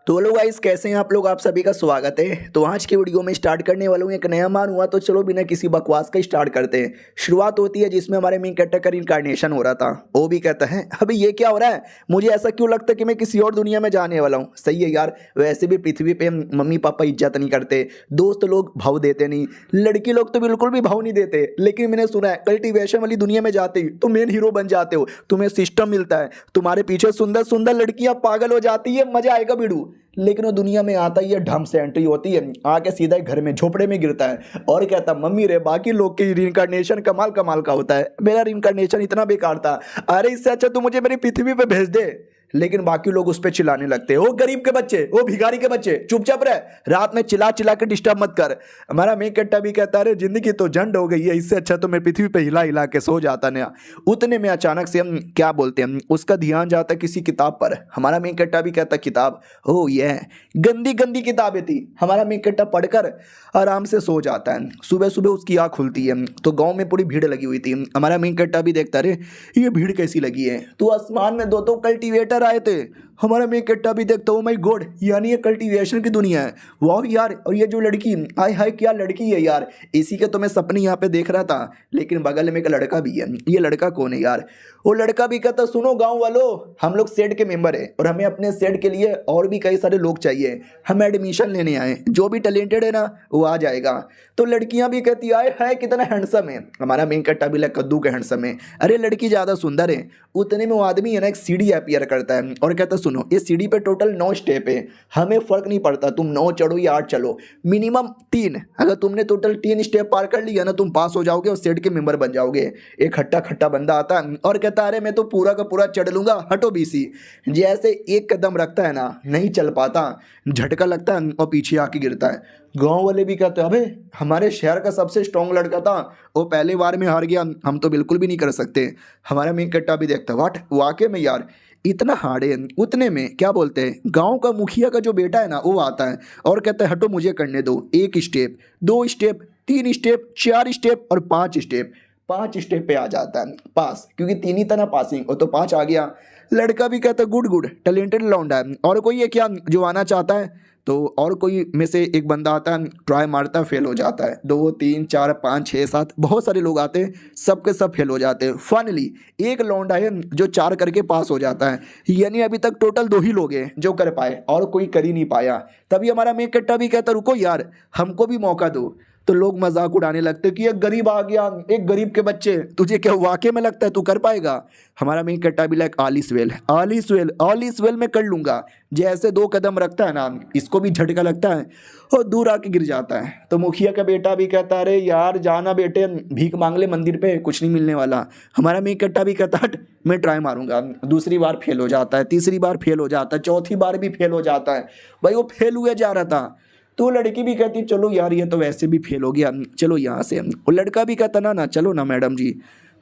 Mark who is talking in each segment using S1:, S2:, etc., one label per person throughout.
S1: तो hello guys, कैसे हैं आप लोग। आप सभी का स्वागत है। तो आज की वीडियो में स्टार्ट करने वाला हूँ एक नया मान हुआ। तो चलो बिना किसी बकवास का स्टार्ट करते हैं। शुरुआत होती है जिसमें हमारे मेन कैरेक्टर का इनकार्नेशन हो रहा था। वो भी कहता है अभी ये क्या हो रहा है, मुझे ऐसा क्यों लगता है कि मैं किसी और दुनिया में जाने वाला हूँ। सही है यार, वैसे भी पृथ्वी पे मम्मी पापा इज्जत नहीं करते, दोस्त लोग भाव देते नहीं, लड़की लोग तो बिल्कुल भी भाव नहीं देते। लेकिन मैंने सुना है कल्टीवेशन वाली दुनिया में जाते ही तो मेन हीरो बन जाते हो, तुम्हें सिस्टम मिलता है, तुम्हारे पीछे सुंदर सुंदर लड़कियां पागल हो जाती है, मजा आएगा बिड़ू। लेकिन वो दुनिया में आता ही है, ढंग से एंट्री होती है, आके सीधा ही घर में झोपड़े में गिरता है और कहता मम्मी रे बाकी लोग के रिइंकार्नेशन कमाल कमाल का होता है, मेरा रिइंकार्नेशन इतना बेकार था, अरे इससे अच्छा तू मुझे मेरी पृथ्वी पे भेज दे। लेकिन बाकी लोग उस पर चिल्लाने लगते हैं, वो गरीब के बच्चे, वो भिखारी के बच्चे, चुपचाप रह, रात में चिल्ला चिल्ला के डिस्टर्ब मत कर। हमारा मेन कट्टा भी कहता है जिंदगी तो झंड हो गई है, इससे अच्छा तो मैं पृथ्वी पे हिला हिला के सो जाता ना। उतने में अचानक से हम क्या बोलते हैं, उसका ध्यान जाता है किसी किताब पर। हमारा मेन कट्टा भी कहता किताब, ओ ये गंदी गंदी किताबें थी। हमारा मेन कट्टा पढ़कर आराम से सो जाता है। सुबह सुबह उसकी आँख खुलती है तो गाँव में पूरी भीड़ लगी हुई थी। हमारा मेन कट्टा भी देखता अरे ये भीड़ कैसी लगी है, तो आसमान में दो कल्टीवेटर आए थे। हमारा मेन कट्टा भी देखता हूँ माय गॉड, यानी ये कल्टीवेशन की दुनिया है। वाह यार, और ये जो लड़की, हाय हाय क्या लड़की है यार, इसी के तो मैं सपने यहाँ पे देख रहा था। लेकिन बगल में एक लड़का भी है, ये लड़का कौन है यार। वो लड़का भी कहता सुनो गाँव वालों, हम लोग सेट के मेंबर हैं और हमें अपने सेट के लिए और भी कई सारे लोग चाहिए, हम एडमिशन लेने आए, जो भी टैलेंटेड है ना वो आ जाएगा। तो लड़कियां भी कहती आए है कितना हैंडसम है। हमारा मेन कट्टा भी लग कद्दू के हैंडसम है, अरे लड़की ज़्यादा सुंदर है। उतने में वो आदमी है ना एक सीढ़ी अपीयर करता है और कहता सुनो इस सीढ़ी पे टोटल 9 स्टेप है, हमें फ़र्क नहीं पड़ता तुम 9 चढ़ो या 8 चलो, मिनिमम 3। अगर तुमने टोटल 3 स्टेप पार कर लिया ना तुम पास हो जाओगे और सेट के मेंबर बन जाओगे। एक खट्टा खट्टा बंदा आता है और कहता अरे मैं तो पूरा का पूरा चढ़ लूँगा, हटो बीसी। जैसे एक कदम रखता है ना नहीं चल पाता, झटका लगता है और पीछे आके गिरता है। गांव वाले भी कहते हैं अबे हमारे शहर का सबसे स्ट्रॉन्ग लड़का था, वो पहले बार में हार गया, हम तो बिल्कुल भी नहीं कर सकते। हमारा मेन कट्टा भी देखता वाट वाकई में यार इतना हार्ड है। उतने में क्या बोलते हैं गांव का मुखिया का जो बेटा है ना वो आता है और कहता है हटो मुझे करने दो, 1 स्टेप 2 स्टेप 3 स्टेप 4 स्टेप और 5 स्टेप। 5 स्टेप पे आ जाता है पास, क्योंकि 3 ही था ना पासिंग, और तो 5 आ गया। लड़का भी कहता गुड गुड टैलेंटेड लौंडा है। और कोई है क्या जो आना चाहता है, तो और कोई में से एक बंदा आता है, ट्राई मारता है, फेल हो जाता है। 2 3 4 5 6 7 बहुत सारे लोग आते हैं, सब के सब फेल हो जाते हैं। फाइनली एक लौंडा है जो 4 करके पास हो जाता है, यानी अभी तक टोटल 2 ही लोग हैं जो कर पाए और कोई कर ही नहीं पाया। तभी हमारा मेन कट्टा भी कहता रुको यार हमको भी मौका दो। तो लोग मजाक उड़ाने लगते कि एक गरीब आ गया, एक गरीब के बच्चे, तुझे क्या वाकई में लगता है तू कर पाएगा। हमारा मेन कट्टा भी लाइक ऑल इज वेल मैं कर लूंगा। जैसे 2 कदम रखता है ना इसको भी झटका लगता है और दूर आके गिर जाता है। तो मुखिया का बेटा भी कहता अरे यार जाना बेटे, भीख मांग ले मंदिर पे, कुछ नहीं मिलने वाला। हमारा मेन कट्टा भी कहता हट मैं ट्राई मारूंगा। दूसरी बार फेल हो जाता है, तीसरी बार फेल हो जाता है, चौथी बार भी फेल हो जाता है। भाई वो फेल हुए जा रहा था। तो लड़की भी कहती चलो यार ये तो वैसे भी फेल हो गया, चलो यहाँ से। और लड़का भी कहता ना ना चलो ना मैडम जी।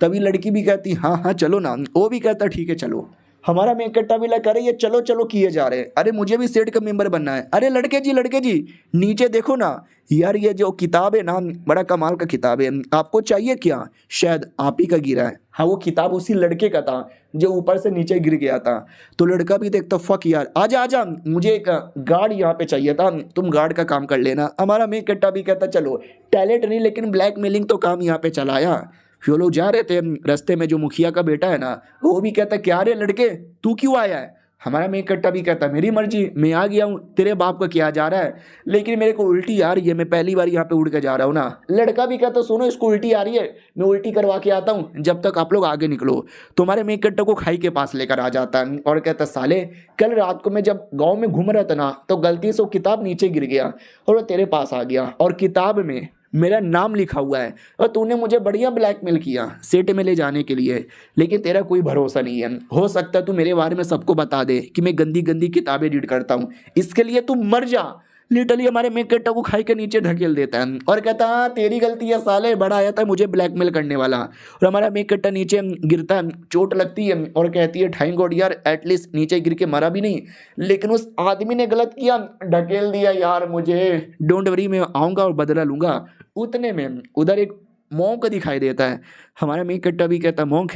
S1: तभी लड़की भी कहती हाँ हाँ चलो ना। वो भी कहता ठीक है चलो। हमारा मेन कट्टा भी लगा अरे ये चलो चलो किए जा रहे हैं, अरे मुझे भी सेट का मेंबर बनना है। अरे लड़के जी नीचे देखो ना यार, ये जो किताब है ना बड़ा कमाल का किताब है, आपको चाहिए क्या। शायद आप ही का गिरा है। हाँ वो किताब उसी लड़के का था जो ऊपर से नीचे गिर गया था। तो लड़का भी देखता फक यार आजा आजा, मुझे एक गार्ड यहाँ पे चाहिए था, तुम गार्ड का काम कर लेना। हमारा मेन कट्टा भी कहता चलो टैलेंट नहीं लेकिन ब्लैकमेलिंग तो काम यहाँ पे चलाया। फिर लोग जा रहे थे रास्ते में, जो मुखिया का बेटा है ना वो भी कहता क्या रे लड़के तू क्यों आया है। हमारा मेन कट्टा भी कहता मेरी मर्जी, मैं आ गया हूँ, तेरे बाप का क्या जा रहा है। लेकिन मेरे को उल्टी आ रही है, मैं पहली बार यहाँ पे उड़ के जा रहा हूँ ना। लड़का भी कहता सुनो इसको उल्टी आ रही है, मैं उल्टी करवा के आता हूँ जब तक आप लोग आगे निकलो। तो हमारे मेन कट्टा को खाई के पास लेकर आ जाता है और कहता साले कल रात को मैं जब गाँव में घूम रहा था ना तो गलती से वो किताब नीचे गिर गया और वो तेरे पास आ गया और किताब में मेरा नाम लिखा हुआ है और तूने मुझे बढ़िया ब्लैकमेल किया सेट में ले जाने के लिए। लेकिन तेरा कोई भरोसा नहीं है, हो सकता है तू मेरे बारे में सबको बता दे कि मैं गंदी गंदी किताबें रीड करता हूँ, इसके लिए तू मर जा। लिटरली हमारे मेन कट्टा को खाई के नीचे ढकेल देता है और कहता हाँ तेरी गलती है साले, बड़ा आया था मुझे ब्लैकमेल करने वाला। और हमारा मेन कट्टा नीचे गिरता है, चोट लगती है और कहती है थैंक गॉड यार एटलीस्ट नीचे गिर के मरा भी नहीं। लेकिन उस आदमी ने गलत किया, ढकेल दिया यार मुझे, डोंट वरी मैं आऊँगा और बदला लूँगा। उतने में उधर एक मॉन्क दिखाई देता है। हमारा मेन कट्टा भी कहता मॉन्क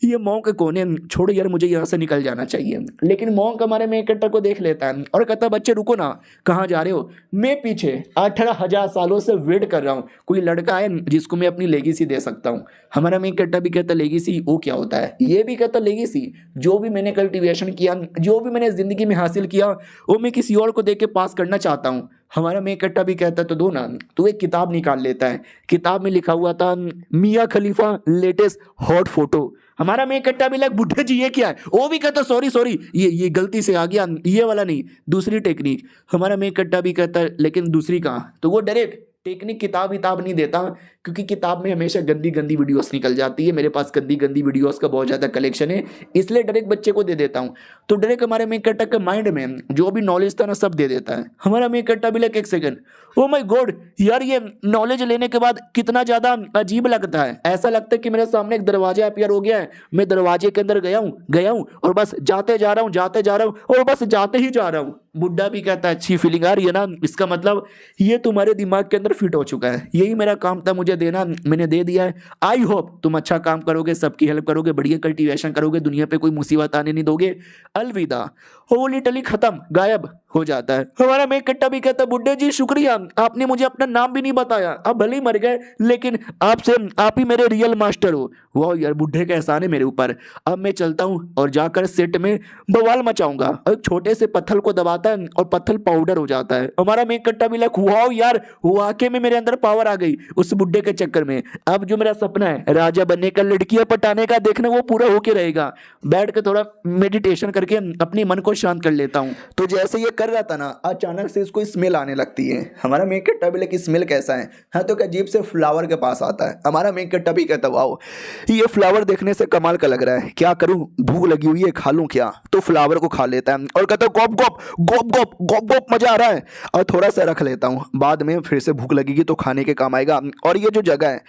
S1: ये मॉन्क कौन है, छोड़ो यार मुझे यहाँ से निकल जाना चाहिए। लेकिन मॉन्क हमारे मेन कैरेक्टर को देख लेता है और कहता है बच्चे रुको ना, कहाँ जा रहे हो, मैं पीछे 18,000 सालों से वेट कर रहा हूँ, कोई लड़का है जिसको मैं अपनी लेगेसी दे सकता हूँ। हमारा मेन कैरेक्टर भी कहता है लेगेसी वो क्या होता है, ये भी कहता है लेगेसी जो भी मैंने कल्टीवेशन किया, जो भी मैंने जिंदगी में हासिल किया वो मैं किसी और को दे के पास करना चाहता हूँ। हमारा मेन कैरेक्टर भी कहता है तो दो ना। तो एक किताब निकाल लेता है, किताब में लिखा हुआ था मियां खलीफा लेटेस्ट हॉट फोटो। हमारा मेन कैरेक्टर भी लाइक बुढ़े जी ये क्या है, वो भी कहता सॉरी सॉरी ये गलती से आ गया, ये वाला नहीं दूसरी टेक्निक। हमारा मेन कैरेक्टर भी कहता है लेकिन दूसरी कहाँ, तो वो डायरेक्ट टेक्निक किताब नहीं देता, क्योंकि किताब में हमेशा गंदी गंदी वीडियोस निकल जाती है। मेरे पास गंदी गंदी वीडियोस का बहुत ज़्यादा कलेक्शन है, इसलिए डायरेक्ट बच्चे को दे देता हूँ। तो डायरेक्ट हमारे मेन कैरेक्टर के माइंड में जो भी नॉलेज था ना सब दे देता है। हमारा मेन कैरेक्टर भी लाइक एक सेकंड, ओ माय गॉड यार ये नॉलेज लेने के बाद कितना ज़्यादा अजीब लगता है, ऐसा लगता है कि मेरे सामने एक दरवाजा अपीयर हो गया है, मैं दरवाजे के अंदर गया हूँ और बस जाते जा रहा हूँ और बस जाते ही जा रहा हूँ। बुड्ढा भी कहता है अच्छी फीलिंग आ रही है ना, इसका मतलब ये तुम्हारे दिमाग के अंदर फिट हो चुका है, यही मेरा काम था मुझे देना, मैंने दे दिया है। आई होप तुम अच्छा काम करोगे, सबकी हेल्प करोगे, बढ़िया कल्टीवेशन करोगे, दुनिया पे कोई मुसीबत आने नहीं दोगे। अलविदा। वो लिटरली खत्म, गायब हो जाता है। हमारा मेन कैरेक्टर भी कहता है बुड्ढे जी शुक्रिया, आपने मुझे अपना नाम भी नहीं बताया, आप भले ही मर गए लेकिन आप ही मेरे रियल मास्टर हो। वाह यार बुड्ढे का एहसान है मेरे ऊपर। अब मैं चलता हूँ और जाकर सेट में बवाल मचाऊंगा। और एक छोटे से पत्थर को दबाता है और पत्थर पाउडर हो जाता है। हमारा मेन कैरेक्टर भी लाइक वाह यार वाकई में मेरे अंदर पावर आ गई उस बुड्ढे के चक्कर में। अब जो मेरा सपना है राजा बनने का, लड़कियां पटाने का, देखना वो पूरा होके रहेगा। बैठ के थोड़ा मेडिटेशन करके अपने मन को शांत कर लेता हूँ। तो जैसे ये कर रहा था ना, अचानक से इसको स्मेल आने लगती है। हमारा मेन कैरेक्टर भी लाइक स्मेल कैसा है, हाँ तो अजीब से फ्लावर के पास आता है। हमारा मेन कैरेक्टर भी कहता वाओ ये फ्लावर देखने से कमाल का लग रहा है, क्या करूं, भूख लगी हुई है, खा लूं क्या। तो फ्लावर को खा लेता है और कहता है गॉप गॉप गॉप गॉप गॉप गॉप, मजा आ रहा है, और थोड़ा सा रख लेता हूं, बाद में फिर से भूख लगेगी तो खाने के काम आएगा। और ये जो जगह है,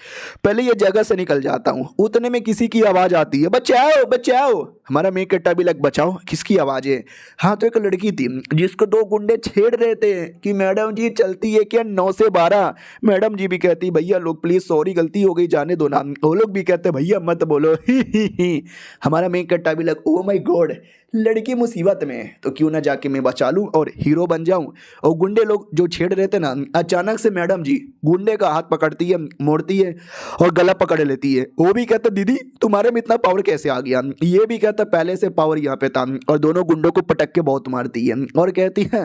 S1: पहले ये जगह से निकल जाता हूं, उतने में किसी की आवाज आती है, बचाओ बचाओ। हमारा मेन कैरेक्टर भी लग बचाओ, किसकी आवाज है। हाँ तो एक लड़की थी जिसको दो गुंडे छेड़ रहे थे कि मैडम जी चलती है क्या 9 से 12। मैडम जी भी कहती भैया लोग प्लीज सॉरी गलती हो गई जाने दो ना। वो लोग भी कहते भैया मत बोलो ही। हमारा मेन कैरेक्टर भी लग ओ माय गॉड लड़की मुसीबत में, तो क्यों ना जाके मैं बचा लूं और हीरो बन जाऊं। और गुंडे लोग जो छेड़ रहे थे ना, अचानक से मैडम जी गुंडे का हाथ पकड़ती है, मोड़ती है और गला पकड़ लेती है। वो भी कहता दीदी तुम्हारे में इतना पावर कैसे आ गया। ये भी कहता पहले से पावर यहाँ पे था। और दोनों गुंडों को पटक के बहुत मारती है और कहती है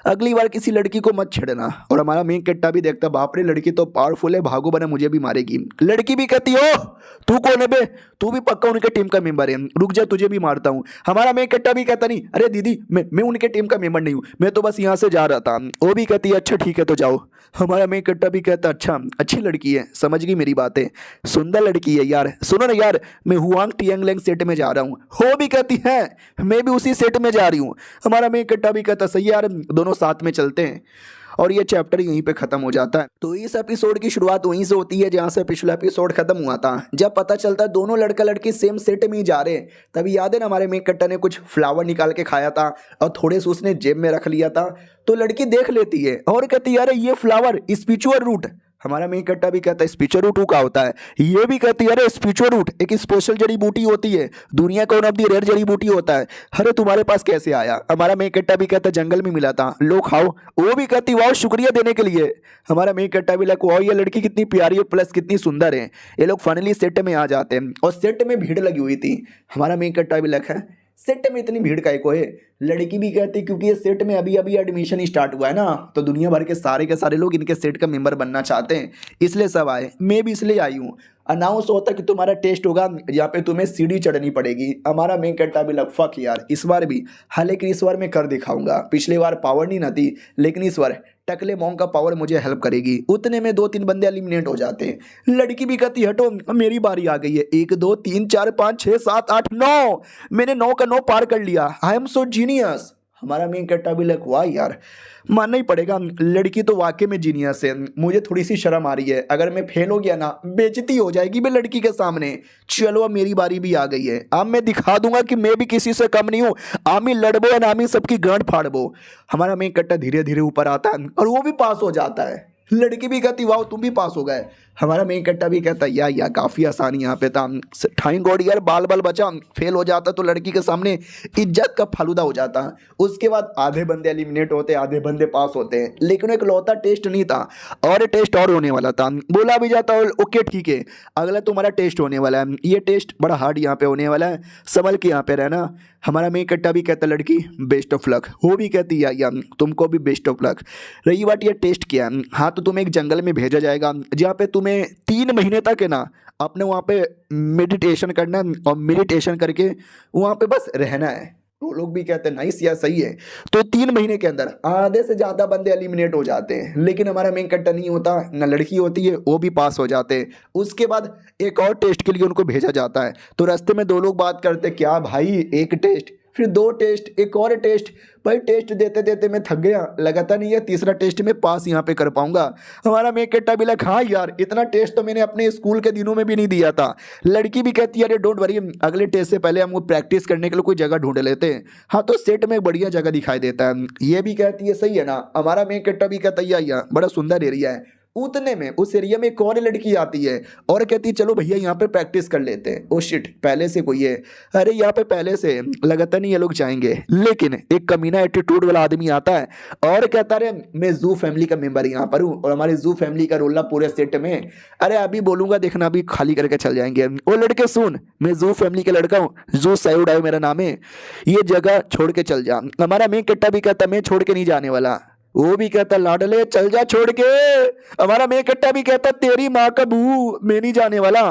S1: अगली बार किसी लड़की को मत छेड़ना। और हमारा मेन कैरेक्टर भी देखता बाप रे लड़की तो पावरफुल है, भागो बना मुझे भी मारेगी। लड़की भी कहती ओ तू कौन है बे, तू भी पक्का उनके टीम का मेंबर है, रुक जा तुझे भी मारता हूँ। हमारा मेन कैरेक्टर भी कहता नहीं अरे दीदी मैं उनके टीम का मेंबर नहीं हूँ, मैं तो बस यहाँ से जा रहा था। वो भी कहती है अच्छा ठीक है तो जाओ। हमारा मेन कैरेक्टर भी कहता अच्छा अच्छी लड़की है, समझ गई मेरी बातें, सुंदर लड़की है यार, सुनो ना यार मैं हुआंग टियांगलेंग सेट में जा रहा हूँ। वो भी कहती है मैं भी उसी सेट में जा रही हूँ। हमारा मेन कैरेक्टर भी कहता सही यार दोनों साथ में चलते हैं। और ये चैप्टर यहीं पे खत्म हो जाता है। तो इस एपिसोड की शुरुआत वहीं से होती है जहाँ से पिछला एपिसोड खत्म हुआ था, जब पता चलता है दोनों लड़का लड़की सेम सेट में ही जा रहे हैं। तभी याद है ना हमारे मेन कैरेक्टर ने कुछ फ्लावर निकाल के खाया था और थोड़े से उसने जेब में रख लिया था। तो लड़की देख लेती है और कहती है अरे ये फ्लावर स्पिरिचुअल रूट। हमारा मेन कैरेक्टर भी कहता है स्पिरिचुअल रूट का होता है। ये भी कहती है अरे स्पिरिचुअल रूट एक स्पेशल जड़ी बूटी होती है, दुनिया का वन ऑफ दी रेयर जड़ी बूटी होता है, अरे तुम्हारे पास कैसे आया। हमारा मेन कैरेक्टर भी कहता है जंगल में मिला था, लो खाओ। वो भी कहती वाह शुक्रिया देने के लिए। हमारा मेन कैरेक्टर भी लाइक वाह ये लड़की कितनी प्यारी है प्लस कितनी सुंदर है। ये लोग फाइनली सेट में आ जाते हैं और सेट में भीड़ लगी हुई थी। हमारा मेन कैरेक्टर भी लाइक है सेट में इतनी भीड़ काहे को है। लड़की भी कहती क्योंकि ये सेट में अभी अभी एडमिशन स्टार्ट हुआ है ना, तो दुनिया भर के सारे लोग इनके सेट का मेंबर बनना चाहते हैं, इसलिए सब आए, मैं भी इसलिए आई हूँ। अनाउंस होता कि तुम्हारा टेस्ट होगा यहाँ पे तुम्हें सीढ़ी चढ़नी पड़ेगी। हमारा मेन कैरेक्टर भी लग फक यार इस बार भी, हालांकि इस बार मैं कर दिखाऊंगा, पिछली बार पावर नहीं ना थी लेकिन इस बार टकले मॉन्ग का पावर मुझे हेल्प करेगी। उतने में 2-3 बंदे एलिमिनेट हो जाते हैं। लड़की भी कहती हटो मेरी बारी आ गई है, 1 2 3 4 5 6 7 8 9, मैंने 9 का 9 पार कर लिया, आई एम सो जीनियस। हमारा मेन कैरेक्टर भी लग वाह यार मानना ही पड़ेगा लड़की तो वाकई में जीनियस है। मुझे थोड़ी सी शर्म आ रही है, अगर मैं फेल हो गया ना बेइज्जती हो जाएगी मैं लड़की के सामने। चलो अब मेरी बारी भी आ गई है, अब मैं दिखा दूंगा कि मैं भी किसी से कम नहीं हूँ, आमी लड़बो और आमी सबकी गांड फाड़बो। हमारा मेन कैरेक्टर धीरे धीरे ऊपर आता है और वो भी पास हो जाता है। लड़की भी कहती वाह तुम भी पास हो गए। हमारा मेन कट्टा भी कहता है या काफ़ी आसानी यहाँ पे था। थैंक गॉड यार, बाल बाल बचा। फेल हो जाता तो लड़की के सामने इज्जत का फालूदा हो जाता। उसके बाद आधे बंदे एलिमिनेट होते, आधे बंदे पास होते हैं, लेकिन एक लौता टेस्ट नहीं था, और टेस्ट और होने वाला था। बोला भी जाता और ओके ठीक है, अगला तुम्हारा टेस्ट होने वाला है, ये टेस्ट बड़ा हार्ड यहाँ पे होने वाला है, संभल के यहाँ पे रहना। हमारा मेन कट्टा भी कहता लड़की बेस्ट ऑफ लक, वो भी कहती या तुमको भी बेस्ट ऑफ लक। रही बात ये टेस्ट किया, हाँ तो तुम्हें एक जंगल में भेजा जाएगा जहाँ पे तुम्हें 3 महीने तक है ना अपने वहाँ पे मेडिटेशन करना है, और मेडिटेशन करके वहाँ पे बस रहना है। वो लोग भी कहते हैं नाइस या सही है। तो 3 महीने के अंदर आधे से ज़्यादा बंदे एलिमिनेट हो जाते हैं, लेकिन हमारा मेन कट्टा नहीं होता, ना लड़की होती है, वो भी पास हो जाते हैं। उसके बाद एक और टेस्ट के लिए उनको भेजा जाता है। तो रास्ते में 2 लोग बात करते, क्या भाई एक टेस्ट, फिर 2 टेस्ट, एक और टेस्ट। भाई टेस्ट देते देते मैं थक गया, लगाता नहीं है तीसरा टेस्ट में पास यहाँ पे कर पाऊंगा। हमारा मेन कट्टा भी लगा हाँ यार, इतना टेस्ट तो मैंने अपने स्कूल के दिनों में भी नहीं दिया था। लड़की भी कहती है अरे डोंट वरी, अगले टेस्ट से पहले हमको प्रैक्टिस करने के लिए कोई जगह ढूंढ लेते हैं। हाँ तो सेट में एक बढ़िया जगह दिखाई देता है, ये भी कहती है सही है ना। हमारा मेन कट्टा भी कहता है या बड़ा सुंदर एरिया है। उतने में उस एरिया में एक और लड़की आती है और कहती है चलो भैया यहाँ पे प्रैक्टिस कर लेते हैं। ओ शिट, पहले से कोई है, अरे यहाँ पे पहले से लगाता नहीं ये लोग जाएंगे। लेकिन एक कमीना एटीट्यूड वाला आदमी आता है और कहता है मैं जू फैमिली का मेंबर यहाँ पर हूँ, और हमारी जू फैमिली का रोल पूरे सेट में, अरे अभी बोलूंगा देखना, अभी खाली करके चल जाएंगे। ओ लड़के सुन, मैं जू फैमिली का लड़का हूँ, जू साइड आयो मेरा नाम है, ये जगह छोड़ के चल जा। हमारा मेन कट्टा भी कहता मैं छोड़ के नहीं जाने वाला। वो भी कहता लाडले चल जा छोड़ के। हमारा मेन कट्टा भी कहता तेरी माँ का बू, मैं नहीं जाने वाला।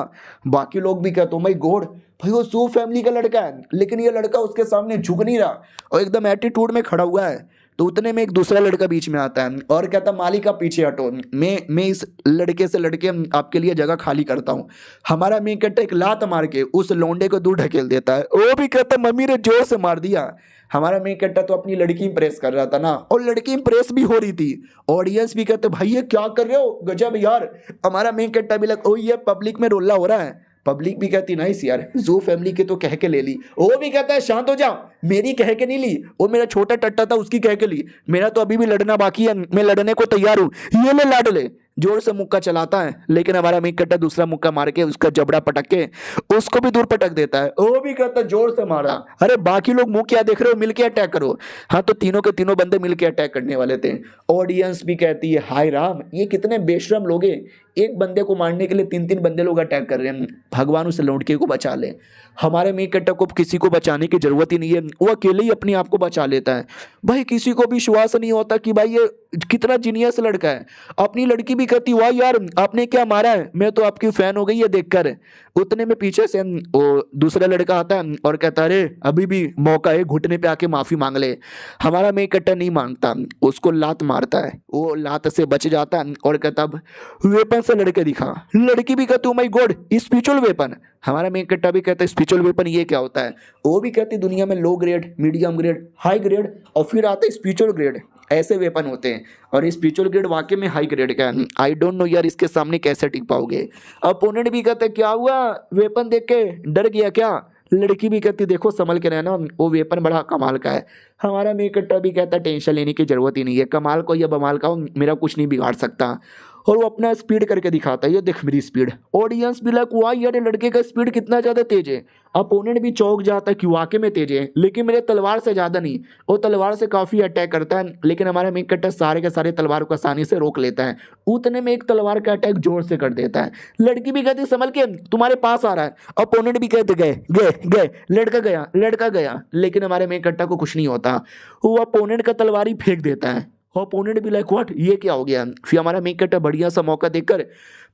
S1: बाकी लोग भी कहते माय गॉड, भाई वो सू फैमिली का लड़का है, लेकिन ये लड़का उसके सामने झुक नहीं रहा और एकदम एटीट्यूड में खड़ा हुआ है। तो उतने में एक दूसरा लड़का बीच में आता है और कहता मालिक आप पीछे हटो, मैं इस लड़के से लड़के आपके लिए जगह खाली करता हूँ। हमारा मेन कट्टा एक लात मार के उस लौंडे को दूर ढकेल देता है। वो भी कहता मम्मी ने जोर से मार दिया। हमारा मेन कट्टा तो अपनी लड़की इंप्रेस कर रहा था ना, और लड़की इंप्रेस भी हो रही थी। ऑडियंस भी कहते भाई ये क्या कर रहे हो, गजब यार। हमारा मेन कट्टा भी लग ओ ये पब्लिक में रोला हो रहा है। पब्लिक भी कहती नाइस यार, जू फैमिली के तो कह के ले ली। वो भी कहता है शांत हो जाओ, मेरी कह के नहीं ली, वो मेरा छोटा टट्टा था उसकी कह के ली, मेरा तो अभी भी लड़ना बाकी है, मैं लड़ने को तैयार हूँ। ये ले लाडले, जोर से मुक्का चलाता है, लेकिन हमारा मेन कट्टा दूसरा मुक्का मार के उसका जबड़ा पटक के उसको भी दूर पटक देता है। वो भी कहता है जोर से मारा। अरे बाकी लोग मुंह क्या देख रहे हो, मिलके अटैक करो। हाँ तो तीनों के तीनों बंदे मिलके अटैक करने वाले थे। ऑडियंस भी कहती है हाय राम, ये कितने बेशरम लोग हैं, एक बंदे को मारने के लिए 3-3 बंदे लोग अटैक कर रहे हैं। भगवान उस लौंडके को बचा ले। हमारे मेन कट्टा को किसी को बचाने की जरूरत ही नहीं है, वो अकेले ही अपने आप को बचा लेता है। भाई किसी को भी विश्वास नहीं होता कि भाई ये कितना जीनियस लड़का है। अपनी लड़की भी कहती वाह यार आपने क्या मारा है, मैं तो आपकी फैन हो गई है देखकर। उतने में पीछे से वो दूसरा लड़का आता है और कहता अरे अभी भी मौका है, घुटने पे आके माफी मांग ले। हमारा मेन कट्टा नहीं मांगता, उसको लात मारता है, वो लात से बच जाता है और कहता वेपन से लड़के दिखा। लड़की भी कहती माय गॉड स्पिरिचुअल वेपन। हमारा मेन कट्टा भी कहता है स्पिरिचुअल वेपन ये क्या होता है। वो भी कहती दुनिया में low grade, medium grade, high grade और फिर आता है स्पिरिचुअल ग्रेड, ऐसे वेपन होते हैं। और स्पिरिचुअल ग्रेड वाकई में हाई ग्रेड का है। आई डोंट नो यार इसके सामने कैसे टिक पाओगे। अपोनेंट भी कहते क्या हुआ, वेपन देख के डर गया क्या। लड़की भी कहती देखो संभल के रहना, वो वेपन बड़ा कमाल का है। हमारा मेन कट्टा भी कहता टेंशन लेने की जरूरत ही नहीं है, कमाल को या बमाल का हो मेरा कुछ नहीं बिगाड़ सकता। और वो अपना स्पीड करके दिखाता है, ये देख मेरी स्पीड। ऑडियंस भी लाइक वाह यार लड़के का स्पीड कितना ज़्यादा तेज है। अपोनेंट भी चौंक जाता है कि वाकई में तेज है, लेकिन मेरे तलवार से ज़्यादा नहीं। वो तलवार से काफ़ी अटैक करता है, लेकिन हमारा मेन कट्टा सारे के सारे तलवार को आसानी से रोक लेता है। उतने में एक तलवार का अटैक जोर से कर देता है। लड़की भी कहती संभल के तुम्हारे पास आ रहा है। अपोनेंट भी कहते गए गए गए, लड़का गया, लेकिन हमारे मेन कट्टा को कुछ नहीं होता। वो अपोनेंट का तलवार ही फेंक देता है। ओपोनेंट भी लाइक व्हाट ये क्या हो गया। फिर हमारा मेन कट्टा बढ़िया सा मौका देकर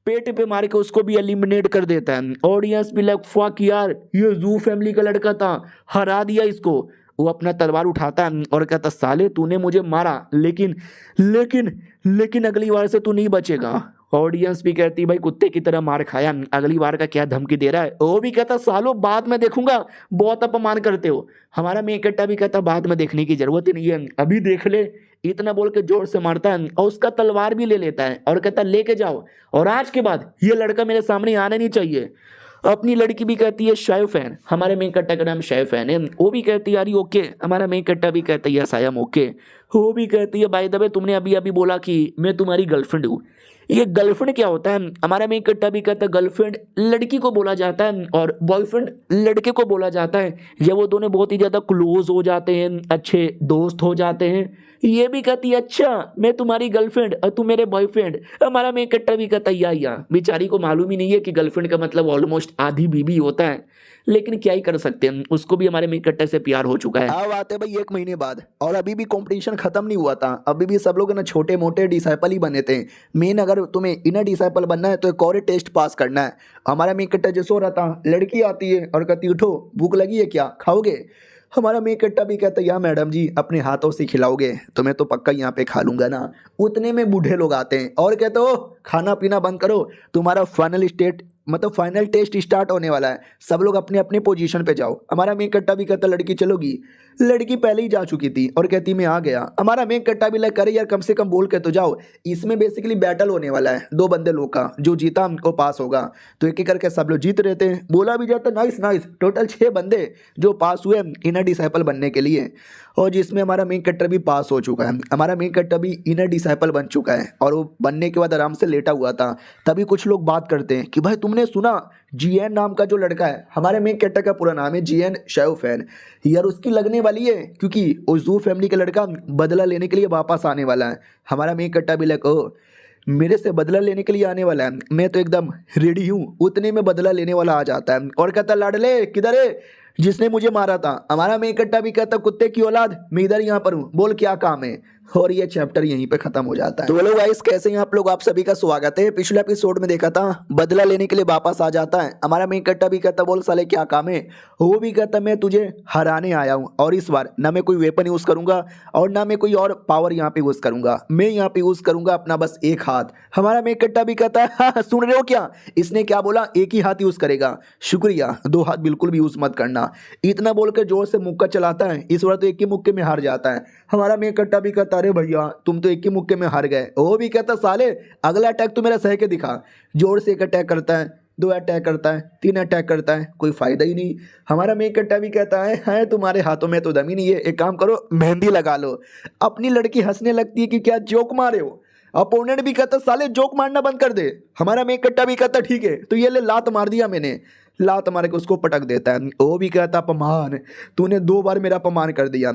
S1: पेट पे मार के उसको भी एलिमिनेट कर देता है। ऑडियंस भी लाइक फक यार ये जू फैमिली का लड़का था, हरा दिया इसको। वो अपना तलवार उठाता है और कहता साले तूने मुझे मारा, लेकिन लेकिन लेकिन अगली बार से तू नहीं बचेगा। ऑडियंस भी कहती भाई कुत्ते की तरह मार खाया, अगली बार का क्या धमकी दे रहा है। वो भी कहता सालों बाद में देखूंगा, बहुत अपमान करते हो। हमारा मेन कट्टा भी कहता बाद में देखने की जरूरत ही नहीं है, अभी देख ले। इतना बोल के जोर से मारता है और उसका तलवार भी ले लेता है और कहता लेके जाओ, और आज के बाद ये लड़का मेरे सामने आना नहीं चाहिए। अपनी लड़की भी कहती है शाय फैन, हमारे मेन कट्टा का नाम शाय फैन है। वो भी कहती है यार ओके, हमारा मेन कट्टा भी कहता है यस आई एम ओके।
S2: वो भी कहती है बाय द वे तुमने अभी अभी बोला कि मैं तुम्हारी गर्लफ्रेंड हूँ। ये गर्लफ्रेंड क्या होता है? हमारा मेन कट्टा भी कहता है गर्लफ्रेंड लड़की को बोला जाता है और बॉयफ्रेंड लड़के को बोला जाता है। जब वो दोनों बहुत ही ज़्यादा क्लोज हो जाते हैं, अच्छे दोस्त हो जाते हैं। ये भी कहती है अच्छा मैं तुम्हारी गर्लफ्रेंड और तू मेरे बॉयफ्रेंड। हमारा मेन कट्टा भी कहता है या बेचारी को मालूम ही नहीं है कि गर्लफ्रेंड का मतलब ऑलमोस्ट आधी बीबी होता है, लेकिन क्या ही कर सकते हैं, उसको भी हमारे मेन कट्टे से प्यार हो चुका है।
S1: अब आते भाई 1 महीने बाद और अभी भी कंपटीशन खत्म नहीं हुआ था। अभी भी सब लोग ना छोटे मोटे डिसाइपल ही बने थे। मेन अगर तुम्हें इनर डिसाइपल बनना है तो एक और टेस्ट पास करना है। हमारा मेन कट्टा जो सो रहा था, लड़की आती है और कहती उठो भूख लगी है क्या, खाओगे? हमारा मेन कट्टा भी कहता है या मैडम जी अपने हाथों से खिलाओगे तो मैं तो पक्का यहाँ पे खा लूंगा ना। उतने में बूढ़े लोग आते हैं और कहते हो खाना पीना बंद करो, तुम्हारा फाइनल टेस्ट स्टार्ट होने वाला है, सब लोग अपने अपने पोजीशन पे जाओ। हमारा मेन कट्टा भी कहता लड़की चलोगी? लड़की पहले ही जा चुकी थी और कहती मैं आ गया। हमारा मेन कट्टा भी लाइक करे यार कम से कम बोल के तो जाओ। इसमें बेसिकली बैटल होने वाला है 2 बंदे लोग का, जो जीता हमको पास होगा। तो एक एक करके सब लोग जीत रहते हैं, बोला भी जाता नाइस नाइस। टोटल 6 बंदे जो पास हुए इनर डिसाइपल बनने के लिए, और जिसमें हमारा मेन कट्टर भी पास हो चुका है। हमारा मेन कट्टर भी इनर डिसाइपल बन चुका है और वो बनने के बाद आराम से लेटा हुआ था। तभी कुछ लोग बात करते हैं कि भाई तुमने सुना जीएन नाम का जो लड़का है, हमारे मेन कट्टर का पूरा नाम है जीएन शाओफैन यार, उसकी लगने वाली है क्योंकि वो जू फैमिली का लड़का बदला लेने के लिए वापस आने वाला है। हमारा मेन कट्टा भी लग ओ मेरे से बदला लेने के लिए आने वाला है, मैं तो एकदम रेडी हूँ। उतने में बदला लेने वाला आ जाता है और कहता लाडले किधर है जिसने मुझे मारा था? हमारा मेन कट्टा भी कहता कुत्ते की औलाद मैं इधर यहाँ पर हूँ, बोल क्या काम है। और ये चैप्टर यहीं पे खत्म हो जाता है। तो हेलो गाइस, कैसे हैं आप लोग? आप सभी का स्वागत है। पिछले एपिसोड में देखा था बदला लेने के लिए वापस आ जाता है। हमारा मेन कट्टा भी कहता बोल साले क्या काम है? वो भी कहता मैं तुझे हराने आया हूँ और इस बार ना मैं कोई वेपन यूज करूंगा और ना मैं कोई और पावर यहाँ पे यूज करूंगा, मैं यहाँ पे यूज करूंगा अपना बस एक हाथ। हमारा मेन कट्टा भी कहता है हाँ, सुन रहे हो क्या? इसने क्या बोला? एक ही हाथ यूज करेगा। शुक्रिया, 2 हाथ बिल्कुल भी यूज मत करना। इतना बोलकर जोर से मुक्का चलाता है, इस बार तो एक ही मुक्के में हार जाता है। हमारा मेन कट्टा भी कहता अरे भैया तुम तो एक ही मुक्के में हार गए। वो भी कहता साले अगला अटैक तो मेरा सह के दिखा। जोर से 1 अटैक करता है, 2 अटैक करता है, 3 अटैक करता है, कोई फायदा ही नहीं। हमारा मेन कट्टा भी कहता है तुम्हारे हाथों में तो दम ही नहीं है, एक काम करो मेहंदी लगा लो। अपनी लड़की हंसने लगती है कि क्या जोक मारे हो? अपोनेंट भी कहता साले जोक मारना बंद कर दे। हमारा मेन कट्टा भी कहता ठीक है तो ये ले लात मार दिया मैंने। लात मार के उसको पटक देता है। वो भी कहता अपमान, तूने 2 बार मेरा अपमान कर दिया।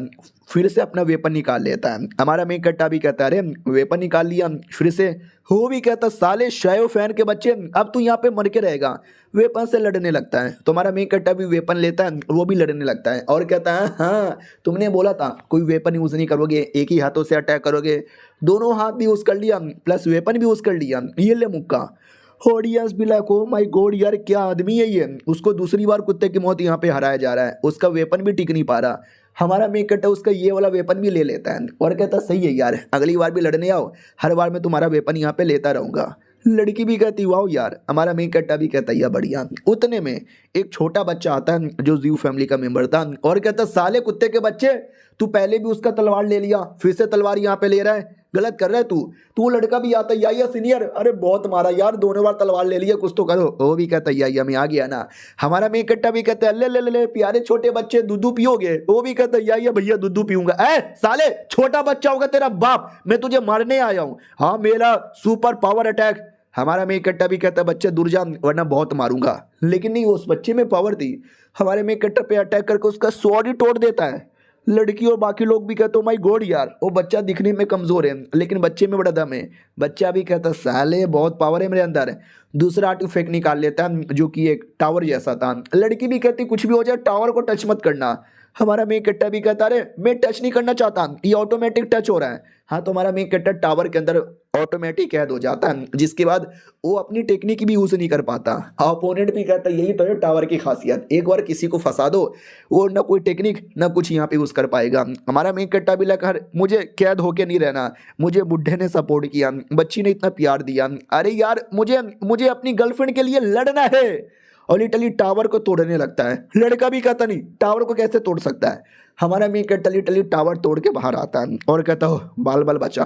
S1: फिर से अपना वेपन निकाल लेता है। हमारा मेन कट्टा भी कहता है अरे वेपन निकाल लिया फिर से। वो भी कहता साले शाओफैन के बच्चे अब तू यहाँ पे मर के रहेगा। वेपन से लड़ने लगता है तो हमारा मेन कट्टा भी वेपन लेता है, वो भी लड़ने लगता है और कहता है हाँ तुमने बोला था कोई वेपन यूज नहीं करोगे, एक ही हाथों से अटैक करोगे। दोनों हाथ भी यूज कर लिया प्लस वेपन भी यूज कर लिया, ये ले मुक्का। ऑडियंस भी लाइक ओ माय गॉड यार क्या आदमी है ये। उसको दूसरी बार कुत्ते की मौत यहाँ पे हराया जा रहा है, उसका वेपन भी टिक नहीं पा रहा। हमारा मेन कट्टा उसका ये वाला वेपन भी ले लेता है और कहता सही है यार, अगली बार भी लड़ने आओ, हर बार मैं तुम्हारा वेपन यहाँ पे लेता रहूंगा। लड़की भी कहती वाओ यार। हमारा मेन कट्टा भी कहता या बढ़िया। उतने में एक छोटा बच्चा आता है जो ज़ू फैमिली का मेंबर था और कहता साले कुत्ते के बच्चे तू पहले भी उसका तलवार ले लिया, फिर से तलवार यहाँ पे ले रहा है, गलत कर रहा है तू लड़का भी आता या सीनियर, अरे बहुत मारा यार, दोनों बार तलवार ले लिया, कुछ तो करो। वो भी कहता या मैं आ गया ना। हमारा मेन कट्टा भी कहता है ले ले ले ले प्यारे छोटे बच्चे दूध पियोगे? वो भी कहता या भैया दूध पीऊंगा। ए साले छोटा बच्चा होगा तेरा बाप, मैं तुझे मारने आया हूँ, हाँ मेरा सुपर पावर अटैक। हमारा मेन कट्टा भी कहता बच्चे दूर जा वरना बहुत मारूंगा, लेकिन नहीं उस बच्चे में पावर थी। हमारे मेन कट्टा पे अटैक करके उसका स्वॉर्ड ही तोड़ देता है। लड़की और बाकी लोग भी कहते हो माय गॉड यार वो बच्चा दिखने में कमजोर है लेकिन बच्चे में बड़ा दम है। बच्चा भी कहता साले बहुत पावर है मेरे अंदर। दूसरा आर्टिफैक्ट निकाल लेता है जो कि एक टावर जैसा था। लड़की भी कहती कुछ भी हो जाए टावर को टच मत करना। हमारा मेन कट्टा भी कहता अरे मैं टच नहीं करना चाहता, ये ऑटोमेटिक टच हो रहा है। हाँ तो हमारा मेन कट्टा टावर के अंदर ऑटोमेटिक कैद हो जाता है, जिसके बाद वो अपनी टेक्निक भी यूज नहीं कर पाता। अपोनेंट भी कहता यही तो है टावर की खासियत, एक बार किसी को फंसा दो वो ना कोई टेक्निक ना कुछ यहाँ पे यूज कर पाएगा। हमारा मेन कट्टा भी लगा मुझे कैद होके नहीं रहना, मुझे बुढ़े ने सपोर्ट किया, बच्ची ने इतना प्यार दिया, अरे यार मुझे अपनी गर्लफ्रेंड के लिए लड़ना है। और लिटरली टावर को तोड़ने लगता है। लड़का भी कहता नहीं टावर को कैसे तोड़ सकता है। हमारा मेन कैरेक्टर लिटरली टावर तोड़ के बाहर आता है और कहता हो बाल बाल बचा।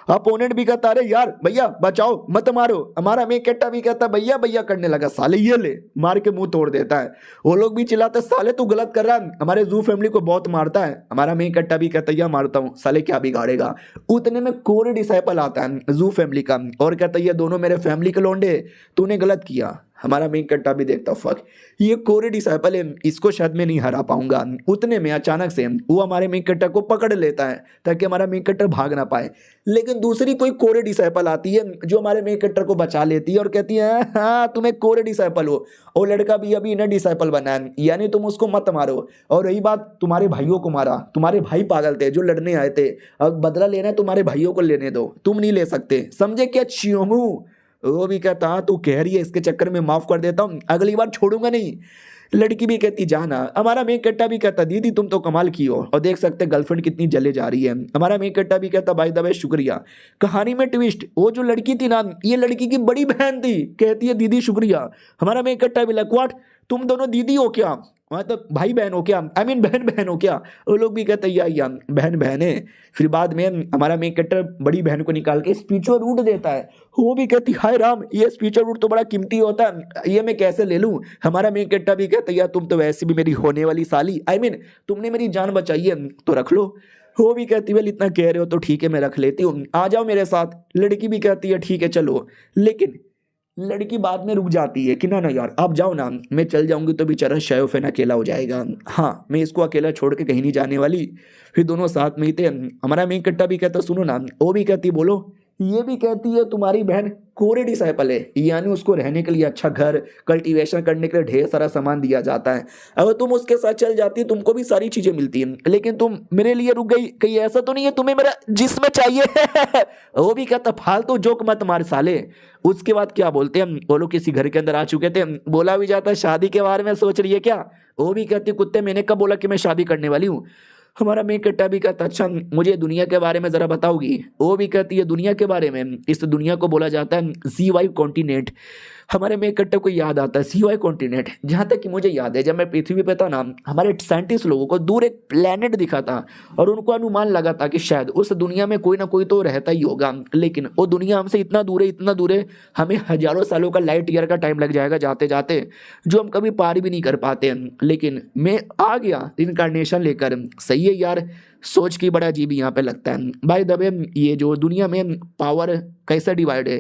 S1: अपोनेंट भी कहता अरे यार भैया बचाओ मत मारो। हमारा मेन कैरेक्टर भी कहता भैया भैया करने लगा, साले ये ले मार के मुंह तोड़ देता है। वो लोग भी चिल्लाते साले तू गलत कर रहा है, हमारे जू फैमिली को बहुत मारता है। हमारा मेन कैरेक्टर भी कहता या मारता हूँ साले क्या बिगाड़ेगा। उतने में कोर डिसाइपल आता है जू फैमिली का और कहता ये दोनों मेरे फैमिली के लोंडे, तूने गलत किया। हमारा मेन कैरेक्टर भी देखता फक ये कोरे डिसाइपल है, इसको शायद मैं नहीं हरा पाऊंगा। उतने में अचानक से वो हमारे मेन कैरेक्टर को पकड़ लेता है ताकि हमारा मेन कैरेक्टर भाग ना पाए। लेकिन दूसरी कोई कोरे डिसाइपल आती है जो हमारे मेन कैरेक्टर को बचा लेती है और कहती है हाँ तुम्हें कोरे डिसाइपल हो और लड़का भी अभी इन्हें डिसाइपल बना है, यानी तुम उसको मत मारो। और रही बात तुम्हारे भाइयों को मारा, तुम्हारे भाई पागल थे जो लड़ने आए थे, अब बदला लेना है तुम्हारे भाइयों को लेने दो, तुम नहीं ले सकते, समझे क्या चियोमू। वो भी कहता हाँ तू कह रही है इसके चक्कर में माफ कर देता हूँ, अगली बार छोड़ूंगा नहीं। लड़की भी कहती जाना। हमारा मेन कैरेक्टर भी कहता दीदी तुम तो कमाल की हो, और देख सकते गर्लफ्रेंड कितनी जले जा रही है। हमारा मेन कैरेक्टर भी कहता भाई दबे शुक्रिया। कहानी में ट्विस्ट, वो जो लड़की थी ना ये लड़की की बड़ी बहन थी, कहती है दीदी शुक्रिया। हमारा मेन कैरेक्टर भी लाइक व्हाट तुम दोनों दीदी हो क्या, मतलब भाई बहन हो क्या, आई मीन बहन बहन हो क्या। वो लोग भी कहते या बहन बहन है। फिर बाद में हमारा मेन कैरेक्टर बड़ी बहन को निकाल के स्पिरिचुअल रूट देता है। वो भी कहती हाय राम ये स्पिरिचुअल रूट तो बड़ा कीमती होता है, ये मैं कैसे ले लूं। हमारा मेन कैरेक्टर भी कहता यार तुम तो वैसे भी मेरी होने वाली साली, आई मीन तुमने मेरी जान बचाई है तो रख लो। वो भी कहती वेल इतना कह रहे हो तो ठीक है मैं रख लेती हूँ, आ जाओ मेरे साथ। लड़की भी कहती है ठीक है चलो, लेकिन लड़की बाद में रुक जाती है कि ना ना यार आप जाओ ना, मैं चल जाऊंगी तो बेचारा शायोफेन अकेला हो जाएगा, हाँ मैं इसको अकेला छोड़ के कहीं नहीं जाने वाली। फिर दोनों साथ में ही थे। हमारा मेन कट्टा भी कहता सुनो ना, वो भी कहती बोलो। ये भी कहती है तुम्हारी बहन कोरे डिसाइपल है, यानी उसको रहने के लिए अच्छा घर, कल्टीवेशन करने के लिए ढेर सारा सामान दिया जाता है। अगर तुम उसके साथ चल जाती तुमको भी सारी चीजें मिलती हैं, लेकिन तुम मेरे लिए रुक गई, कहीं ऐसा तो नहीं है तुम्हें मेरा जिस्म चाहिए। वो भी कहता फालतू जोक मत मार साले। उसके बाद क्या बोलते हैं वो लोग किसी घर के अंदर आ चुके थे, बोला भी जाता है शादी के बारे में सोच रही है क्या। वो भी कहती कुत्ते मैंने कब बोला कि मैं शादी करने वाली हूँ। हमारा मेन कट्टा भी कहता अच्छा मुझे दुनिया के बारे में जरा बताओगी। वो भी कहती है दुनिया के बारे में, इस दुनिया को बोला जाता है CY कॉन्टिनेंट। हमारे मेन कट्टा को याद आता है CY कॉन्टिनेंट। जहाँ तक कि मुझे याद है जब मैं पृथ्वी पे था ना, हमारे साइंटिस्ट लोगों को दूर एक प्लेनेट दिखा था और उनको अनुमान लगा था कि शायद उस दुनिया में कोई ना कोई तो रहता ही होगा, लेकिन वो दुनिया हमसे इतना दूर है, हमें हजारों सालों का लाइट ईयर का टाइम लग जाएगा जाते जाते, जो हम कभी पार भी नहीं कर पाते। लेकिन मैं आ गया इनकारनेशन लेकर। सही है यार, सोच की बड़ा अजीब यहाँ पे लगता है। भाई दबे ये जो दुनिया में पावर कैसा डिवाइड है,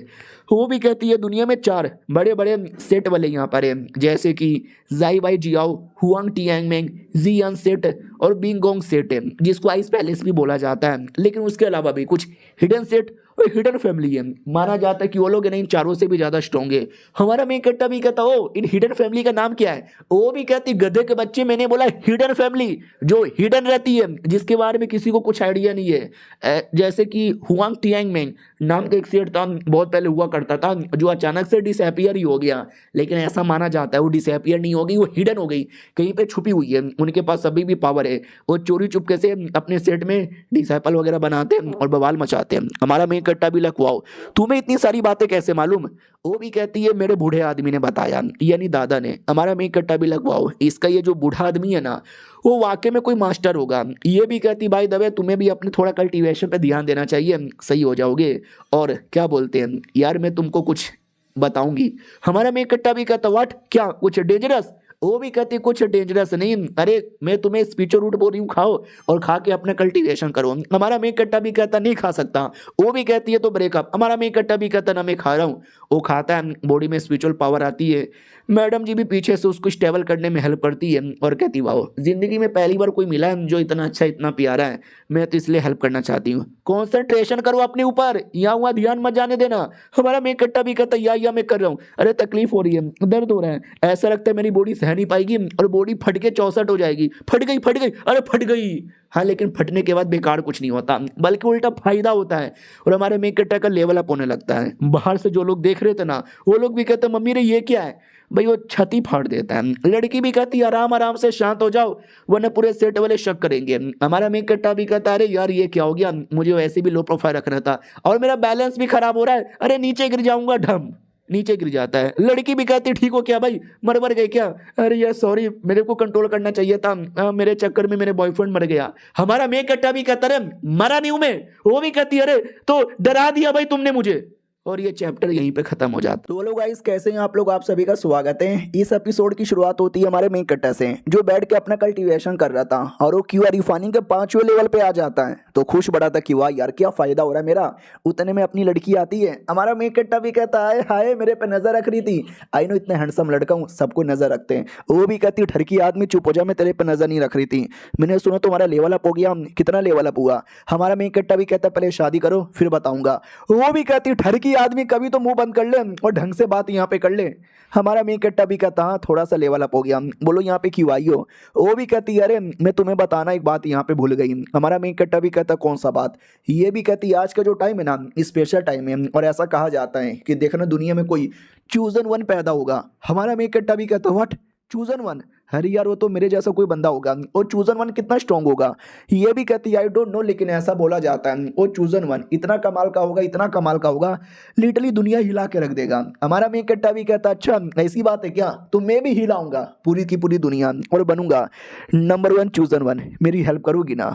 S1: वो भी कहती है दुनिया में 4 बड़े बड़े सेट वाले यहाँ पर है, जैसे कि जाई वाई जियाओ, हुआंग टियांगमेंग, जियान सेट और बिंगोंग सेट है, जिसको आइस पैलेस भी बोला जाता है। लेकिन उसके अलावा भी कुछ हिडन सेट और हिडन फैमिली है। माना जाता है कि वो लोग इन चारों से भी ज्यादा स्ट्रॉन्ग है। हमारा मेन कट्टा भी कहता हो इन हिडन फैमिली का नाम क्या है। वो भी कहती गधे के बच्चे मैंने बोला हिडन फैमिली, जो हिडन रहती है, जिसके बारे में किसी को कुछ आइडिया नहीं है। जैसे कि हुआंग टियांगमेंग नाम का एक सेट था, बहुत पहले हुआ करता था, जो अचानक से डिसअपियर ही हो गया। लेकिन ऐसा माना जाता है वो डिसअपियर नहीं हो गई, वो हिडन हो गई, कहीं पे छुपी हुई है। उनके पास अभी भी पावर है, वो चोरी चुपके से अपने सेट में डिसाइपल वगैरह बनाते हैं और बवाल मचाते हैं। हमारा मेन कट्टा भी लखवाओ तुम्हें इतनी सारी बातें कैसे मालूम। वो भी कहती है मेरे बूढ़े आदमी ने बताया, यानी दादा ने। हमारा मेन कट्टा भी लखवाओ इसका ये जो बूढ़ा आदमी है ना, वो वाकई में कोई मास्टर होगा। ये भी कहती भाई दबे तुम्हें भी अपने थोड़ा कल्टीवेशन पे ध्यान देना चाहिए, सही हो जाओगे। और क्या बोलते हैं यार मैं तुमको कुछ बताऊंगी। हमारा मेन कट्टा भी कहता व्हाट, क्या कुछ डेंजरस। वो भी कहती कुछ डेंजरस नहीं, अरे मैं तुम्हें स्पिरिचुअल रूट बोल रही हूँ, खाओ और खा के अपना कल्टीवेशन करो। हमारा मेन कट्टा भी कहता नहीं खा सकता। वो भी कहती है तो ब्रेकअप। हमारा मेन कट्टा भी कहता ना मैं खा रहा हूँ। वो खाता है, बॉडी में स्पिरिचुअल पावर आती है। मैडम जी भी पीछे से उसको स्टेबल करने में हेल्प करती है और कहती वाह जिंदगी में पहली बार कोई मिला है जो इतना अच्छा इतना प्यारा है, मैं तो इसलिए हेल्प करना चाहती हूँ। कॉन्सेंट्रेशन करो अपने ऊपर, यहाँ वहाँ ध्यान मत जाने देना। हमारा मेन कट्टा भी कहता या मैं कर रहा हूँ। अरे तकलीफ हो रही है, दर्द हो रहा है, ऐसा लगता है मेरी बॉडी सह नहीं पाएगी और बॉडी फट के 64 हो जाएगी। फट गई अरे फट गई। हाँ लेकिन फटने के बाद बेकार कुछ नहीं होता, बल्कि उल्टा फायदा होता है और हमारे मेन कट्टा का लेवल अप होने लगता है। बाहर से जो लोग देख रहे थे ना, वो लोग भी कहते मम्मी रे ये क्या है, भाई वो छाती फाड़ देता है। लड़की भी कहती आराम आराम से शांत हो जाओ वरना पूरे सेट वाले शक करेंगे। हमारा मेन कट्टा भी कहता अरे यार ये क्या हो गया, मुझे वैसे भी लो प्रोफाइल रखना था और मेरा बैलेंस भी खराब हो रहा है, अरे नीचे गिर जाऊंगा ढम।
S2: नीचे गिर जाता है। लड़की भी कहती है ठीक हो क्या भाई, मर गए क्या? अरे यार सॉरी, मेरे को कंट्रोल करना चाहिए था, मेरे चक्कर में मेरे बॉयफ्रेंड मर गया। हमारा मेन कट्टा भी कहता है मरा नहीं हूं मैं। वो भी कहती है अरे तो डरा दिया भाई तुमने मुझे। और ये चैप्टर यहीं पे खत्म हो जाता।
S1: तो बोलो गाइस, कैसे हैं आप लोग? आप सभी का स्वागत है। इस एपिसोड की शुरुआत होती है हमारे मेन कट्टा से, जो बैठ के अपना कल्टीवेशन कर रहा था और वो क्यूआर रिफाइनिंग के 5वें लेवल पे आ जाता है। तो खुश बड़ा था कि वाह यार क्या फायदा हो रहा है मेरा। उतने में अपनी लड़की आती है। हमारा मेन कट्टा भी कहता है हाय मेरे पे नजर रख रही थी। आई नो इतने हैंडसम लड़का हूँ, सबको नजर रखते हैं। वो भी कहती ठरकी आदमी चुप हो जा, मैं तेरे पे नजर नहीं रख रही थी। मैंने सुना तुम्हारा लेवल अप हो गया। कितना लेवल अप हुआ? हमारा मेन कट्टा भी कहता पहले शादी करो फिर बताऊंगा। वो भी कहती ठरकी आदमी कभी तो मुंह बंद कर ले और ढंग से बात यहाँ पे कर ले। हमारा मेन कट्टा भी कहता हाँ थोड़ा सा लेवल अप हो गया, बोलो यहाँ पे क्यों आई हो? वो भी कहती अरे मैं तुम्हें बताना एक बात यहाँ पे भूल गई। हमारा मेन कट्टा भी कहता कौन सा बात? ये भी कहती आज का जो टाइम है ना स्पेशल टाइम है, और ऐसा कहा जाता है कि देखना दुनिया में कोई चूजन वन पैदा होगा। हमारा मेन कट्टा भी कहता व्हाट चूजन वन? अरे यार वो तो मेरे जैसा कोई बंदा होगा, और चूजन वन कितना स्ट्रांग होगा? ये भी कहती आई डोंट नो, लेकिन ऐसा बोला जाता है वो चूजन वन इतना कमाल का होगा, इतना कमाल का होगा, लिटरली दुनिया हिला के रख देगा। हमारा मेन कट्टा भी कहता अच्छा ऐसी बात है क्या? तो मैं भी हिलाऊंगा पूरी की पूरी दुनिया और बनूंगा नंबर 1 चूजन वन। मेरी हेल्प करोगी ना?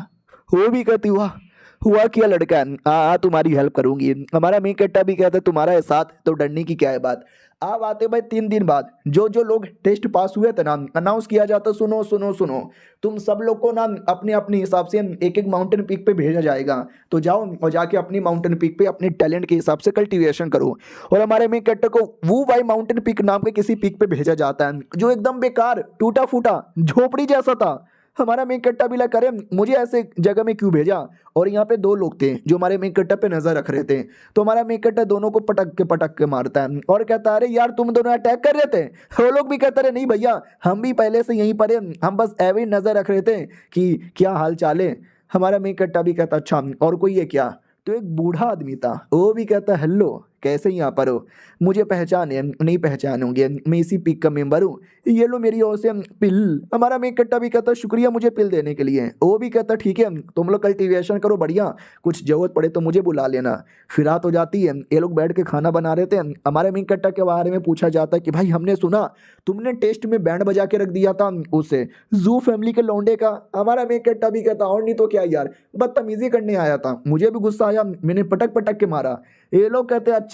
S1: वो भी कहती वाह हुआ क्या लड़का है, हाँ तुम्हारी हेल्प करूंगी। हमारा मेन कट्टा भी कहता तुम्हारा साथ तो डरने की क्या है बात। अब आते भाई 3 दिन बाद जो जो लोग टेस्ट पास हुए थे ना अनाउंस किया जाता सुनो सुनो सुनो, तुम सब लोग को ना अपने अपने हिसाब से एक एक माउंटेन पीक पे भेजा जाएगा। तो जाओ और जाके अपनी माउंटेन पीक पे अपने टैलेंट के हिसाब से कल्टीवेशन करो। और हमारे मेन कट्टर को वो भाई माउंटेन पीक नाम के किसी पीक पे भेजा जाता है जो एकदम बेकार टूटा फूटा झोपड़ी जैसा था। हमारा मेन कट्टा भी लगा करे मुझे ऐसे जगह में क्यों भेजा? और यहाँ पे 2 लोग थे जो हमारे मेन कट्टा पे नजर रख रहे थे। तो हमारा मेन कट्टा दोनों को पटक के मारता है और कहता है अरे यार तुम दोनों अटैक कर रहे थे। वो लोग भी कहते रहे नहीं भैया हम भी पहले से यहीं पर हैं, हम बस ऐवे ही नजर रख रहे थे कि क्या हाल चाल है। हमारा मेन कट्टा भी कहता अच्छा और कोई है क्या? तो एक बूढ़ा आदमी था, वो भी कहता हेलो कैसे यहाँ पर हो? मुझे पहचाने नहीं पहचानोगे, मैं इसी पिक का मेंबर हूँ, ये लो मेरी ओर से पिल। हमारा मेन कट्टा भी कहता शुक्रिया मुझे पिल देने के लिए। वो भी कहता ठीक है तुम लोग कल्टीवेशन करो बढ़िया, कुछ जरूरत पड़े तो मुझे बुला लेना। फिर रात हो जाती है, ये लोग बैठ के खाना बना रहे थे। हमारे मेन कट्टा के बारे में पूछा जाता है कि भाई हमने सुना तुमने टेस्ट में बैंड बजा के रख दिया था उसे जू फैमिली के लौंडे का। हमारा मेन कट्टा भी कहता और नहीं तो क्या यार, बदतमीजी करने आया था, मुझे भी गुस्सा आया, मैंने पटक के मारा। ये लोग कहते अच्छा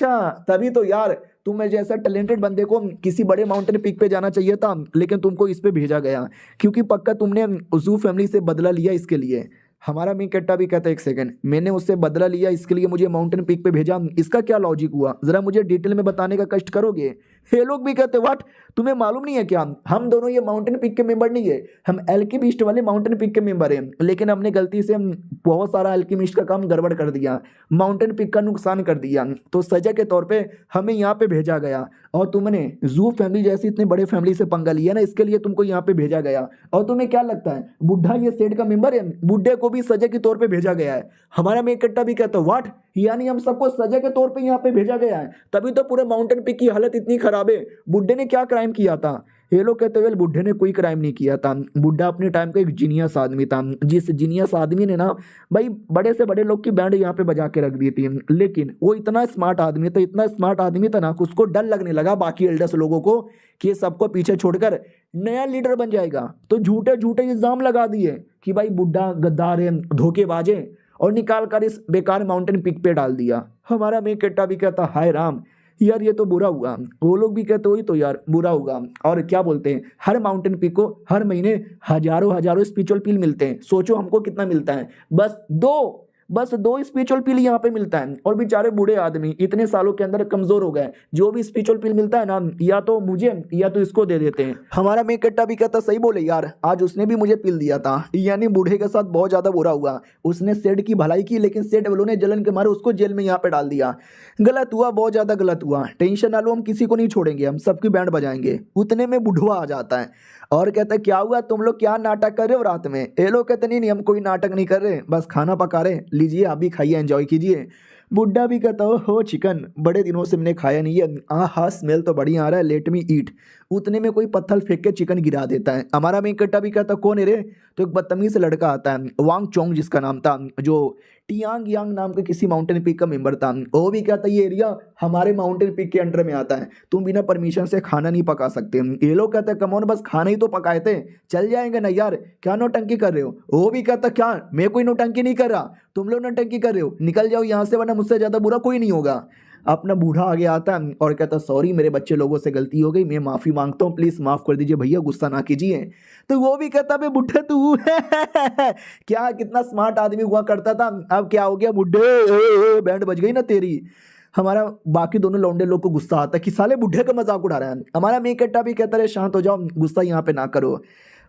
S1: तभी तो यार तुम्हें जैसा टैलेंटेड बंदे को किसी बड़े माउंटेन पीक पे जाना चाहिए था, लेकिन तुमको इस पे भेजा गया क्योंकि पक्का तुमने जू फैमिली से बदला लिया इसके लिए। हमारा मेन कट्टा भी कहता है एक सेकंड, मैंने उससे बदला लिया इसके लिए मुझे माउंटेन पीक पे भेजा, इसका क्या लॉजिक हुआ? जरा मुझे डिटेल में बताने का कष्ट करोगे? ये लोग भी कहते व्हाट तुम्हें मालूम नहीं है क्या? हम दोनों ये माउंटेन पीक के मेंबर नहीं है, हम एल्केमिस्ट वाले माउंटेन पीक के मेंबर हैं, लेकिन हमने गलती से बहुत सारा एल्केमिस्ट का काम गड़बड़ कर दिया, माउंटेन पीक का नुकसान कर दिया, तो सजा के तौर पे हमें यहाँ पे भेजा गया। और तुमने जू फैमिली जैसी इतने बड़े फैमिली से पंगा लिया ना, इसके लिए तुमको यहाँ पे भेजा गया। और तुम्हें क्या लगता है बुढ़ा ये सेठ का मेंबर है? बुढ़े को भी सजा के तौर पे भेजा गया है। हमारा मेन कट्टा भी कहता है व्हाट, यानी हम सबको सजा के तौर पे यहाँ पे भेजा गया है? तभी तो पूरे माउंटेन पीक की हालत इतनी खराब है। बुढ़े ने क्या क्राइम किया था? ये लोग कहते वेल बुढ़े ने कोई क्राइम नहीं किया था, बुढ़ा अपने टाइम का एक जीनियस आदमी था, जिस जीनियस आदमी ने ना भाई बड़े से बड़े लोग की बैंड यहाँ पे बजा के रख दी थी। लेकिन वो इतना स्मार्ट आदमी था, इतना स्मार्ट आदमी था ना, उसको डर लगने लगा बाकी एल्डर्स लोगों को कि सबको पीछे छोड़कर नया लीडर बन जाएगा। तो झूठे झूठे इल्जाम लगा दिए कि भाई बुढ़ा गद्दार है, धोखेबाज है, और निकाल कर इस बेकार माउंटेन पीक पे डाल दिया। हमारा मेन कट्टा भी कहता हाय राम यार ये तो बुरा हुआ। वो लोग भी कहते वही तो यार बुरा होगा। और क्या बोलते हैं हर माउंटेन पीक को हर महीने हजारों स्पिरिचुअल पील मिलते हैं। सोचो हमको कितना मिलता है? बस दो स्पिरिचुअल पील यहाँ पे मिलता है, और बेचारे बूढ़े आदमी इतने सालों के अंदर कमजोर हो गए। जो भी स्पिरिचुअल पील मिलता है ना या तो मुझे या तो इसको दे देते हैं। हमारा मेन कट्टा भी कहता सही बोले यार, आज उसने भी मुझे पील दिया था। यानी बूढ़े के साथ बहुत ज्यादा बुरा हुआ। उसने सेठ की भलाई की, लेकिन सेठ वालों ने जलन के मारे उसको जेल में यहाँ पे डाल दिया। गलत हुआ, बहुत ज्यादा गलत हुआ। टेंशन ना लो, हम किसी को नहीं छोड़ेंगे, हम सबकी बैंड बजाएंगे। उतने में बुढ़वा आ जाता है और कहता है क्या हुआ, तुम लोग क्या नाटक कर रहे हो रात में? ये लोग कहते नहीं हम कोई नाटक नहीं कर रहे, बस खाना पका रहे, लीजिए आप भी खाइए, एंजॉय कीजिए। बुड्ढा भी कहता हो चिकन बड़े दिनों से मैंने खाया नहीं है, हाँ स्मेल तो बढ़िया आ रहा है, लेट मी ईट। उतने में कोई पत्थर फेंक के चिकन गिरा देता है। हमारा मेन कट्टा भी कहता कौन है रे? तो एक बदतमीज लड़का आता है, वांग चोंग जिसका नाम था, जो टियांग यांग नाम के किसी माउंटेन पीक का मेंबर था। वो भी कहता ये एरिया हमारे माउंटेन पीक के अंडर में आता है, तुम बिना परमिशन से खाना नहीं पका सकते। ये लोग कहते हैं कमोन बस खाना ही तो पकाए थे, चल जाएंगे ना यार, क्या नौटंकी कर रहे हो। वो भी कहता क्या मैं कोई नौटंकी नहीं कर रहा, तुम लोग नौटंकी कर रहे हो, निकल जाओ यहाँ से वरना मुझसे ज़्यादा बुरा कोई नहीं होगा। अपना बूढ़ा आगे आता है और कहता सॉरी मेरे बच्चे लोगों से गलती हो गई, मैं माफ़ी मांगता हूँ, प्लीज़ माफ़ कर दीजिए भैया, गुस्सा ना कीजिए। तो वो भी कहता बे बुढ़े तू क्या कितना स्मार्ट आदमी हुआ करता था, अब क्या हो गया बुढ़े, बैंड बज गई ना तेरी। हमारा बाकी दोनों लौंडे लोग को गुस्सा आता है कि साले बुढ़े का मजाक उड़ा रहा है। हमारा मेन कट्टा भी कहता है शांत हो जाओ, गुस्सा यहाँ पे ना करो।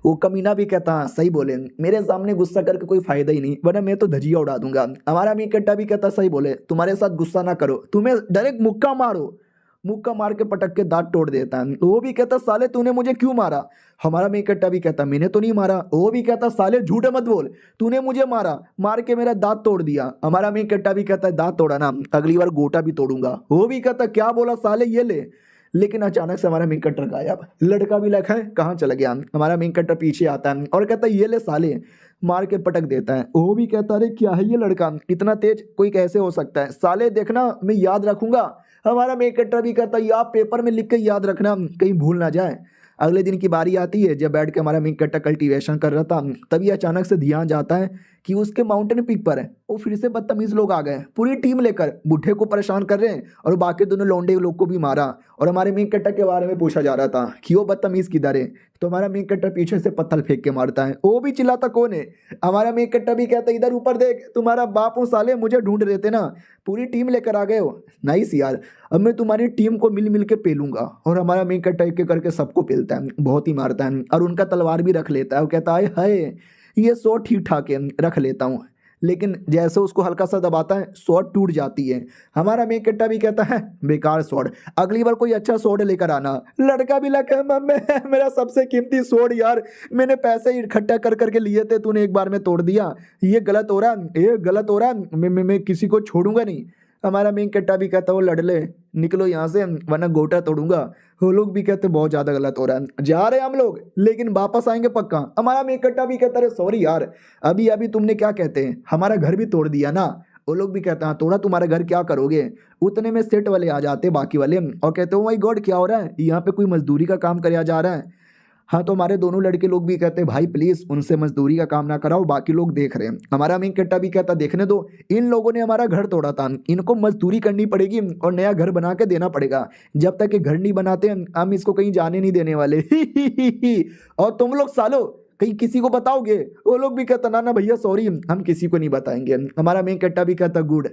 S1: वो कमीना भी कहता हाँ सही बोले, मेरे सामने गुस्सा करके कोई फायदा ही नहीं, वरना मैं तो धजिया उड़ा दूंगा। हमारा मेन कट्टा भी कहता सही बोले, तुम्हारे साथ गुस्सा ना करो, तुम्हें डायरेक्ट मुक्का मारो, मुक्का मार के पटक के दांत तोड़ देता है। वो भी कहता साले तूने मुझे क्यों मारा। हमारा मेन कट्टा भी कहता मैंने तो नहीं मारा। वो भी कहता साले झूठ मत बोल, तूने मुझे मारा, मार के मेरा दांत तोड़ दिया। हमारा मेन कट्टा भी कहता है दांत तोड़ा ना, अगली बार गोटा भी तोड़ूंगा। वो भी कहता क्या बोला साले ये ले। लेकिन अचानक से हमारा मेन कट्टर गायब, लड़का भी लखा है कहाँ चला गया। हमारा मेन कट्टर पीछे आता है और कहता है ये ले साले, मार के पटक देता है। वो भी कहता अरे क्या है ये लड़का, इतना तेज कोई कैसे हो सकता है, साले देखना मैं याद रखूंगा। हमारा मेन कट्टर भी कहता है आप पेपर में लिख के याद रखना, कहीं भूल ना जाए। अगले दिन की बारी आती है, जब बैठ के हमारा मेन कट्टर कल्टीवेशन कर रहा था, तभी अचानक से ध्यान जाता है कि उसके माउंटेन पीक पर वो फिर से बदतमीज लोग आ गए, पूरी टीम लेकर बुढ़े को परेशान कर रहे हैं और बाकी दोनों लौंडे लोग को भी मारा। और हमारे मेन कट्टर के बारे में पूछा जा रहा था कि वो बदतमीज किधर है, तो हमारा मेन कट्टर पीछे से पत्थर फेंक के मारता है। वो भी चिल्लाता कौन है। हमारा मेन कट्टर भी कहता इधर ऊपर देख, तुम्हारा बाप हो साले, मुझे ढूंढ रहे थे ना, पूरी टीम लेकर आ गए हो, नाइस यार, अब मैं तुम्हारी टीम को मिल मिल के पेलूंगा। और हमारा मेन कट्टर एक एक करके सबको पेलता है, बहुत ही मारता है और उनका तलवार भी रख लेता है। वो कहता है हाय ये शॉट ठीक ठाक है, रख लेता हूँ। लेकिन जैसे उसको हल्का सा दबाता है शॉट टूट जाती है। हमारा मेन कट्टा भी कहता है बेकार शॉट, अगली बार कोई अच्छा शॉट लेकर आना। लड़का भी लगा मम्मी मेरा सबसे कीमती शॉट यार, मैंने पैसे इकट्ठा कर करके लिए थे, तूने एक बार में तोड़ दिया, ये गलत हो रहा है, ये गलत हो रहा है, मैं किसी को छोड़ूंगा नहीं। हमारा मेन कट्टा भी कहता वो लड़ ले, निकलो यहाँ से वरना गोटा तोड़ूंगा। वो लोग भी कहते बहुत ज़्यादा गलत हो रहा है, जा रहे हैं हम लोग लेकिन वापस आएंगे पक्का। हमारा मेन कट्टा भी कहता अरे सॉरी यार, अभी अभी तुमने क्या कहते हैं हमारा घर भी तोड़ दिया ना। वो लोग भी कहते हैं तोड़ा तुम्हारा घर क्या करोगे। उतने में सेट वाले आ जाते बाकी वाले और कहते हो माय गॉड क्या हो रहा है, यहाँ पे कोई मजदूरी का काम कराया जा रहा है। हाँ तो हमारे दोनों लड़के लोग भी कहते हैं भाई प्लीज उनसे मजदूरी का काम ना कराओ, बाकी लोग देख रहे हैं। हमारा मेन कट्टा भी कहता देखने दो, इन लोगों ने हमारा घर तोड़ा था, इनको मजदूरी करनी पड़ेगी और नया घर बना के देना पड़ेगा, जब तक ये घर नहीं बनाते हम इसको कहीं जाने नहीं देने वाले और तुम लोग सालो कहीं किसी को बताओगे। वो लोग भी कहता ना ना भैया सॉरी हम किसी को नहीं बताएंगे। हमारा मेन कट्टा भी कहता गुड,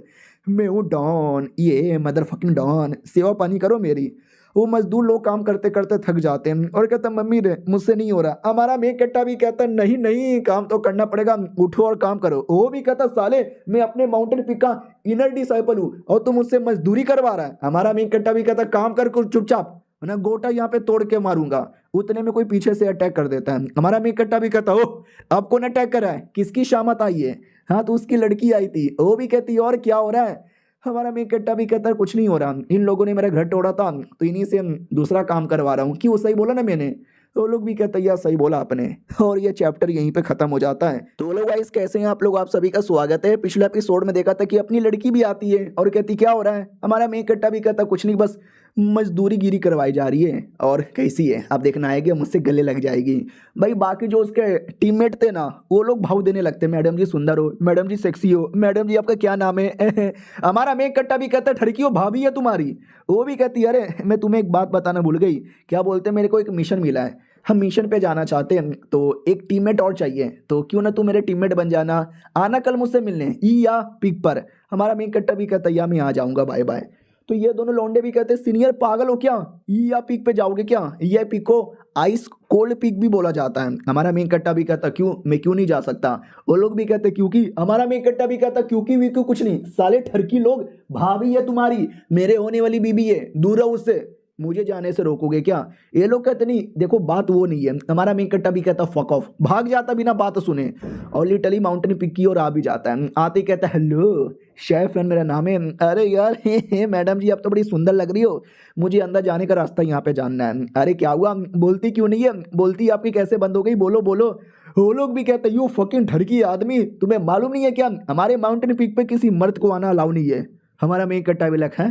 S1: मैं हूँ डॉन, ये मदर फकिंग डॉन, सेवा पानी करो मेरी। वो मजदूर लोग काम करते करते थक जाते हैं और कहता मम्मी रे मुझसे नहीं हो रहा। हमारा मेन कट्टा भी कहता नहीं नहीं काम तो करना पड़ेगा, उठो और काम करो। वो भी कहता साले मैं अपने माउंटेन पीक का इनर डिसाइपल हूँ और तुम मुझसे मजदूरी करवा रहा है। हमारा मेन कट्टा भी कहता काम कर कुछ चुपचाप, ना गोटा यहाँ पे तोड़ के मारूंगा। उतने में कोई पीछे से अटैक कर देता है। हमारा मेन कट्टा भी कहता ओह अब कौन अटैक कर रहा है, किसकी शामत आई है। हाँ तो उसकी लड़की आई थी। वो भी कहती और क्या हो रहा है। हमारा मेन कट्टा भी कहता है कुछ नहीं हो रहा, इन लोगों ने मेरा घर तोड़ा था तो इन्हीं से दूसरा काम करवा रहा हूँ। क्यों सही बोला ना मैंने। तो लोग भी कहते हैं यार सही बोला आपने। और ये चैप्टर यहीं पे खत्म हो जाता है। तो लोग गाइस कैसे हैं आप लोग, आप सभी का स्वागत है। पिछले एपिसोड में देखा था कि अपनी लड़की भी आती है और कहती क्या हो रहा है। हमारा मेन कट्टा भी कहता कुछ नहीं बस मजदूरी गिरी करवाई जा रही है और कैसी है आप देखना आएगी मुझसे गले लग जाएगी। भाई बाकी जो उसके टीममेट थे ना वो लोग भाव देने लगते मैडम जी सुंदर हो, मैडम जी सेक्सी हो, मैडम जी आपका क्या नाम है। हमारा मेन कट्टा भी कहता है ठड़की हो भाभी है तुम्हारी। वो भी कहती है अरे मैं तुम्हें एक बात बताना भूल गई, क्या बोलते मेरे को एक मिशन मिला है, हम मिशन पे जाना चाहते हैं तो एक टीममेट और चाहिए, तो क्यों ना तू मेरे टीममेट बन जाना, आना कल मुझसे मिलने ई या पिक पर। हमारा मेन कट्टा भी कहता या मैं आ जाऊंगा बाय बाय। तो ये दोनों लौंडे भी कहते सीनियर पागल हो क्या, ई या पिक पे जाओगे क्या। ये पिक को आइस कोल्ड पिक भी बोला जाता है। हमारा मेन कट्टा भी कहता क्यों मैं क्यों नहीं जा सकता। वो लोग भी कहते क्योंकि। हमारा मेन कट्टा भी कहता क्योंकि वी क्यों कुछ नहीं, साले ठरकी लोग, भाभी है तुम्हारी, मेरे होने वाली बीबी है, दूर रहो उससे, मुझे जाने से रोकोगे क्या। ये लोग कहते नहीं देखो बात वो नहीं है। हमारा मेन कट्टा भी कहता फक ऑफ, भाग जाता बिना बात सुने और लिटरली माउंटेन पिक की ओर आ भी जाता है। आते कहता हेलो शेफन मेरा नाम है। अरे यार हे मैडम जी, आप तो बड़ी सुंदर लग रही हो, मुझे अंदर जाने का रास्ता यहाँ पे जानना है। अरे क्या हुआ, बोलती क्यों नहीं है? बोलती आपकी कैसे बंद हो गई? बोलो बोलो। वो लोग भी कहते यू फकिंग ठरकी आदमी, तुम्हें मालूम नहीं है क्या हमारे माउंटेन पीक पे किसी मर्द को आना अलाउ नहीं है? हमारा मेन कट्टा भी लग है।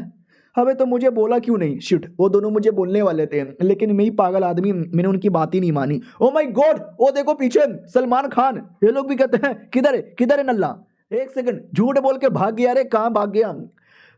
S1: अबे तो मुझे बोला क्यों नहीं? शिट, वो दोनों मुझे बोलने वाले थे, लेकिन मैं ही पागल आदमी, मैंने उनकी बात ही नहीं मानी। ओ माय गॉड, वो देखो पीछे सलमान खान। ये लोग भी कहते हैं किधर है नल्ला? एक सेकंड, झूठ बोल के भाग गया। अरे कहाँ भाग गया?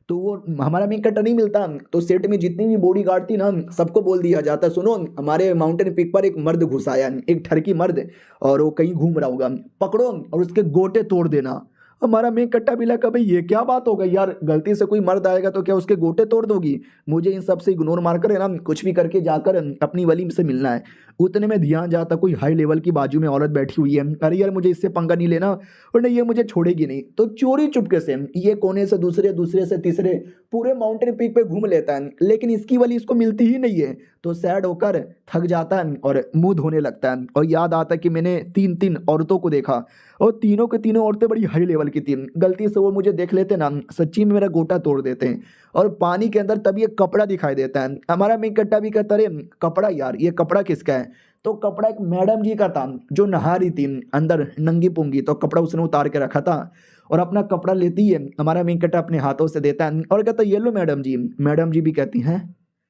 S1: तो वो हमारा मेन कट्टा नहीं मिलता, तो सेट में जितनी भी बॉडी गार्ड थी ना, सबको बोल दिया जाता सुनो हमारे माउंटेन पीक पर एक मर्द घुस आया, एक ठरकी मर्द, और वो कहीं घूम रहा होगा, पकड़ो और उसके गोटे तोड़ देना। हमारा मेन कट्टा भी लगा भाई ये क्या बात हो गई यार, गलती से कोई मर्द आएगा तो क्या उसके गोटे तोड़ दोगी? मुझे इन सब से इग्नोर मारकर है ना कुछ भी करके जाकर अपनी वली से मिलना है। उतने में ध्यान जाता कोई हाई लेवल की बाजू में औरत बैठी हुई है। अरे यार मुझे इससे पंगा नहीं लेना, और नहीं ये मुझे छोड़ेगी नहीं। तो चोरी चुपके से ये कोने से दूसरे, दूसरे से तीसरे, पूरे माउंटेन पीक पे घूम लेता है, लेकिन इसकी वाली इसको मिलती ही नहीं है। तो सैड होकर थक जाता है और मुंह धोने लगता है, और याद आता है कि मैंने तीन औरतों को देखा, और तीनों के तीनों औरतें बड़ी हाई लेवल की थी। गलती से वो मुझे देख लेते ना, सच्ची में मेरा गोटा तोड़ देते हैं। और पानी के अंदर तभी एक कपड़ा दिखाई देता है। हमारा मेन कट्टा भी कहता अरे कपड़ा यार, ये कपड़ा किसका है? तो कपड़ा एक मैडम जी का था जो नहा रही थी अंदर नंगी पुंगी, तो कपड़ा उसने उतार के रखा था, और अपना कपड़ा लेती है हमारा मेन कट्टा अपने हाथों से देता है और कहता ये लो मैडम जी। मैडम जी भी कहती हैं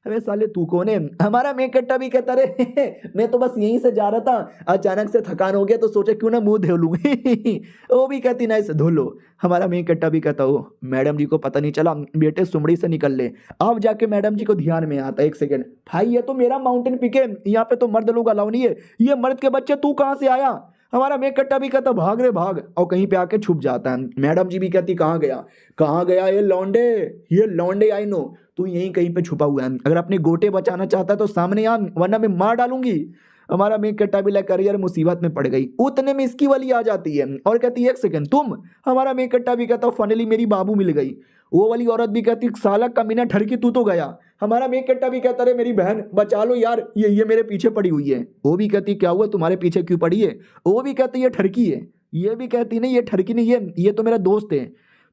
S1: अबे साले तू कौन है? हमारा मेन कट्टा भी कहता रे मैं तो बस यहीं से जा रहा था, अचानक से थकान हो गया तो सोचा क्यों ना मुंह धो लूं। वो भी कहती ना इसे धो लो। हमारा मेन कट्टा भी कहता हो मैडम जी को पता नहीं चला, बेटे सुमड़ी से निकल ले। अब जाके मैडम जी को ध्यान में आता एक सेकंड, भाई ये तो मेरा माउंटेन पीक है, यहाँ पे तो मर्द लोग अलाउ नहीं है, ये मर्द के बच्चे तू कहाँ से आया? हमारा मेन कट्टा भी कहता भाग रे भाग, और कहीं पे आके छुप जाता है। मैडम जी भी कहती कहाँ गया ये लौंडे आई नो, तू यहीं कहीं पे छुपा हुआ है, अगर अपने गोटे बचाना चाहता है तो सामने आ, वरना मैं मार डालूंगी। हमारा मेन कट्टा भी लगा यार मुसीबत में पड़ गई। उतने में इसकी वाली आ जाती है और कहती है एक सेकंड तुम। हमारा मेन कट्टा भी कहता फाइनली मेरी बाबू मिल गई। वो वाली औरत भी कहती साला कमीना ठरकी तू तो गया। हमारा मेन कट्टा भी कहता रे मेरी बहन बचा लो यार, ये मेरे पीछे पड़ी हुई है। वो भी कहती क्या हुआ तुम्हारे पीछे क्यों पड़ी है? वो भी कहती ये ठरकी है। ये भी कहती नहीं ये ठरकी नहीं है, ये तो मेरा दोस्त है।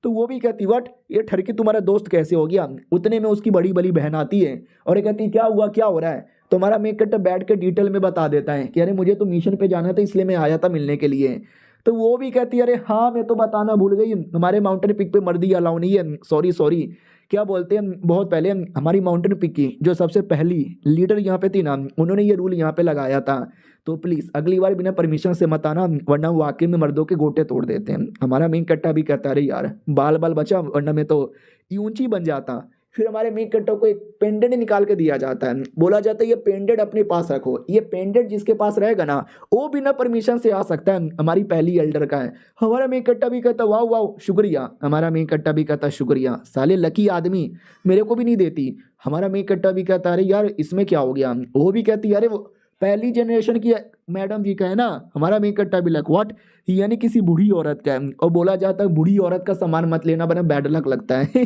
S1: तो वो भी कहती वट ये ठरकी तुम्हारा दोस्त कैसे हो गया? उतने में उसकी बड़ी बड़ी बहन आती है और ये कहती क्या हुआ, क्या हो रहा है? तो हमारा मेन कट्टा बैठ के डिटेल में बता देता है कि अरे मुझे तो मिशन पे जाना था इसलिए मैं आया था मिलने के लिए। तो वो भी कहती है अरे हाँ मैं तो बताना भूल गई, हमारे माउंटेन पिक पे मर्दी अलाउ नहीं है, सॉरी सॉरी। क्या बोलते हैं बहुत पहले हमारी माउंटेन पिक की जो सबसे पहली लीडर यहाँ पे थी ना, उन्होंने ये रूल यहाँ पे लगाया था, तो प्लीज़ अगली बार बिना परमिशन से मत आना, वरना वाकई में मर्दों के गोटे तोड़ देते हैं। हमारा मेन कट्टा भी कहता है अरे यार बाल बाल बचा, वरना मैं तो ऊंची बन जाता। फिर हमारे मेन कट्टा को एक पेंडेंट निकाल के दिया जाता है, बोला जाता है ये पेंडेंट अपने पास रखो, ये पेंडेंट जिसके पास रहेगा ना वो बिना परमिशन से आ सकता है, हमारी पहली एल्डर का है। हमारा मेन कट्टा भी कहता वाह वाह शुक्रिया। हमारा मेन कट्टा भी कहता शुक्रिया, साले लकी आदमी, मेरे को भी नहीं देती। हमारा मेन कट्टा भी कहता अरे यार इसमें क्या हो गया? वो भी कहती अरे वो पहली जनरेशन की मैडम जी का है ना। हमारा मेन कट्टा भी लग व्हाट, यानी किसी बूढ़ी औरत का है, और बोला जाता है बूढ़ी औरत का सामान मत लेना वरना बैड लक लगता है।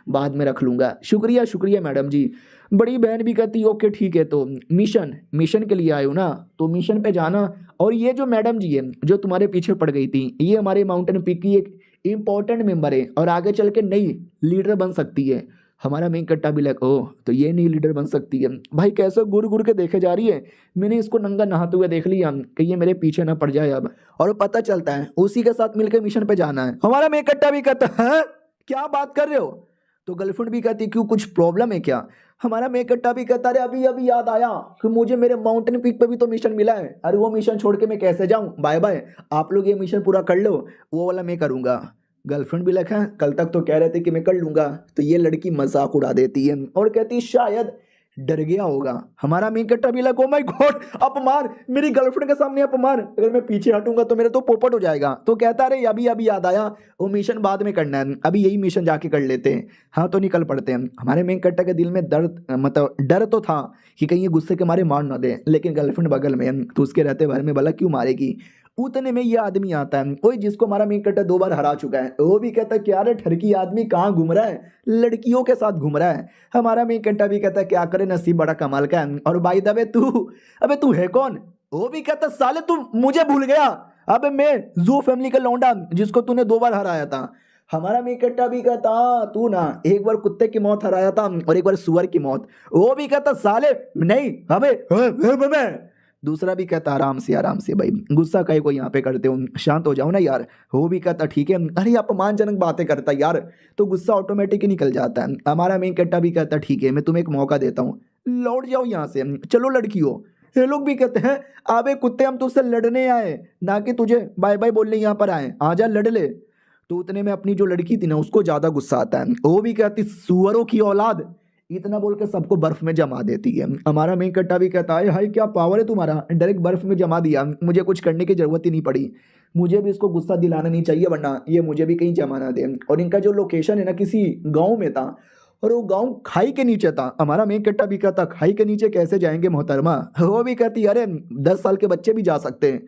S1: बाद में रख लूंगा, शुक्रिया शुक्रिया मैडम जी। बड़ी बहन भी कहती ओके ठीक है, तो मिशन के लिए आए हो ना तो मिशन पे जाना। और ये जो मैडम जी है जो तुम्हारे पीछे पड़ गई थी, ये हमारे माउंटेन पीक की एक इंपॉर्टेंट मेंबर है और आगे चल के नई लीडर बन सकती है। हमारा मेन कट्टा भी लग ओह तो ये नई लीडर बन सकती है। भाई कैसे गुर गुर के देखे जा रही है, मैंने इसको नंगा नहाते हुए देख लिया कि ये मेरे पीछे ना पड़ जाए अब, और पता चलता है उसी के साथ मिलकर मिशन पे जाना है। हमारा मेन कट्टा भी कहता है क्या बात कर रहे हो? तो गर्लफ्रेंड भी कहती क्यों कुछ प्रॉब्लम है क्या? हमारा मेन कट्टा भी कहता अरे अभी अभी याद आया कि मुझे मेरे माउंटेन पीक पे भी तो मिशन मिला है, अरे वो मिशन छोड़ के मैं कैसे जाऊं, बाय बाय, आप लोग ये मिशन पूरा कर लो, वो वाला मैं करूंगा। गर्लफ्रेंड भी लिखा कल तक तो कह रहे थे कि मैं कर लूंगा, तो ये लड़की मजाक उड़ा देती है और कहती शायद डर गया होगा। हमारा मेन कट्टा भी लगा ओ माय गॉड अपमान, मेरी गर्लफ्रेंड के सामने अपमान, अगर मैं पीछे हटूंगा तो मेरा तो पोपट हो जाएगा। तो कहता अरे अभी अभी याद आया वो मिशन बाद में करना है, अभी यही मिशन जाके कर लेते हैं। हाँ तो निकल पड़ते हैं। हमारे मेन कट्टा के दिल में दर्द मतलब डर तो था कि कहीं ये गुस्से के मारे मार ना दे, लेकिन गर्लफ्रेंड बगल में है तो उसके रहते भर में भला क्यों मारेगी। उतने में ये आदमी आता है वही जिसको हमारा मेन कट्टा 2 बार हरा चुका है। वो भी कहता है क्या रे ठरकी आदमी कहाँ घूम रहा है, लड़कियों के साथ घूम रहा है। हमारा मेन कट्टा भी कहता है क्या करे नसीब बड़ा कमाल का है। और भाई दबे अबे तू है कौन? वो भी कहता साले तू मुझे भूल गया, अबे मैं जू फैमिली का लौंडा जिसको तूने 2 बार हराया था। हमारा मेन कट्टा भी कहता तू ना एक बार कुत्ते की मौत हराया था और एक बार सुअर की मौत, वो भी कहता साले नहीं हमें। दूसरा भी कहता आराम से भाई, गुस्सा काहे को यहाँ पे करते हो, शांत हो जाओ ना यार। वो भी कहता ठीक है, अरे अपमानजनक बातें करता यार, तो गुस्सा ऑटोमेटिक ही निकल जाता है। हमारा मेन कट्टा भी कहता ठीक है, मैं तुम्हें एक मौका देता हूँ, लौट जाओ यहाँ से, चलो लड़कियों। ये लोग भी कहते हैं अबे कुत्ते हम तुझसे लड़ने आए, ना कि तुझे बाय बाय बोलने यहाँ पर आए, आजा लड़ ले। तो उतने में अपनी जो लड़की थी ना उसको ज्यादा गुस्सा आता है, वो भी कहती सुअरों की औलाद, इतना बोल के सबको बर्फ में जमा देती है। हमारा मेन कट्टा भी कहता है हाय क्या पावर है तुम्हारा, डायरेक्ट बर्फ में जमा दिया, मुझे कुछ करने की जरूरत ही नहीं पड़ी। मुझे भी इसको गुस्सा दिलाना नहीं चाहिए वरना ये मुझे भी कहीं जमा ना दे। और इनका जो लोकेशन है ना किसी गाँव में था, और वो गांव खाई के नीचे था। हमारा मेन कट्टा भी कहता खाई के नीचे कैसे जाएंगे मोहतरमा, वो भी कहती अरे 10 साल के बच्चे भी जा सकते हैं।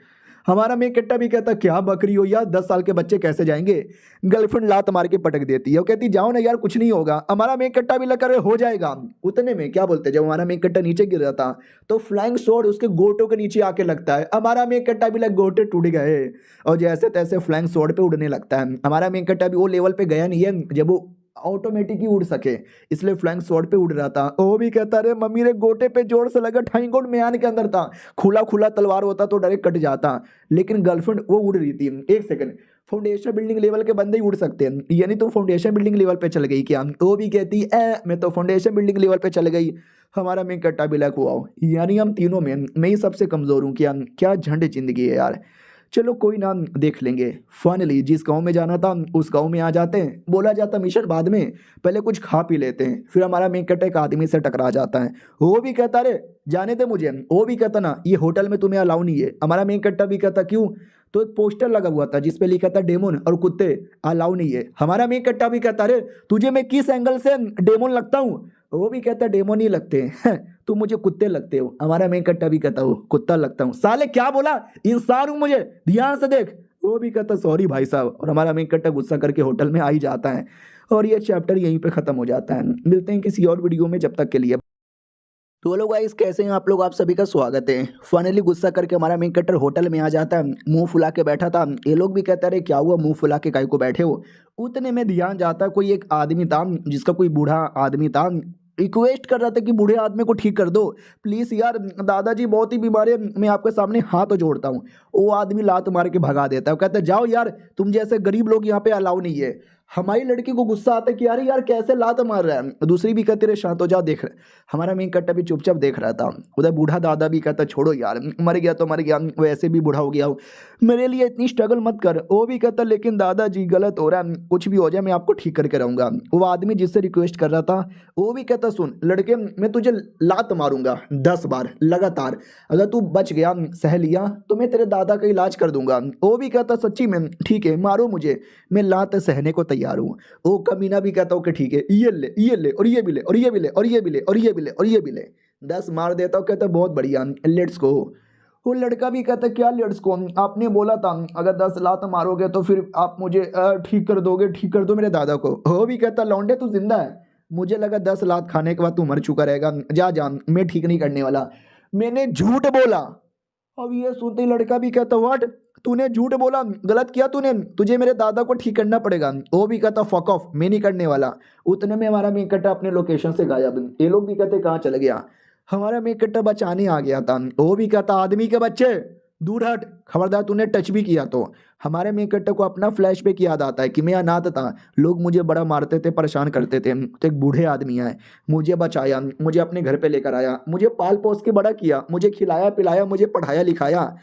S1: हमारा मेन कट्टा भी कहता क्या बकरी हो यार, 10 साल के बच्चे कैसे जाएंगे। गर्लफ्रेंड लात मार के पटक देती है, वो कहती जाओ ना यार कुछ नहीं होगा। हमारा मेन कट्टा भी लगा हो जाएगा। उतने में क्या बोलते, जब हमारा मेन कट्टा नीचे गिर रहा था तो फ्लाइंग स्वॉर्ड उसके गोटों के नीचे आके लगता है। हमारा मेन कट्टा भी लग गोटे टूट गए और जैसे तैसे फ्लाइंग स्वॉर्ड पे उड़ने लगता है। हमारा मेन कट्टा भी वो लेवल पे गया नहीं है जब वो ऑटोमेटिक ही उड़ सके, इसलिए फ्लाइंग स्वॉर्ड पे उड़ रहा था। वो भी कहता रे मम्मी रे गोटे पे जोर से लगा, ठाईगोट म्यान के अंदर था, खुला खुला तलवार होता तो डायरेक्ट कट जाता, लेकिन गर्लफ्रेंड वो उड़ रही थी। एक सेकंड, फाउंडेशन बिल्डिंग लेवल के बंदे ही उड़ सकते हैं, यानी तुम फाउंडेशन बिल्डिंग लेवल पे चल गई क्या। वो भी कहती मैं तो फाउंडेशन बिल्डिंग लेवल पे चल गई। हमारा मेन कट्टा भी लग हुआ, यानी हम तीनों में मैं ही सबसे कमजोर हूँ क्या। क्या झंड जिंदगी है यार, चलो कोई ना देख लेंगे। फाइनली जिस गांव में जाना था उस गांव में आ जाते हैं। बोला जाता मिशन बाद में, पहले कुछ खा पी लेते हैं। फिर हमारा मेन कट्टा एक आदमी से टकरा जाता है, वो भी कहता रे जाने दे मुझे। वो भी कहता ना ये होटल में तुम्हें अलाउ नहीं है। हमारा मेन कट्टा भी कहता क्यों, तो एक पोस्टर लगा हुआ था जिसपे लिखा था डेमोन और कुत्ते अलाउ नहीं है। हमारा मेन कट्टा भी कहता रे तुझे मैं किस एंगल से डेमोन लगता हूँ। वो भी कहता डेमोन ही लगते हैं तुम मुझे कुत्ते लगते हो। हमारा मेन कट्टा भी कहता हूँ कुत्ता लगता हूँ, साले क्या बोला, इंसान हूँ मुझे ध्यान से देख। वो भी कहता सॉरी भाई साहब, और हमारा मेन कट्टा गुस्सा करके होटल में आ ही जाता है। और ये चैप्टर यहीं पे खत्म हो जाता है। मिलते हैं किसी और वीडियो में, जब तक के लिए तो हेलो गाइस, कैसे हैं आप लोग, आप सभी का स्वागत है। फाइनली गुस्सा करके हमारा मेन कट्टर होटल में आ जाता है, मुंह फुला के बैठा था। ये लोग भी कहते रहे क्या हुआ मुंह फुला के काहे को बैठे हो। उतने में ध्यान जाता है कोई एक आदमी था जिसका कोई बूढ़ा आदमी था, रिक्वेस्ट कर रहा था कि बूढ़े आदमी को ठीक कर दो प्लीज यार, दादाजी बहुत ही बीमार है, मैं आपके सामने हाथ जोड़ता हूँ। वो आदमी लात मार के भगा देता है, कहता है जाओ यार, तुम जैसे गरीब लोग यहाँ पे अलाउ नहीं है। हमारी लड़की को गुस्सा आता है कि यार यार कैसे लात मार रहा है। दूसरी भी कहती रहे शांत हो जा, देख रहे। हमारा मेन कट्टा भी चुपचाप देख रहा था। उधर बूढ़ा दादा भी कहता छोड़ो यार, मर गया तो मर गया, वैसे भी बूढ़ा हो गया हो, मेरे लिए इतनी स्ट्रगल मत कर। वो भी कहता लेकिन दादाजी गलत हो रहा है, कुछ भी हो जाए मैं आपको ठीक करके रहूंगा। वो आदमी जिससे रिक्वेस्ट कर रहा था वो भी कहता सुन लड़के, मैं तुझे लात मारूंगा 10 बार लगातार, अगर तू बच गया सह लिया तो मैं तेरे दादा का इलाज कर दूंगा। वो भी कहता सच्ची में ठीक है मारो मुझे, मैं लात सहने को तैयार हूँ। वो कमीना भी कहता हूँ कि ठीक है ये ले और ये भी ले और ये भी ले और ये भी ले और ये भी ले और ये भी ले, 10 मार देता हूँ। कहता बहुत बढ़िया लेट्स गो। वो लड़का भी कहता क्या लेट्स गो, आपने बोला था अगर 10 लात मारोगे तो फिर आप मुझे ठीक कर दोगे, ठीक कर दो मेरे दादा को। वो भी कहता लौंडे तू जिंदा है, मुझे लगा 10 लात खाने के बाद तू मर चुका रहेगा, जा जा मैं ठीक नहीं करने वाला, मैंने झूठ बोला। अब ये सुनते ही लड़का भी कहता व्हाट, तूने झूठ बोला, गलत किया तूने, तुझे मेरे दादा को ठीक करना पड़ेगा। वो भी कहता फक ऑफ, मैं नहीं करने वाला। उतने में हमारा मेन कट्टा अपने लोकेशन से गायब। ये लोग भी कहते कहाँ चल गया। हमारा मेन कट्टा बचाने आ गया था। वो भी कहता आदमी के बच्चे दूर हट, खबरदार तूने टच भी किया तो। हमारे मेन कट्टा को अपना फ्लैशबैक याद आता है कि मैं अनाथ था, लोग मुझे बड़ा मारते थे, परेशान करते थे, तो एक बूढ़े आदमी आए, मुझे बचाया, मुझे अपने घर पे लेकर आया, मुझे पाल पोस के बड़ा किया, मुझे खिलाया पिलाया, मुझे पढ़ाया लिखाया।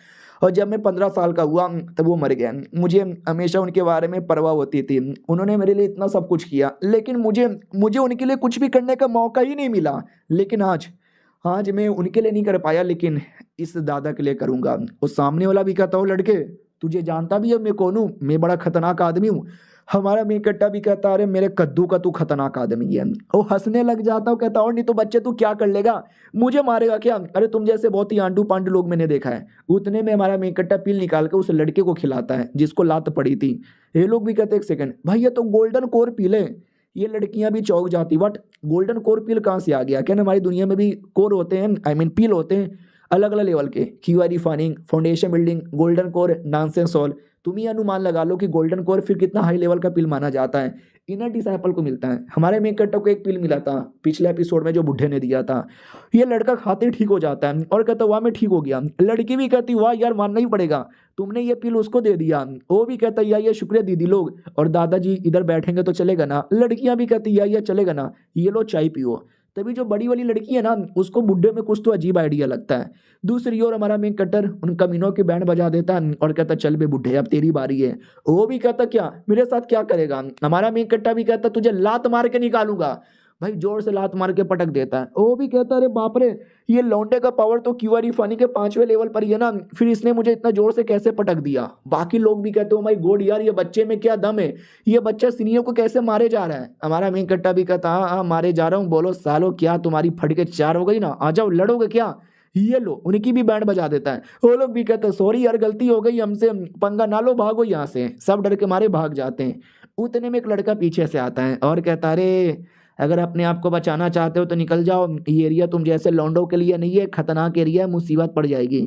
S1: और जब मैं 15 साल का हुआ तब वो मर गए। मुझे हमेशा उनके बारे में परवाह होती थी, उन्होंने मेरे लिए इतना सब कुछ किया, लेकिन मुझे मुझे उनके लिए कुछ भी करने का मौका ही नहीं मिला। लेकिन आज मैं उनके लिए नहीं कर पाया, लेकिन इस दादा के लिए करूँगा। और सामने वाला भी कहता हो लड़के तुझे जानता भी है मैं कौन हूँ, मैं बड़ा खतरनाक आदमी हूँ। हमारा मेन कट्टा भी कहता अरे मेरे कद्दू का तू खतरनाक आदमी है। वो हंसने लग जाता हूँ, कहता और नहीं तो बच्चे तू क्या कर लेगा, मुझे मारेगा क्या, अरे तुम जैसे बहुत ही आंडू पांडू लोग मैंने देखा है। उतने में हमारा मेन कट्टा पील निकाल के उस लड़के को खिलाता है जिसको लात पड़ी थी। ये लोग भी कहते एक सेकंड भाई ये तो गोल्डन कोर पील है। ये लड़कियां भी चौंक जाती, बट गोल्डन कोर पील कहाँ से आ गया, क्या हमारी दुनिया में भी कोर होते हैं, आई मीन पील होते हैं अलग अलग लेवल के, QI refining, foundation building, golden core, nonsense all.
S2: तुम ही अनुमान लगा लो कि गोल्डन कोर फिर कितना हाई लेवल का पिल माना जाता है। इनर डिसाइपल को मिलता है। हमारे मेन कट्टा को एक पिल मिला था पिछले एपिसोड में जो बुढ़े ने दिया था। ये लड़का खाते ही ठीक हो जाता है और कहता वाह मैं ठीक हो गया। लड़की भी कहती वाह यार मानना ही पड़ेगा, तुमने ये पिल उसको दे दिया। वो भी कहता यार ये शुक्रिया दीदी लोग, और दादाजी इधर बैठेंगे तो चलेगा ना। लड़कियां भी कहती यार ये चलेगा ना, ये लो चाय पियो। तभी जो बड़ी वाली लड़की है ना उसको बुड्ढे में कुछ तो अजीब आइडिया लगता है। दूसरी ओर हमारा मेन कट्टर उन कमीनों की बैंड बजा देता है और कहता चल बे बुड्ढे अब तेरी बारी है। वो भी कहता क्या मेरे साथ क्या करेगा। हमारा मेन कट्टा भी कहता तुझे लात मार के निकालूंगा। भाई जोर से लात मार के पटक देता है। वो भी कहता अरे बाप रे, ये लौंडे का पावर तो क्यूआर फनी के 5वें लेवल पर ही है ना, फिर इसने मुझे इतना जोर से कैसे पटक दिया। बाकी लोग भी कहते हो माय गॉड यार ये बच्चे में क्या दम है, ये बच्चा सीनियर को कैसे मारे जा रहा है। हमारा मेन कट्टा भी कहता हाँ मारे जा रहा हूँ। बोलो सालो क्या तुम्हारी फट के 4 हो गई ना, आ जाओ लड़ोगे क्या। ये लो उनकी भी बैंड बजा देता है। वो लोग भी कहते सॉरी यार गलती हो गई हमसे, पंगा ना लो भागो यहाँ से। सब डर के मारे भाग जाते हैं। उतने में एक लड़का पीछे से आता है और कहता अरे अगर अपने आप को बचाना चाहते हो तो निकल जाओ, ये एरिया तुम जैसे लौंडों के लिए नहीं है, खतरनाक एरिया है, मुसीबत पड़ जाएगी।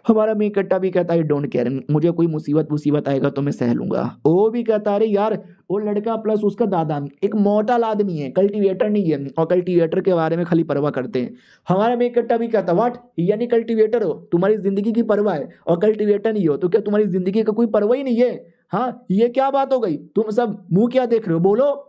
S2: हमारा मेन कट्टा भी कहता है डोंट केयर, मुझे कोई मुसीबत आएगा तो मैं सह लूंगा। वो भी कहता अरे यार वो लड़का प्लस उसका दादा एक मॉडल आदमी है, कल्टीवेटर नहीं है, और कल्टीवेटर के बारे में खाली परवाह करते हैं। हमारा मेन कट्टा भी कहता व्हाट, यानी कल्टीवेटर हो तुम्हारी जिंदगी की परवाह है और कल्टीवेटर नहीं हो तो क्या तुम्हारी जिंदगी का कोई परवाह ही नहीं है। हाँ ये क्या बात हो गई, तुम सब मुंह क्या देख रहे हो बोलो।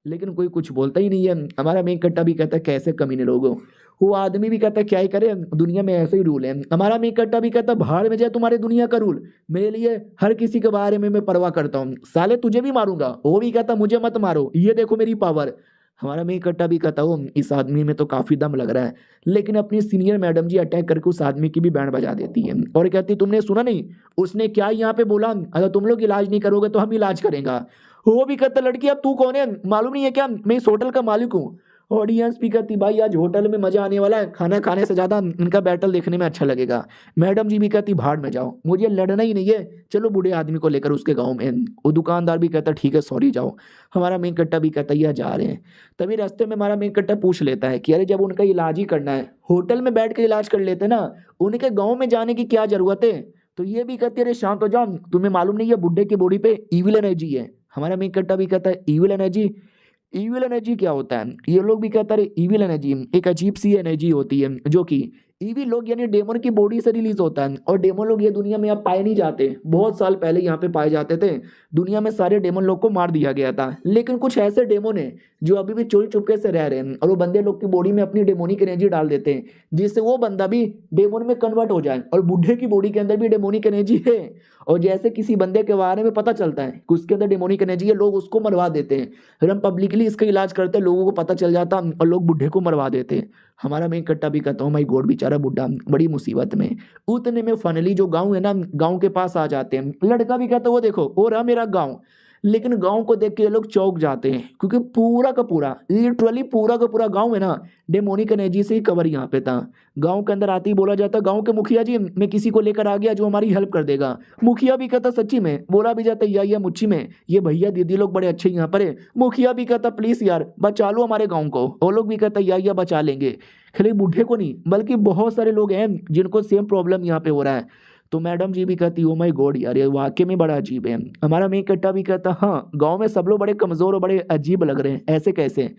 S2: लेकिन कोई कुछ बोलता ही नहीं है। हमारा मेन कट्टा भी कहता है कैसे कमीने लोग हो। वो आदमी भी कहता है क्या ही करे, दुनिया में ऐसे ही रूल है। हमारा मेन कट्टा भी कहता है भाड़ में जाए तुम्हारे दुनिया का रूल, मेरे लिए हर किसी के बारे में मैं परवाह करता हूँ, साले तुझे भी मारूंगा। वो भी कहता मुझे मत मारो, ये देखो मेरी पावर। हमारा मेन कट्टा भी कहता हो इस आदमी में तो काफी दम लग रहा है। लेकिन अपनी सीनियर मैडम जी अटैक करके उस आदमी की भी बैंड बजा देती है और कहती तुमने सुना नहीं उसने क्या यहाँ पे बोला, अगर तुम लोग इलाज नहीं करोगे तो हम इलाज करेंगे। वो भी कहता लड़की अब तू कौन है मालूम नहीं है क्या, मैं इस होटल का मालिक हूँ। ऑडियंस भी कहती भाई आज होटल में मजा आने वाला है, खाना खाने से ज्यादा इनका बैटल देखने में अच्छा लगेगा। मैडम जी भी कहती भाड़ में जाओ, मुझे लड़ना ही नहीं है, चलो बूढ़े आदमी को लेकर उसके गांव में। वो दुकानदार भी कहता ठीक है सॉरी जाओ। हमारा मेन कट्टा भी कहता यह जा रहे हैं। तभी रास्ते में हमारा मेन कट्टा पूछ लेता है कि अरे जब उनका इलाज ही करना है होटल में बैठ के इलाज कर लेते ना, उनके गाँव में जाने की क्या जरूरत है। तो ये भी कहती अरे शांत हो जाओ, तुम्हें मालूम नहीं है बुड्ढे की बॉडी पे इविल एनर्जी है। हमारा मेन कट्टा भी कहता है इविल एनर्जी, इविल एनर्जी क्या होता है। ये लोग भी कहता है इविल एनर्जी एक अजीब सी एनर्जी होती है जो कि इविल लोग यानी डेमन की बॉडी से रिलीज होता है। और डेमन लोग ये दुनिया में अब पाए नहीं जाते, बहुत साल पहले यहाँ पे पाए जाते थे। दुनिया में सारे डेमन लोग को मार दिया गया था, लेकिन कुछ ऐसे डेमन है जो अभी भी चोरी चुपके से रह रहे हैं और वो बंदे लोग की बॉडी में अपनी डेमोनिक एनर्जी डाल देते हैं जिससे वो बंदा भी डेमन में कन्वर्ट हो जाए। और बुढ़े की बॉडी के अंदर भी डेमोनिक एनर्जी है, और जैसे किसी बंदे के बारे में पता चलता है कि उसके अंदर डेमोनिक एनर्जी है लोग उसको मरवा देते हैं। फिर हम पब्लिकली इसका इलाज करते हैं, लोगों को पता चल जाता और लोग बुढ़े को मरवा देते हैं। हमारा मेन कट्टा भी कहता हूँ माई गॉड बेचारा बुढ़ा बड़ी मुसीबत में। उतने में फाइनली जो गांव है ना गांव के पास आ जाते हैं। लड़का भी कहता है वो देखो वो रहा मेरा गांव। लेकिन गांव को देख के ये लोग चौंक जाते हैं क्योंकि पूरा का पूरा लिटरली पूरा का पूरा गांव है ना डेमोनिक एनर्जी से ही कवर यहाँ पे था। गांव के अंदर आते ही बोला जाता गांव के मुखिया जी मैं किसी को लेकर आ गया जो हमारी हेल्प कर देगा। मुखिया भी कहता सच्ची में, बोला भी जाता या मुच्छी में ये भैया दीदी लोग बड़े अच्छे यहाँ पर है। मुखिया भी कहता प्लीज यार बचा लो हमारे गाँव को। वो लोग भी कहता या बचा लेंगे। खाली बूढ़े को नहीं बल्कि बहुत सारे लोग हैं जिनको सेम प्रॉब्लम यहाँ पे हो रहा है। तो मैडम जी भी कहती ओ माय गॉड यार ये वाकई में बड़ा अजीब है। हमारा मेन कट्टा भी कहता हाँ गांव में सब लोग बड़े कमजोर और बड़े अजीब लग रहे हैं, ऐसे कैसे।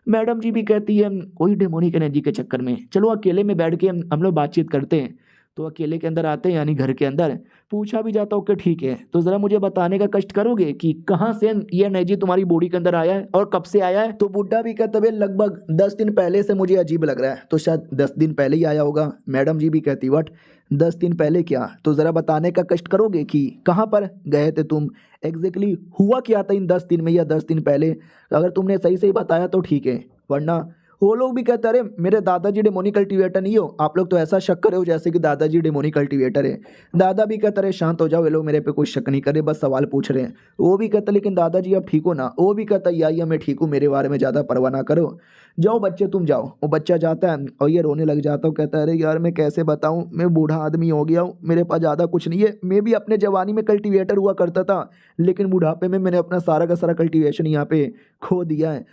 S2: मैडम जी भी कहती है कोई डेमोनिक एनर्जी के चक्कर में चलो अकेले में बैठ के हम लोग बातचीत करते हैं। तो अकेले के अंदर आते हैं यानी घर के अंदर। पूछा भी जाता ओके ठीक है तो जरा मुझे बताने का कष्ट करोगे कि कहाँ से ये एनर्जी तुम्हारी बॉडी के अंदर आया है और कब से आया है।
S1: तो बुड्ढा भी कहता है लगभग 10 दिन पहले से मुझे अजीब लग रहा है, तो शायद 10 दिन पहले ही आया होगा। मैडम जी भी कहती वट 10 दिन पहले क्या, तो ज़रा बताने का कष्ट करोगे कि कहाँ पर गए थे तुम, एग्जैक्टली हुआ क्या था इन 10 दिन में या 10 दिन पहले। अगर तुमने सही सही बताया तो ठीक है, वरना वो लोग भी कहते अरे मेरे दादाजी डेमोनिक कल्टीवेटर नहीं हो, आप लोग तो ऐसा शक करे हो जैसे कि दादाजी डेमोनिक कल्टीवेटर है। दादा भी कहते अरे शांत हो जाओ, ये लोग मेरे पे कोई शक नहीं करे बस सवाल पूछ रहे हैं। वो भी कहता लेकिन दादाजी आप ठीक हो ना। वो भी कहता या मैं ठीक हूँ, मेरे बारे में ज़्यादा परवाह ना करो, जाओ बच्चे तुम जाओ। वो बच्चा जाता है और ये रोने लग जाता हूँ, कहता है अरे यार मैं कैसे बताऊँ, मैं बूढ़ा आदमी हो गया हूँ, मेरे पास ज़्यादा कुछ नहीं है। मैं भी अपने जवानी में कल्टीवेटर हुआ करता था, लेकिन बुढ़ापे में मैंने अपना सारा का सारा कल्टीवेशन यहाँ पे खो दिया है।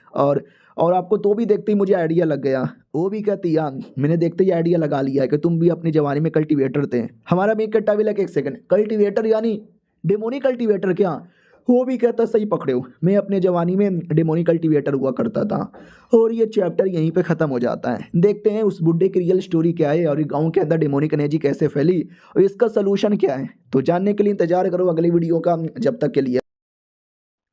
S1: और आपको तो भी देखते ही मुझे आइडिया लग गया। वो भी कहती यार मैंने देखते ही आइडिया लगा लिया है कि तुम भी अपनी जवानी में कल्टीवेटर थे। हमारा मेक कट्टा भी लगे एक सेकंड, कल्टीवेटर यानी डेमोनिक कल्टीवेटर क्या? वो भी कहता सही पकड़े हो, मैं अपने जवानी में डेमोनिक कल्टीवेटर हुआ करता था। और ये चैप्टर यहीं पे ख़त्म हो जाता है। देखते हैं उस बुड्ढे की रियल स्टोरी क्या है और गांव के अंदर डेमोनिक एनर्जी कैसे फैली और इसका सोल्यूशन क्या है। तो जानने के लिए इंतजार करो अगली वीडियो का। जब तक के लिए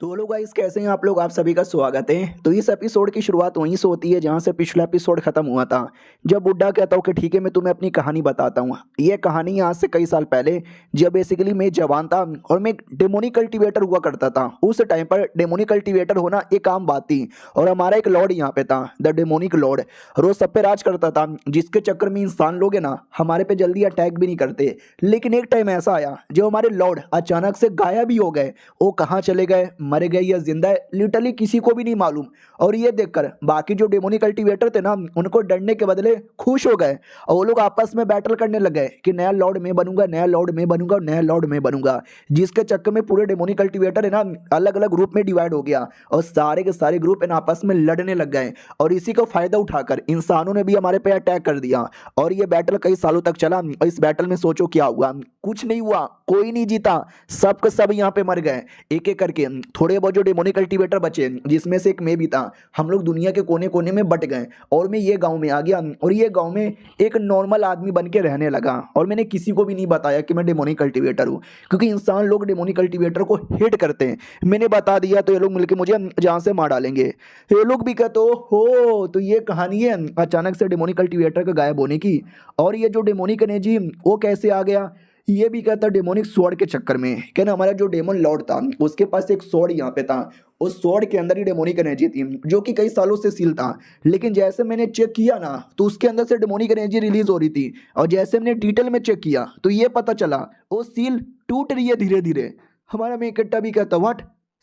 S1: तो लोग गाइस कैसे हैं आप लोग, आप सभी का स्वागत है। तो इस एपिसोड की शुरुआत वहीं से होती है जहां से पिछला एपिसोड खत्म हुआ था, जब बुड्ढा कहता हूँ कि ठीक है मैं तुम्हें अपनी कहानी बताता हूँ। ये कहानी आज से कई साल पहले, जब बेसिकली मैं जवान था और मैं डेमोनिक कल्टीवेटर हुआ करता था। उस टाइम पर डेमोनिक कल्टीवेटर होना एक आम बात थी और हमारा एक लॉर्ड यहाँ पे था, द डेमोनिक लॉर्ड। रोज सब पे राज करता था, जिसके चक्कर में इंसान लोग है ना हमारे पे जल्दी अटैक भी नहीं करते। लेकिन एक टाइम ऐसा आया जब हमारे लॉर्ड अचानक से गायब ही हो गए। वो कहाँ चले गए, मर गए या जिंदा है, लिटरली किसी को भी नहीं मालूम। और ये देखकर बाकी जो डेमोनिक कल्टीवेटर थे ना उनको डरने के बदले खुश हो गए और वो लोग आपस में बैटल करने लग गए कि नया लॉर्ड मैं बनूंगा, नया लॉर्ड मैं बनूंगा, नया लॉर्ड मैं बनूंगा। जिसके चक्कर में पूरे डेमोनिक कल्टीवेटर है ना अलग अलग ग्रुप में डिवाइड हो गया और सारे के सारे ग्रुप है ना आपस में लड़ने लग गए। और इसी का फायदा उठाकर इंसानों ने भी हमारे पे अटैक कर दिया और ये बैटल कई सालों तक चला। और इस बैटल में सोचो क्या हुआ, कुछ नहीं हुआ, कोई नहीं जीता, सब के सब यहाँ पे मर गए एक एक करके। थोड़े बहुत जो डेमोनिक कल्टीवेटर बचे जिसमें से एक मैं भी था, हम लोग दुनिया के कोने कोने में बट गए और मैं ये गांव में आ गया और ये गांव में एक नॉर्मल आदमी बन के रहने लगा। और मैंने किसी को भी नहीं बताया कि मैं डेमोनिक कल्टीवेटर हूँ, क्योंकि इंसान लोग डेमोनिक कल्टीवेटर को हेट करते हैं। मैंने बता दिया तो ये लोग मिलकर मुझे जान से मार डालेंगे। ये लोग भी कहते हो तो ये कहानी है अचानक से डेमोनिक कल्टीवेटर का गायब होने की। और ये जो डेमोनिक एनर्जी वो कैसे आ गया, ये भी कहता डेमोनिक स्वॉर्ड के चक्कर में। क्या ना हमारा जो डेमन लॉर्ड था उसके पास एक स्वॉर्ड यहाँ पे था, उस स्वॉर्ड के अंदर ही डेमोनिक एनर्जी थी जो कि कई सालों से सील था। लेकिन जैसे मैंने चेक किया ना तो उसके अंदर से डेमोनिक एनर्जी रिलीज हो रही थी और जैसे मैंने डिटेल में चेक किया तो ये पता चला वो सील टूट रही है धीरे धीरे। हमारा मैं इकट्ठा भी कहता व्हाट,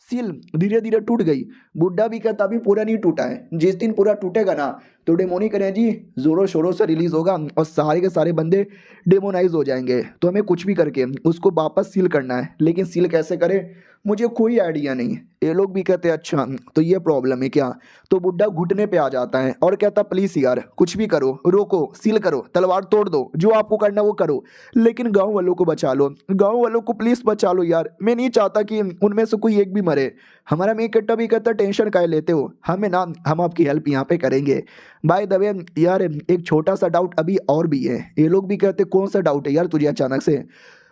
S1: सील धीरे धीरे टूट गई। बुड्ढा भी कहता अभी पूरा नहीं टूटा है, जिस दिन पूरा टूटेगा ना तो डेमोनिक एनर्जी जोरों शोरों से रिलीज होगा और सारे के सारे बंदे डेमोनाइज हो जाएंगे। तो हमें कुछ भी करके उसको वापस सील करना है, लेकिन सील कैसे करें मुझे कोई आइडिया नहीं। ये लोग भी कहते हैं अच्छा तो ये प्रॉब्लम है क्या। तो बुड्ढा घुटने पे आ जाता है और कहता प्लीज यार कुछ भी करो, रोको, सील करो, तलवार तोड़ दो, जो आपको करना वो करो, लेकिन गांव वालों को बचा लो, गांव वालों को प्लीज बचा लो यार, मैं नहीं चाहता कि उनमें से कोई एक भी मरे। हमारा मैं इकट्ठा भी कहता टेंशन काहे लेते हो, हमें ना हम आपकी हेल्प यहाँ पे करेंगे। बाय द वे यार एक छोटा सा डाउट अभी और भी है। ये लोग भी कहते कौन सा डाउट है यार तुझे अचानक से।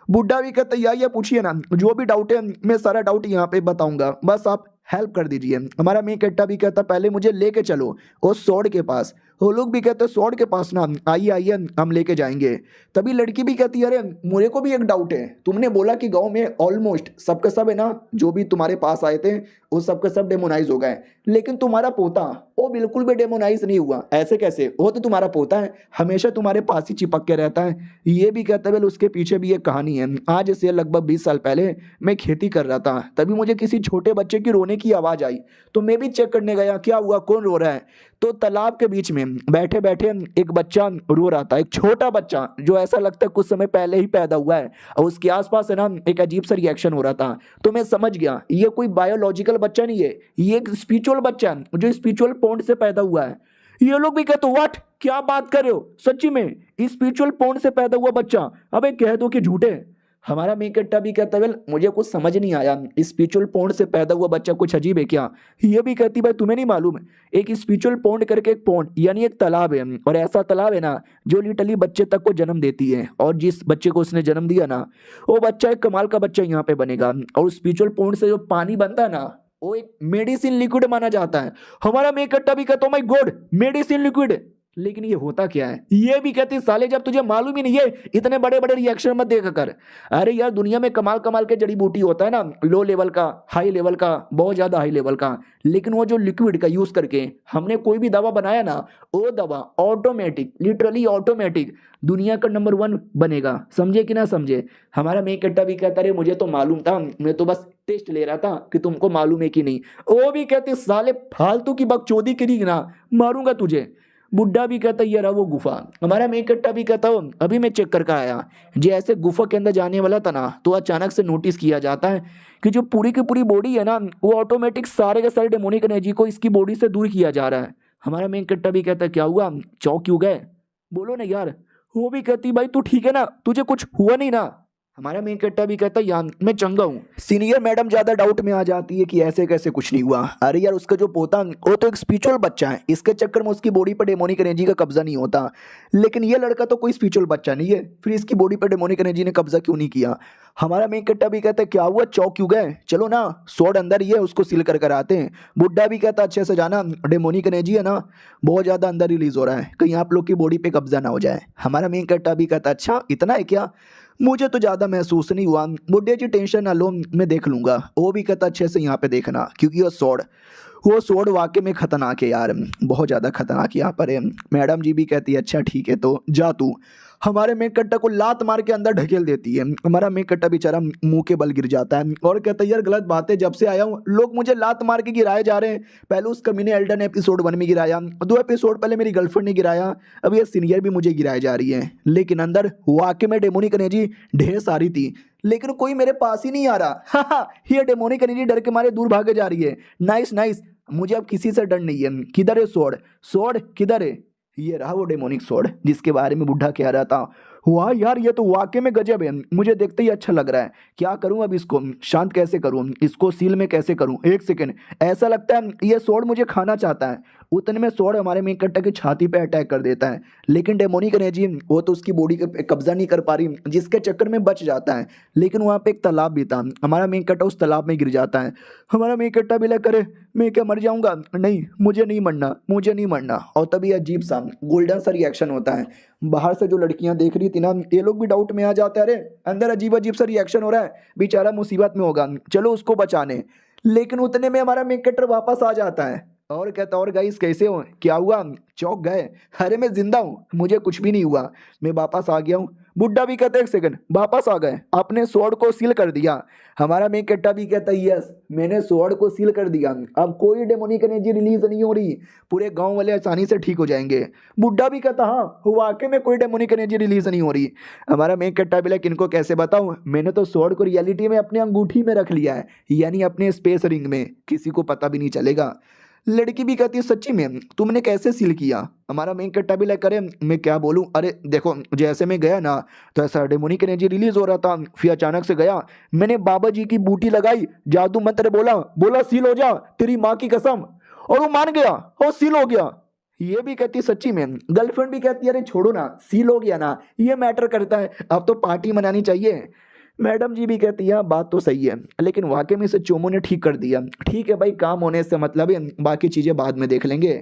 S1: बुड्ढा भी कहता यार ये पूछिए ना, जो भी डाउट है मैं सारा डाउट यहाँ पे बताऊंगा, बस आप हेल्प कर दीजिए। हमारा मैं कट्टा भी कहता पहले मुझे लेके चलो उस स्वॉर्ड के पास। वो लोग भी कहते स्वॉर्ड के पास ना, आइए आइए हम लेके जाएंगे। तभी लड़की भी कहती है अरे मुझे को भी एक डाउट है, तुमने बोला कि गांव में ऑलमोस्ट सबके सब है ना जो भी तुम्हारे पास आए थे वो सबके सब डेमोनाइज हो गए, लेकिन तुम्हारा पोता वो बिल्कुल भी डेमोनाइज नहीं हुआ, ऐसे कैसे, वो तो तुम्हारा पोता है, हमेशा तुम्हारे पास ही चिपक के रहता है। ये भी कहता है उसके पीछे भी एक कहानी है। आज से लगभग 20 साल पहले मैं खेती कर रहा था, तभी मुझे किसी छोटे बच्चे की रोने की आवाज आई तो मैं भी चेक करने गया क्या हुआ, कौन रो रहा है। तो तालाब के बीच में बैठे बैठे एक बच्चा रो रहा था, एक छोटा बच्चा जो ऐसा लगता है कुछ समय पहले ही पैदा हुआ है और उसके आसपास है ना एक अजीब सा रिएक्शन हो रहा था। तो मैं समझ गया ये कोई बायोलॉजिकल बच्चा नहीं है, ये एक स्पिरिचुअल बच्चा है जो स्पिरिचुअल पॉइंट से पैदा हुआ है। ये लोग भी कहते व्हाट, क्या बात कर रहे हो, सच्ची में स्पिरिचुअल पॉइंट से पैदा हुआ बच्चा, अबे कह दो कि झूठे। हमारा मेकट्टा भी कहता है मुझे कुछ समझ नहीं आया, स्पिरिचुअल पॉइंट से पैदा हुआ बच्चा कुछ अजीब है क्या। ये भी कहती भाई तुम्हें नहीं मालूम एक स्पिरिचुअल पॉइंट करके एक पॉइंट यानी एक तालाब है, और ऐसा तालाब है ना जो लिटरली बच्चे तक को जन्म देती है, और जिस बच्चे को उसने जन्म दिया ना वो बच्चा एक कमाल का बच्चा यहाँ पे बनेगा। और स्पिरिचुअल पॉइंट से जो पानी बनता है ना वो एक मेडिसिन लिक्विड माना जाता है। हमारा मेकट्टा भी कहता माय गॉड मेडिसिन लिक्विड, लेकिन ये होता क्या है। ये भी कहती साले जब तुझे मालूम ही नहीं है इतने बड़े बड़े रिएक्शन मत देखा कर। अरे यार दुनिया में कमाल कमाल के जड़ी बूटी होता है ना, लो लेवल का, हाई लेवल का, बहुत ज्यादा हाई लेवल का, लेकिन वो जो लिक्विड का यूज करके हमने कोई भी दवा बनाया ना वो दवा ऑटोमेटिक, लिटरली ऑटोमेटिक दुनिया का नंबर 1 बनेगा। समझे कि ना समझे। हमारा मेकट्टा भी कहता रहे मुझे तो मालूम था, मैं तो बस टेस्ट ले रहा था कि तुमको मालूम है कि नहीं। वो भी कहते साले फालतू की बकचोदी करी ना, मारूंगा तुझे। बुड्ढा भी कहता ये रहा वो गुफा। हमारा मेकट्टा भी कहता हूँ अभी मैं चेक करके आया, जैसे गुफा के अंदर जाने वाला था ना तो अचानक से नोटिस किया जाता है कि जो पूरी की पूरी बॉडी है ना वो ऑटोमेटिक सारे के सारे डेमोनिक एनर्जी को इसकी बॉडी से दूर किया जा रहा है। हमारा मेकट्टा भी कहता क्या हुआ, चौंक क्यों गए, बोलो ना यार। वो भी कहती भाई तू ठीक है ना, तुझे कुछ हुआ नहीं ना।
S2: हमारा मेन कट्टा भी कहता है यार मैं चंगा हूँ।
S1: सीनियर मैडम ज्यादा डाउट में आ जाती है कि ऐसे कैसे कुछ नहीं हुआ। अरे यार उसका जो पोता वो तो एक स्पिरिचुअल बच्चा है, इसके चक्कर में उसकी बॉडी पर डेमोनिक एनर्जी का कब्जा नहीं होता। लेकिन ये लड़का तो कोई स्पिरिचुअल बच्चा नहीं है, फिर इसकी बॉडी पर डेमोनिक एनर्जी ने कब्जा क्यों नहीं किया। हमारा मेन कट्टा भी कहता है क्या हुआ, चौक क्यों गए, चलो ना स्वॉर्ड अंदर ही है उसको सील कर आते हैं। बुड्ढा भी कहता अच्छे से जाना, डेमोनिक एनर्जी है ना बहुत ज़्यादा अंदर रिलीज हो रहा है, कहीं आप लोग की बॉडी पे कब्जा ना हो जाए। हमारा मेन कट्टा भी कहता अच्छा इतना है क्या, मुझे तो ज़्यादा महसूस नहीं हुआ, बुड्ढे जी टेंशन ना लो मैं देख लूँगा। वो भी कहता अच्छे से यहाँ पे देखना, क्योंकि वो स्वॉर्ड वाकई में खतरनाक है यार, बहुत ज़्यादा खतरनाक यहाँ पर है। मैडम जी भी कहती है अच्छा ठीक है तो जा तू। हमारे मेन कट्टा को लात मार के अंदर ढकेल देती है। हमारा मेन कट्टा बेचारा मुंह के बल गिर जाता है और कहता है यार गलत बात है, जब से आया हूँ लोग मुझे लात मार के गिराए जा रहे हैं। पहले उस कमीने एल्डन एपिसोड 1 में गिराया, 2 एपिसोड पहले मेरी गर्लफ्रेंड ने गिराया, अब ये सीनियर भी मुझे गिराए जा रही है। लेकिन अंदर वाकई में डेमोनिक एनर्जी ढेर सारी थी, लेकिन कोई मेरे पास ही नहीं आ रहा। ये डेमोनिक एनर्जी डर के मारे दूर भागे जा रही है। नाइस नाइस, मुझे अब किसी से डर नहीं है। किधर है स्वॉर्ड, स्वॉर्ड किधर है। ये रहा वो डेमोनिक स्वॉर्ड जिसके बारे में बुढ़ा कह रहा था। वाह यार ये तो वाकई में गजब है, मुझे देखते ही अच्छा लग रहा है। क्या करूं अब, इसको शांत कैसे करूं, इसको सील में कैसे करूं। एक सेकंड, ऐसा लगता है ये स्वॉर्ड मुझे खाना चाहता है। उतने में स्वॉर्ड हमारे मेन कट्टा की छाती पे अटैक कर देता है, लेकिन डेमोनिक एनर्जी वो तो उसकी बॉडी पे कब्जा नहीं कर पा रही, जिसके चक्कर में बच जाता है। लेकिन वहाँ पे एक तालाब भी था, हमारा मेन कट्टा उस तालाब में गिर जाता है। हमारा मेन कट्टा भी लग करे मैं क्या मर जाऊंगा, नहीं मुझे नहीं मरना, मुझे नहीं मरना। और तभी अजीब सा गोल्डन सा रिएक्शन होता है। बाहर से जो लड़कियां देख रही थी ना ये लोग भी डाउट में आ जाते हैं, अरे अंदर अजीब अजीब सा रिएक्शन हो रहा है, बेचारा मुसीबत में होगा, चलो उसको बचाने। लेकिन उतने में हमारा मेन कट्टर वापस आ जाता है और कहता और गाइस कैसे हो, क्या हुआ, चौक गए। अरे मैं जिंदा हूँ, मुझे कुछ भी नहीं हुआ, मैं वापस आ गया हूँ। बुड्ढा भी कहता है एक सेकंड, वापस आ गए, आपने स्वॉर्ड को सील कर दिया। हमारा मेन कट्टा भी कहता है यस मैंने स्वॉर्ड को सील कर दिया, अब कोई डेमोनिक एनर्जी रिलीज नहीं हो रही, पूरे गांव वाले आसानी से ठीक हो जाएंगे। बुड्ढा भी कहता हाँ वाकई में कोई डेमोनिक एनर्जी रिलीज नहीं हो रही। हमारा मेन कट्टा भी लाइक इनको कैसे बताऊं, मैंने तो स्वॉर्ड को रियलिटी में अपने अंगूठी में रख लिया है, यानी अपने स्पेस रिंग में, किसी को पता भी नहीं चलेगा। लड़की भी कहती है सच्ची में तुमने कैसे सील किया। हमारा मेन कट्टा भी लाइक अरे मैं क्या बोलूं, अरे देखो जैसे मैं गया ना तो ऐसा डेमोनिक एनर्जी रिलीज हो रहा था, फिर अचानक से गया, मैंने बाबा जी की बूटी लगाई, जादू मंत्र बोला, बोला सील हो जा तेरी माँ की कसम, और वो मान गया और सील हो गया। ये भी कहती है सच्ची में। गर्लफ्रेंड भी कहती है अरे छोड़ो ना, सील हो गया ना ये मैटर करता है, अब तो पार्टी मनानी चाहिए। मैडम जी भी कहती है बात तो सही है, लेकिन वाकई में इसे चोमू ने ठीक कर दिया। ठीक है भाई काम होने से मतलब है, बाकी चीज़ें बाद में देख लेंगे।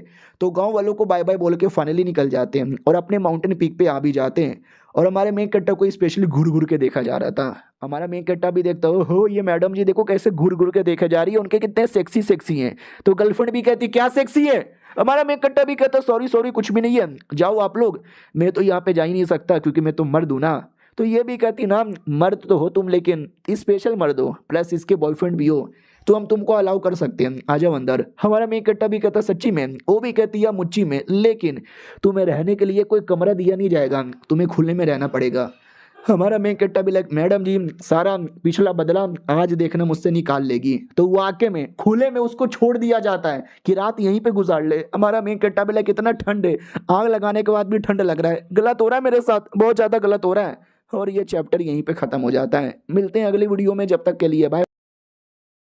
S1: तो गांव वालों को बाय बाय बोल के फाइनली निकल जाते हैं और अपने माउंटेन पीक पे आ भी जाते हैं। और हमारे मेन कट्टा को स्पेशली घूर घूर के देखा जा रहा था। हमारा मेन कट्टा भी देखता हो ये मैडम जी देखो कैसे घूर घूर के देखा जा रही है, उनके कितने सेक्सी सेक्सी हैं। तो गर्लफ्रेंड भी कहती क्या सेक्सी है। हमारा मेन कट्टा भी कहता सॉरी सॉरी कुछ भी नहीं है, जाओ आप लोग, मैं तो यहाँ पे जा ही नहीं सकता क्योंकि मैं तो मर्द हूँ ना। तो ये भी कहती ना मर्द तो हो तुम लेकिन स्पेशल मर्द हो, प्लस इसके बॉयफ्रेंड भी हो, तो हम तुमको अलाउ कर सकते हैं, आ जाओ अंदर। हमारा मेन कट्टा भी कहता सच्ची में, वो भी कहती है मुच्ची में, लेकिन तुम्हें रहने के लिए कोई कमरा दिया नहीं जाएगा, तुम्हें खुले में रहना पड़ेगा। हमारा मेन कट्टा भी लाइक मैडम जी सारा पिछला बदला आज देखना मुझसे निकाल लेगी। तो वाकई में खुले में उसको छोड़ दिया जाता है कि रात यहीं पे गुजार ले। हमारा मेन कट्टा भी लाइक इतना ठंड है, आग लगाने के बाद भी ठंड लग रहा है, गलत हो रहा है मेरे साथ, बहुत ज़्यादा गलत हो रहा है। और ये चैप्टर यहीं पे ख़त्म हो जाता है। मिलते हैं अगली वीडियो में, जब तक के लिए बाय।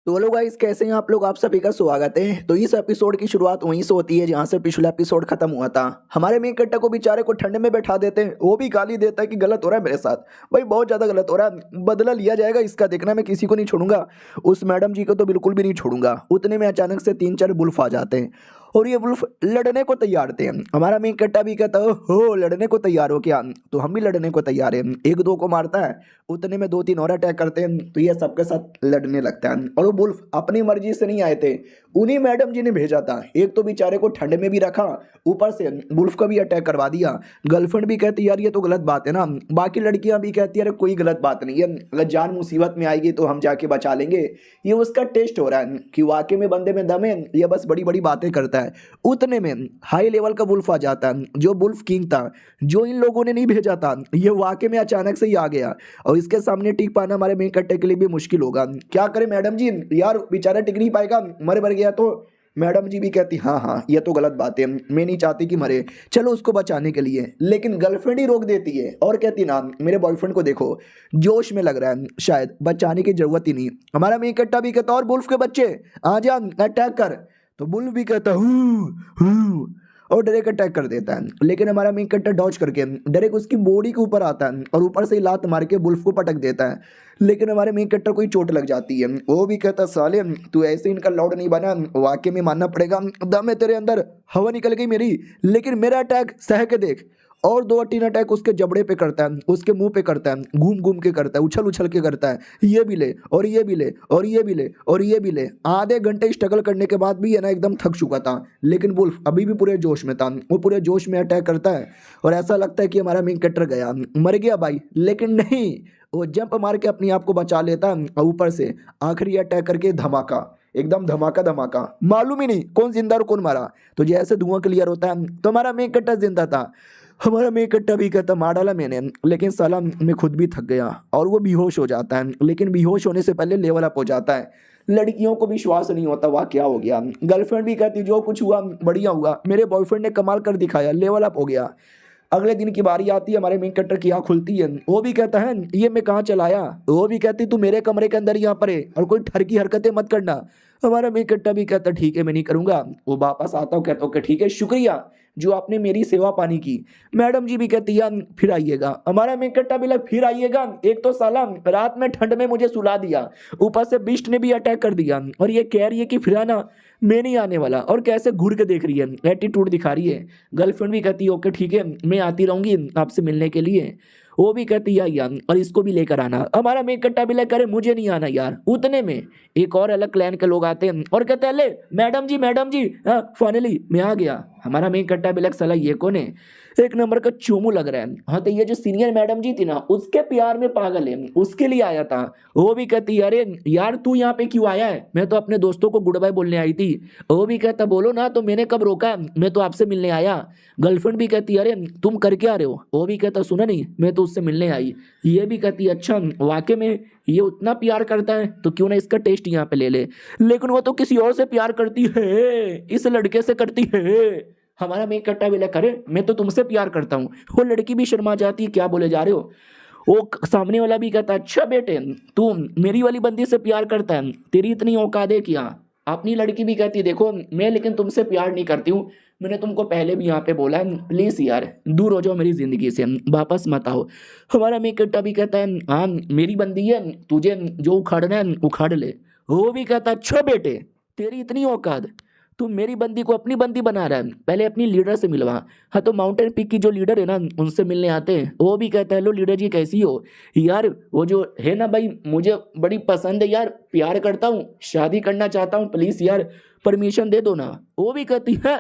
S1: तो हेलो गाइस कैसे हैं आप लोग, आप सभी का स्वागत है। तो इस एपिसोड की शुरुआत वहीं से होती है जहां से पिछला एपिसोड खत्म हुआ था। हमारे मेन कट्टा को बेचारे को ठंड में बैठा देते हैं, वो भी गाली देता है कि गलत हो रहा है मेरे साथ, भाई बहुत ज़्यादा गलत हो रहा है, बदला लिया जाएगा इसका, देखना मैं किसी को नहीं छोड़ूंगा। उस मैडम जी को तो बिल्कुल भी नहीं छोड़ूंगा। उतने में अचानक से 3-4 बुल्फ आ जाते हैं और ये वुल्फ लड़ने को तैयार थे। हमारा मेन कट्टा भी कहता हो लड़ने को तैयार हो क्या, तो हम भी लड़ने को तैयार हैं। 1-2 को मारता है, उतने में 2-3 और अटैक करते हैं, तो ये सबके साथ लड़ने लगता है। और वो वुल्फ अपनी मर्जी से नहीं आए थे, उन्हीं मैडम जी ने भेजा था। एक तो बेचारे को ठंड में भी रखा, ऊपर से वुल्फ का भी अटैक करवा दिया। गर्लफ्रेंड भी कहती यार ये तो गलत बात है ना, बाकी लड़कियां भी कहती है अरे कोई गलत बात नहीं है, अगर जान मुसीबत में आएगी तो हम जाके बचा लेंगे। ये उसका टेस्ट हो रहा है कि वाकई में बंदे में दम है, ये बस बड़ी बड़ी बातें करता है। उतने में हाई लेवल का वुल्फ आ जाता है, जो वुल्फ किंग था, जो इन लोगों ने नहीं भेजा था, ये वाकई में अचानक से ही आ गया। और इसके सामने टिक पाना हमारे मेन कट्टे के लिए भी मुश्किल होगा। क्या करें मैडम जी, यार बेचारा टिक नहीं पाएगा, मर गया तो मैडम जी भी कहती हाँ हाँ ये तो गलत बात है, मैं नहीं चाहती कि मरे, चलो उसको बचाने के लिए। लेकिन गर्लफ्रेंड ही रोक देती है और कहती ना मेरे बॉयफ्रेंड को देखो जोश में लग रहा है, शायद बचाने की जरूरत ही नहीं। हमारा मेन कट्टा भी कहता और बुल्फ के बच्चे आ जा अटैक कर। तो बुल्फ भी कहता हूँ और डायरेक्ट अटैक कर देता है। लेकिन हमारा मेन कट्टा डॉज करके डायरेक्ट उसकी बॉडी के ऊपर आता है और ऊपर से ही लात मार के बुल्फ को पटक देता है। लेकिन हमारे मेन कट्टर को ही चोट लग जाती है। वो भी कहता साले तू ऐसे इनका लॉर्ड नहीं बना, वाकई में मानना पड़ेगा दम है तेरे अंदर, हवा निकल गई मेरी। लेकिन मेरा अटैक सह के देख। और 2-3 अटैक उसके जबड़े पे करता है, उसके मुंह पे करता है, घूम घूम के करता है, उछल उछल के करता है, ये भी ले और ये भी ले और ये भी ले और ये भी ले। आधे घंटे स्ट्रगल करने के बाद भी है ना एकदम थक चुका था। लेकिन वुल्फ अभी भी पूरे जोश में था, वो पूरे जोश में अटैक करता है और ऐसा लगता है कि हमारा मेन कैरेक्टर गया, मर गया भाई। लेकिन नहीं, वो जंप मार के अपने आप को बचा लेता है और ऊपर से आखिरी अटैक करके धमाका, एकदम धमाका धमाका, मालूम ही नहीं कौन जिंदा और कौन मारा। तो जैसे धुआं क्लियर होता है तो हमारा मेन कैरेक्टर जिंदा था। हमारा मेन कट्टा भी कहता मार डाला मैंने, लेकिन साला मैं खुद भी थक गया और वो बेहोश हो जाता है। लेकिन बेहोश होने से पहले लेवल अप हो जाता है। लड़कियों को विश्वास नहीं होता वाह क्या हो गया। गर्लफ्रेंड भी कहती जो कुछ हुआ बढ़िया हुआ, मेरे बॉयफ्रेंड ने कमाल कर दिखाया, लेवल अप हो गया। अगले दिन की बारी आती है, हमारे मेन कट्टर की आँख खुलती है। वो भी कहता है ये मैं कहाँ चलाया। वो भी कहती तू मेरे कमरे के अंदर यहाँ पर है और कोई ठर की हरकतें मत करना। हमारा मेन कट्टा भी कहता ठीक है मैं नहीं करूँगा। वो वापस आता हूँ, कहता हूँ ठीक है शुक्रिया जो आपने मेरी सेवा पानी की। मैडम जी भी कहती यार फिर आइएगा। हमारा मेन कट्टा भी लग फिर आइएगा, एक तो साला रात में ठंड में मुझे सुला दिया, ऊपर से बिस्ट ने भी अटैक कर दिया और ये कह रही है कि फिर आना, मैं नहीं आने वाला। और कैसे घूर के देख रही है, एटीट्यूड दिखा रही है। गर्लफ्रेंड भी कहती है ओके ठीक है मैं आती रहूंगी आपसे मिलने के लिए। वो भी कहती है यार और इसको भी लेकर आना। हमारा मेन कट्टा भी लेकर मुझे नहीं आना यार। उतने में एक और अलग क्लैन के लोग आते हैं और कहते हैं ले मैडम जी हाँ फाइनली मैं आ गया। हमारा मेन कट्टा भी लग साला ये कौन है, एक नंबर का चोमू लग रहा है। हाँ तो ये जो सीनियर मैडम जी थी ना उसके प्यार में पागल है, उसके लिए आया था। वो भी कहती है अरे यार तू यहाँ पे क्यों आया है, मैं तो अपने दोस्तों को गुड बाय बोलने आई थी। वो भी कहता बोलो ना, तो मैंने कब रोका, मैं तो आपसे मिलने आया। गर्लफ्रेंड भी कहती अरे तुम कर क्या रहे हो। वो भी कहता सुना नहीं मैं तो उससे मिलने आई। ये भी कहती अच्छा वाकई में ये उतना प्यार करता है तो क्यों ना इसका टेस्ट यहाँ पे ले ले। लेकिन वो तो किसी और से प्यार करती है, इस लड़के से करती है। हमारा मेन कट्टा भी करे मैं तो तुमसे प्यार करता हूँ। वो लड़की भी शर्मा जाती है क्या बोले जा रहे हो। वो सामने वाला भी कहता अच्छा बेटे तू मेरी वाली बंदी से प्यार करता है, तेरी इतनी औकात है क्या। अपनी लड़की भी कहती है देखो मैं लेकिन तुमसे प्यार नहीं करती हूँ, मैंने तुमको पहले भी यहाँ पे बोला है, प्लीज यार दूर हो जाओ मेरी जिंदगी से, वापस मत आओ। हमारा मेन कट्टा भी कहता है हाँ मेरी बंदी है, तुझे जो उखाड़ना है उखाड़ ले। वो भी कहता अच्छा बेटे तेरी इतनी औकात, तू मेरी बंदी को अपनी बंदी बना रहा है, पहले अपनी लीडर से मिलवा। हाँ तो माउंटेन पीक की जो लीडर है ना उनसे मिलने आते हैं। वो भी कहता है लो लीडर जी कैसी हो। यार वो जो है ना भाई मुझे बड़ी पसंद है यार, प्यार करता हूँ, शादी करना चाहता हूँ, प्लीज यार परमिशन दे दो ना। वो भी कहती है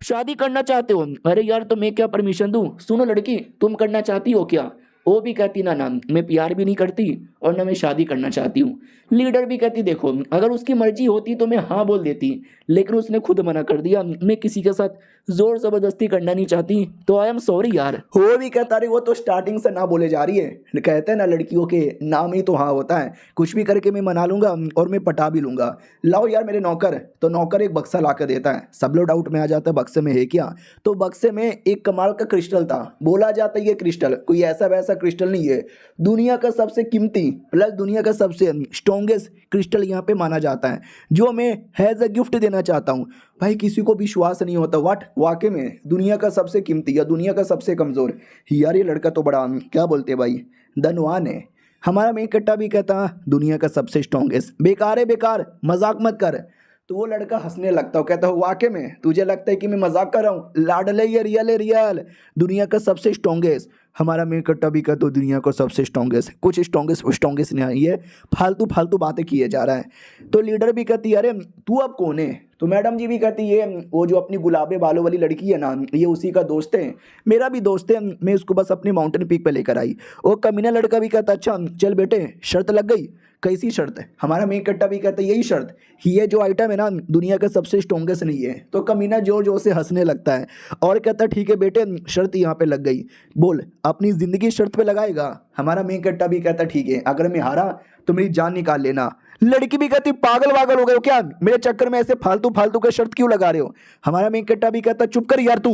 S1: शादी करना चाहते हो, अरे यार तो मैं क्या परमिशन दूं, सुनो लड़की तुम करना चाहती हो क्या। वो भी कहती ना मैं प्यार भी नहीं करती और ना मैं शादी करना चाहती हूँ। लीडर भी कहती देखो अगर उसकी मर्जी होती तो मैं हाँ बोल देती, लेकिन उसने खुद मना कर दिया, मैं किसी के साथ जोर जबरदस्ती करना नहीं चाहती, तो आई एम सॉरी यार। वो भी कहता रही वो तो स्टार्टिंग से ना बोले जा रही है, कहते हैं ना लड़कियों के नाम ही तो हाँ होता है, कुछ भी करके मैं मना लूंगा और मैं पटा भी लूंगा, लाओ यार मेरे नौकर। तो नौकर एक बक्सा ला कर देता है। सब लोग डाउट में आ जाता है बक्से में है क्या। तो बक्से में एक कमाल का क्रिस्टल था। बोला जाता है ये क्रिस्टल कोई ऐसा वैसा क्रिस्टल नहीं है, दुनिया का सबसे कीमती प्लस दुनिया का सबसे स्ट्रॉन्गेस्ट क्रिस्टल यहाँ पे माना जाता है, जो मैं हैज़ अ गिफ्ट देना चाहता हूँ। भाई किसी को विश्वास नहीं होता व्हाट, वाकई में दुनिया का सबसे कीमती या दुनिया का सबसे कमज़ोर। यार ये लड़का तो बड़ा क्या बोलते भाई धनवान है। हमारा मेन कट्टा भी कहता दुनिया का सबसे स्ट्रॉन्गेस्ट, बेकार है बेकार मजाक मत कर। तो वो लड़का हंसने लगता है, कहता है वाकई में तुझे लगता है कि मैं मजाक कर रहा हूँ, लाडले ये रियल है रियल, दुनिया का सबसे स्ट्रॉन्गेस्ट। हमारा मेन कट्टा भी कहता है दुनिया का सबसे स्ट्रॉन्गेस्ट, कुछ स्ट्रॉन्गेस्ट नहीं है, फालतू फालतू बातें किए जा रहा है। तो लीडर भी कहती है अरे तू अब कौन है। तो मैडम जी भी कहती है वो जो अपनी गुलाबे बालों वाली लड़की है ना ये उसी का दोस्त है, मेरा भी दोस्त है, मैं उसको बस अपनी माउंटेन पीक पे लेकर आई। वो कमीना लड़का भी कहता अच्छा चल बेटे शर्त लग गई। कैसी शर्त है। हमारा मेन कट्टा भी कहता है यही शर्त, ये जो आइटम है ना दुनिया का सबसे स्ट्रॉन्गेस्ट नहीं है। तो कमीना जोर जोर से हंसने लगता है और कहता है ठीक है बेटे शर्त यहाँ पे लग गई, बोल अपनी ज़िंदगी शर्त पे लगाएगा। हमारा मेन कट्टा भी कहता ठीक है अगर मैं हारा तो मेरी जान निकाल लेना, लड़की भी कहती पागल वागल हो गए हो क्या, मेरे चक्कर में ऐसे फालतू फालतू के शर्त क्यों लगा रहे हो। हमारा मेन कट्टा भी कहता चुप कर यार तू।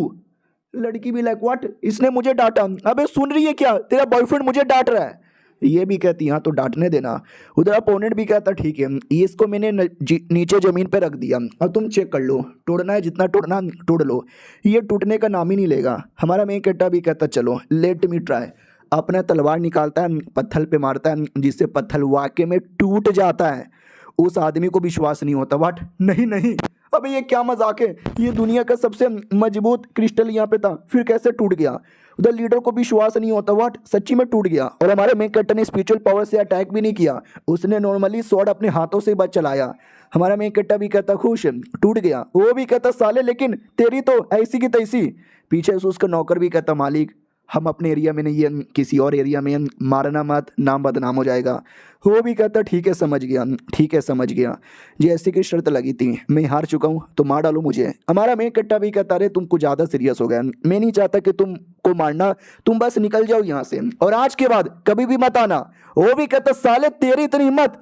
S1: लड़की भी लाइक व्हाट, इसने मुझे डांटा, अबे सुन रही है क्या, तेरा बॉयफ्रेंड मुझे डांट रहा है। ये भी कहती हाँ तो डांटने देना। उधर अपोनेंट भी कहता ठीक है, ये इसको मैंने नीचे जमीन पे रख दिया, अब तुम चेक कर लो, तोड़ना है जितना तोड़ना तोड़ लो, ये टूटने का नाम ही नहीं लेगा। हमारा मेन कट्टा भी कहता चलो लेट मी ट्राई। अपना तलवार निकालता है, पत्थर पे मारता है, जिससे पत्थर वाकई में टूट जाता है। उस आदमी को विश्वास नहीं होता, वाट नहीं नहीं, अबे ये क्या मजाक है, ये दुनिया का सबसे मजबूत क्रिस्टल यहाँ पे था, फिर कैसे टूट गया। उधर लीडर को विश्वास नहीं होता, वाट सच्ची में टूट गया। और हमारे मेन कैरेक्टर ने स्पिरिचुअल पावर से अटैक भी नहीं किया, उसने नॉर्मली स्वॉर्ड अपने हाथों से बच चलाया। हमारा मेन कैरेक्टर भी कहता खुश टूट गया, वो भी कहता साले लेकिन तेरी तो ऐसी की तैसी। पीछे से उसका नौकर भी कहता मालिक हम अपने एरिया में नहीं है, किसी और एरिया में मारना मत, नाम बदनाम हो जाएगा। वो भी कहता ठीक है समझ गया, ठीक है समझ गया, जैसे कि शर्त लगी थी, मैं हार चुका हूँ तो मार डालो मुझे। हमारा मेन कट्टा भी कहता अरे तुम कुछ ज़्यादा सीरियस हो गया, मैं नहीं चाहता कि तुम को मारना, तुम बस निकल जाओ यहाँ से और आज के बाद कभी भी मत आना। वो भी कहता साले तेरी इतनी हिम्मत,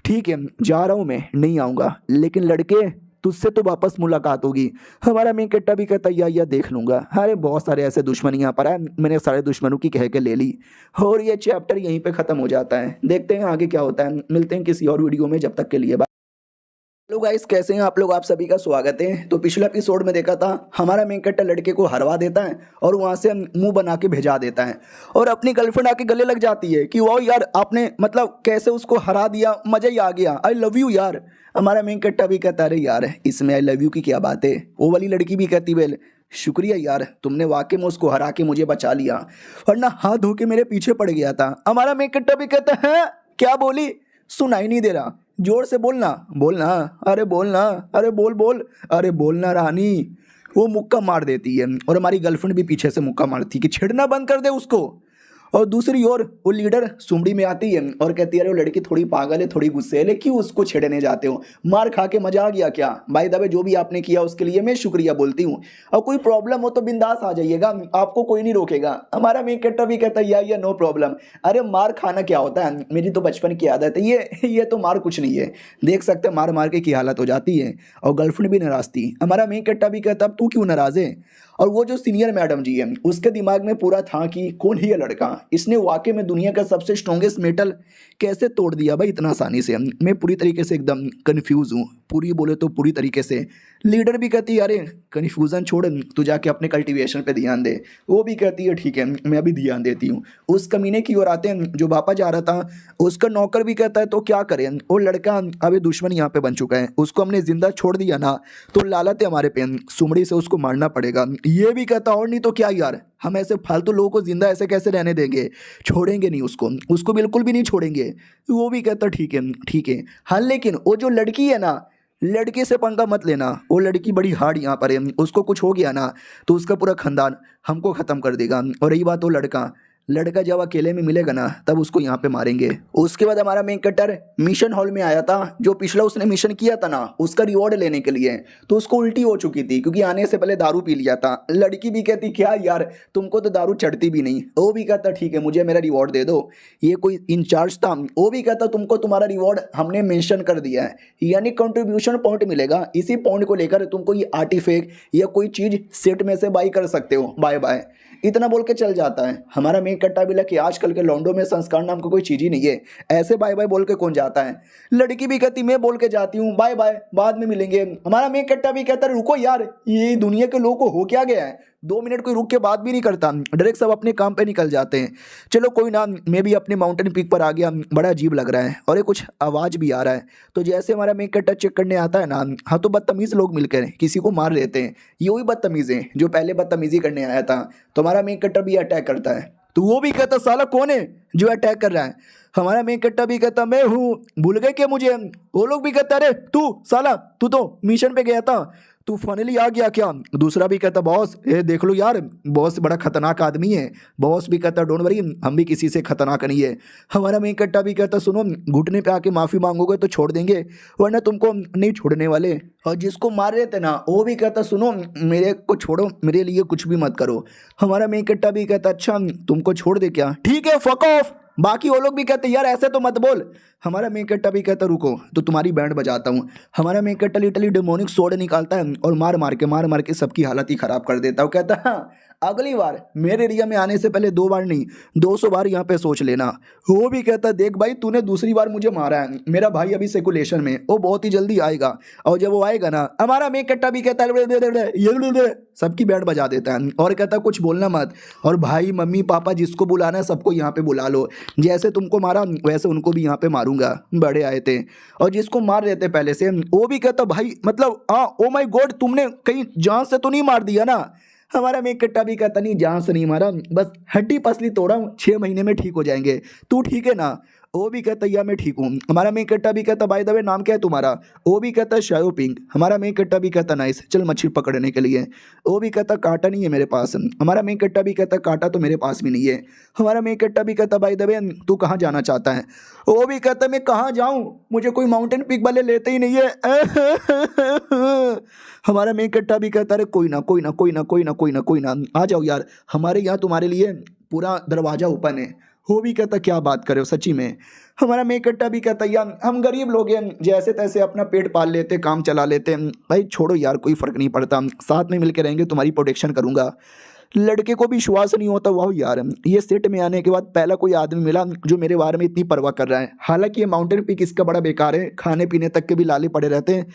S1: ठीक है जा रहा हूँ मैं, नहीं आऊँगा, लेकिन लड़के तुझसे तो वापस मुलाकात होगी। हमारा मेन कट्टा भी कहता या देख लूंगा। अरे बहुत सारे ऐसे दुश्मन यहाँ पर है, मैंने सारे दुश्मनों की कह के ले ली। और ये चैप्टर यहीं पे ख़त्म हो जाता है। देखते हैं आगे क्या होता है, मिलते हैं किसी और वीडियो में, जब तक के लिए बाय। हेलो गाइस, कैसे हैं आप लोग, आप सभी का स्वागत है। तो पिछले एपिसोड में देखा था हमारा मेन कैरेक्टर लड़के को हरवा देता है और वहाँ से मुंह बना के भेजा देता है और अपनी गर्लफ्रेंड आके गले लग जाती है कि वाह यार आपने मतलब कैसे उसको हरा दिया, मज़ा ही आ गया, आई लव यू यार। हमारा मेन कैरेक्टर भी कहता अरे यार इसमें आई लव यू की क्या बात है। वो वाली लड़की भी कहती वेल शुक्रिया यार, तुमने वाकई में उसको हरा के मुझे बचा लिया, वरना हाथ धो के मेरे पीछे पड़ गया था। हमारा मेन कैरेक्टर भी कहता है क्या बोली, सुनाई नहीं दे रहा, जोर से बोलना बोलना, अरे बोलना, अरे बोल बोल, अरे बोलना रानी। वो मुक्का मार देती है और हमारी गर्लफ्रेंड भी पीछे से मुक्का मारती है कि छेड़ना बंद कर दे उसको। और दूसरी ओर वो लीडर सुमड़ी में आती है और कहती है अरे वो लड़की थोड़ी पागल है, थोड़ी गुस्से है, क्यों उसको छेड़ने जाते हो, मार खा के मजा आ गया क्या। भाई दबे जो भी आपने किया उसके लिए मैं शुक्रिया बोलती हूँ, और कोई प्रॉब्लम हो तो बिंदास आ जाइएगा, आपको कोई नहीं रोकेगा। हमारा मेन कैरेक्टर भी कहता है या नो प्रॉब्लम, अरे मार खाना क्या होता है, मेरी तो बचपन की आदत है, ये तो मार कुछ नहीं है। देख सकते मार मार के की हालत हो जाती है और गर्लफ्रेंड भी नाराज थी। हमारा मेन कैरेक्टर भी कहता अब तू क्यों नाराज है। और वो जो सीनियर मैडम जी है उसके दिमाग में पूरा था कि कौन है ये लड़का, इसने वाकई में दुनिया का सबसे स्ट्रॉन्गेस्ट मेटल कैसे तोड़ दिया भाई इतना आसानी से। मैं पूरी तरीके से एकदम कंफ्यूज हूँ, पूरी बोले तो पूरी तरीके से। लीडर भी कहती है अरे कन्फ्यूज़न छोड़, तू जाके अपने कल्टीवेशन पे ध्यान दे। वो भी कहती है ठीक है मैं अभी ध्यान देती हूँ। उस कमीने की ओर आते हैं जो वापस जा रहा था, उसका नौकर भी कहता है तो क्या करें, वो लड़का अभी दुश्मन यहाँ पे बन चुका है, उसको हमने जिंदा छोड़ दिया ना तो लालत है हमारे पे, सुमड़ी से उसको मारना पड़ेगा। ये भी कहता और नहीं तो क्या यार, हम ऐसे फालतू लोगों को जिंदा ऐसे कैसे रहने देंगे, छोड़ेंगे नहीं उसको बिल्कुल भी नहीं छोड़ेंगे। वो भी कहता ठीक है हाँ, लेकिन वो जो लड़की है ना, लड़के से पंगा मत लेना, वो लड़की बड़ी हार्ड यहाँ पर है, उसको कुछ हो गया ना तो उसका पूरा खानदान हमको ख़त्म कर देगा। और रही बात वो लड़का जब अकेले में मिलेगा ना तब उसको यहाँ पे मारेंगे। उसके बाद हमारा मेन कैरेक्टर मिशन हॉल में आया था, जो पिछला उसने मिशन किया था ना उसका रिवॉर्ड लेने के लिए, तो उसको उल्टी हो चुकी थी क्योंकि आने से पहले दारू पी लिया था। लड़की भी कहती क्या यार तुमको तो दारू चढ़ती भी नहीं। वो भी कहता ठीक है मुझे मेरा रिवॉर्ड दे दो। ये कोई इंचार्ज था, वो भी कहता तुमको तुम्हारा रिवॉर्ड हमने मेंशन कर दिया है, यानी कंट्रीब्यूशन पॉइंट मिलेगा, इसी पॉइंट को लेकर तुमको ये आर्टिफैक्ट या कोई चीज़ सेट में से बाई कर सकते हो, बाय बाय। इतना बोल के चल जाता है। हमारा मेन कट्टा भी लगा कि आजकल के लौंडों में संस्कार नाम का कोई चीज़ ही नहीं है, ऐसे बाय बाय बोल के कौन जाता है। लड़की भी कहती मैं बोल के जाती हूँ बाय बाय, बाद में मिलेंगे। हमारा मेन कट्टा भी कहता है रुको यार, ये दुनिया के लोगों को हो क्या गया है, 2 मिनट कोई रुक के बात भी नहीं करता, डायरेक्ट सब अपने काम पे निकल जाते हैं। चलो कोई ना, मैं भी अपने माउंटेन पीक पर आ गया, बड़ा अजीब लग रहा है और ये कुछ आवाज़ भी आ रहा है। तो जैसे हमारा मेन कट्टा चेक करने आता है ना, हाँ तो बदतमीज़ लोग मिलकर किसी को मार लेते हैं। ये वही बदतमीज़ है जो पहले बदतमीज़ी करने आया था। तो हमारा मेन कट्टा भी अटैक करता है, तो वो भी कहता साला कौन है जो अटैक कर रहा है। हमारा मेन कट्टा भी कहता मैं हूँ, भूल गए क्या मुझे। वो लोग भी कहता अरे तू साला तू तो मिशन पे गया था, तू फाइनली आ गया क्या। दूसरा भी कहता बॉस ये देख लो यार, बॉस बड़ा खतरनाक आदमी है। बॉस भी कहता डोंट वरी, हम भी किसी से खतरनाक नहीं है। हमारा मेन कट्टा भी कहता सुनो, घुटने पे आके माफ़ी मांगोगे तो छोड़ देंगे, वरना तुमको नहीं छोड़ने वाले। और जिसको मार रहे थे ना वो भी कहता सुनो मेरे को छोड़ो, मेरे लिए कुछ भी मत करो। हमारा मेन कट्टा भी कहता अच्छा तुमको छोड़ दे क्या, ठीक है फक ऑफ। बाकी वो लोग भी कहते यार ऐसे तो मत बोल। हमारा मेन कट्टा भी कहता रुको तो तुम्हारी बैंड बजाता हूँ। हमारा मेन कट्टा लिटरली डेमोनिक सोड निकालता है और मार मार के सबकी हालत ही खराब कर देता है। वो कहता हाँ अगली बार मेरे एरिया में आने से पहले 2 बार नहीं 200 बार यहाँ पे सोच लेना। वो भी कहता देख भाई तूने दूसरी बार मुझे मारा है, मेरा भाई अभी सेकुलेशन में, वो बहुत ही जल्दी आएगा और जब वो आएगा ना हमारा मेन कट्टा भी कहता है सबकी बैंड बजा देता है और कहता कुछ बोलना मत और भाई मम्मी पापा जिसको बुलाना है सबको यहाँ पे बुला लो, जैसे तुमको मारा वैसे उनको भी यहाँ पे मारूंगा। बड़े आए थे और जिसको मार रहे थे पहले से वो भी कहता भाई मतलब हाँ ओ माय गॉड तुमने कहीं जान से तो नहीं मार दिया ना। हमारा मेन कट्टा भी कहता नहीं जान से नहीं मारा, बस हड्डी पसली तोड़ा हूँ, 6 महीने में ठीक हो जाएंगे, तू ठीक है ना। वो भी कहता या मैं ठीक हूँ। हमारा मेन कट्टा भी कहता बाय द वे नाम क्या है तुम्हारा। वो भी कहता शायो पिंग। हमारा मेन कट्टा भी कहता नाइस चल मछली पकड़ने के लिए। वो भी कहता कांटा नहीं है मेरे पास। हमारा मेन कट्टा भी कहता कांटा तो मेरे पास भी नहीं है। हमारा मेन कट्टा भी कहता बाय द वे तू कहाँ जाना चाहता है। वो भी कहता मैं कहाँ जाऊँ, मुझे कोई माउंटेन पिक वाले लेते ही नहीं है। हमारा मेन कट्टा भी कहता अरे कोई ना कोई ना कोई ना कोई ना कोई ना कोई ना आ जाओ यार, हमारे यहाँ तुम्हारे लिए पूरा दरवाजा ओपन है। वो भी कहता क्या बात करे हो सच्ची में। हमारा मेन कट्टा भी कहता यार हम गरीब लोग हैं, जैसे तैसे अपना पेट पाल लेते काम चला लेते हैं। भाई छोड़ो यार कोई फ़र्क नहीं पड़ता, साथ में मिलकर रहेंगे, तुम्हारी प्रोटेक्शन करूँगा। लड़के को भी विश्वास नहीं होता वाह यार ये सेट में आने के बाद पहला कोई आदमी मिला जो मेरे बारे में इतनी परवाह कर रहा है। हालांकि ये माउंटेन पीक इसका बड़ा बेकार है, खाने पीने तक के भी लाले पड़े रहते हैं,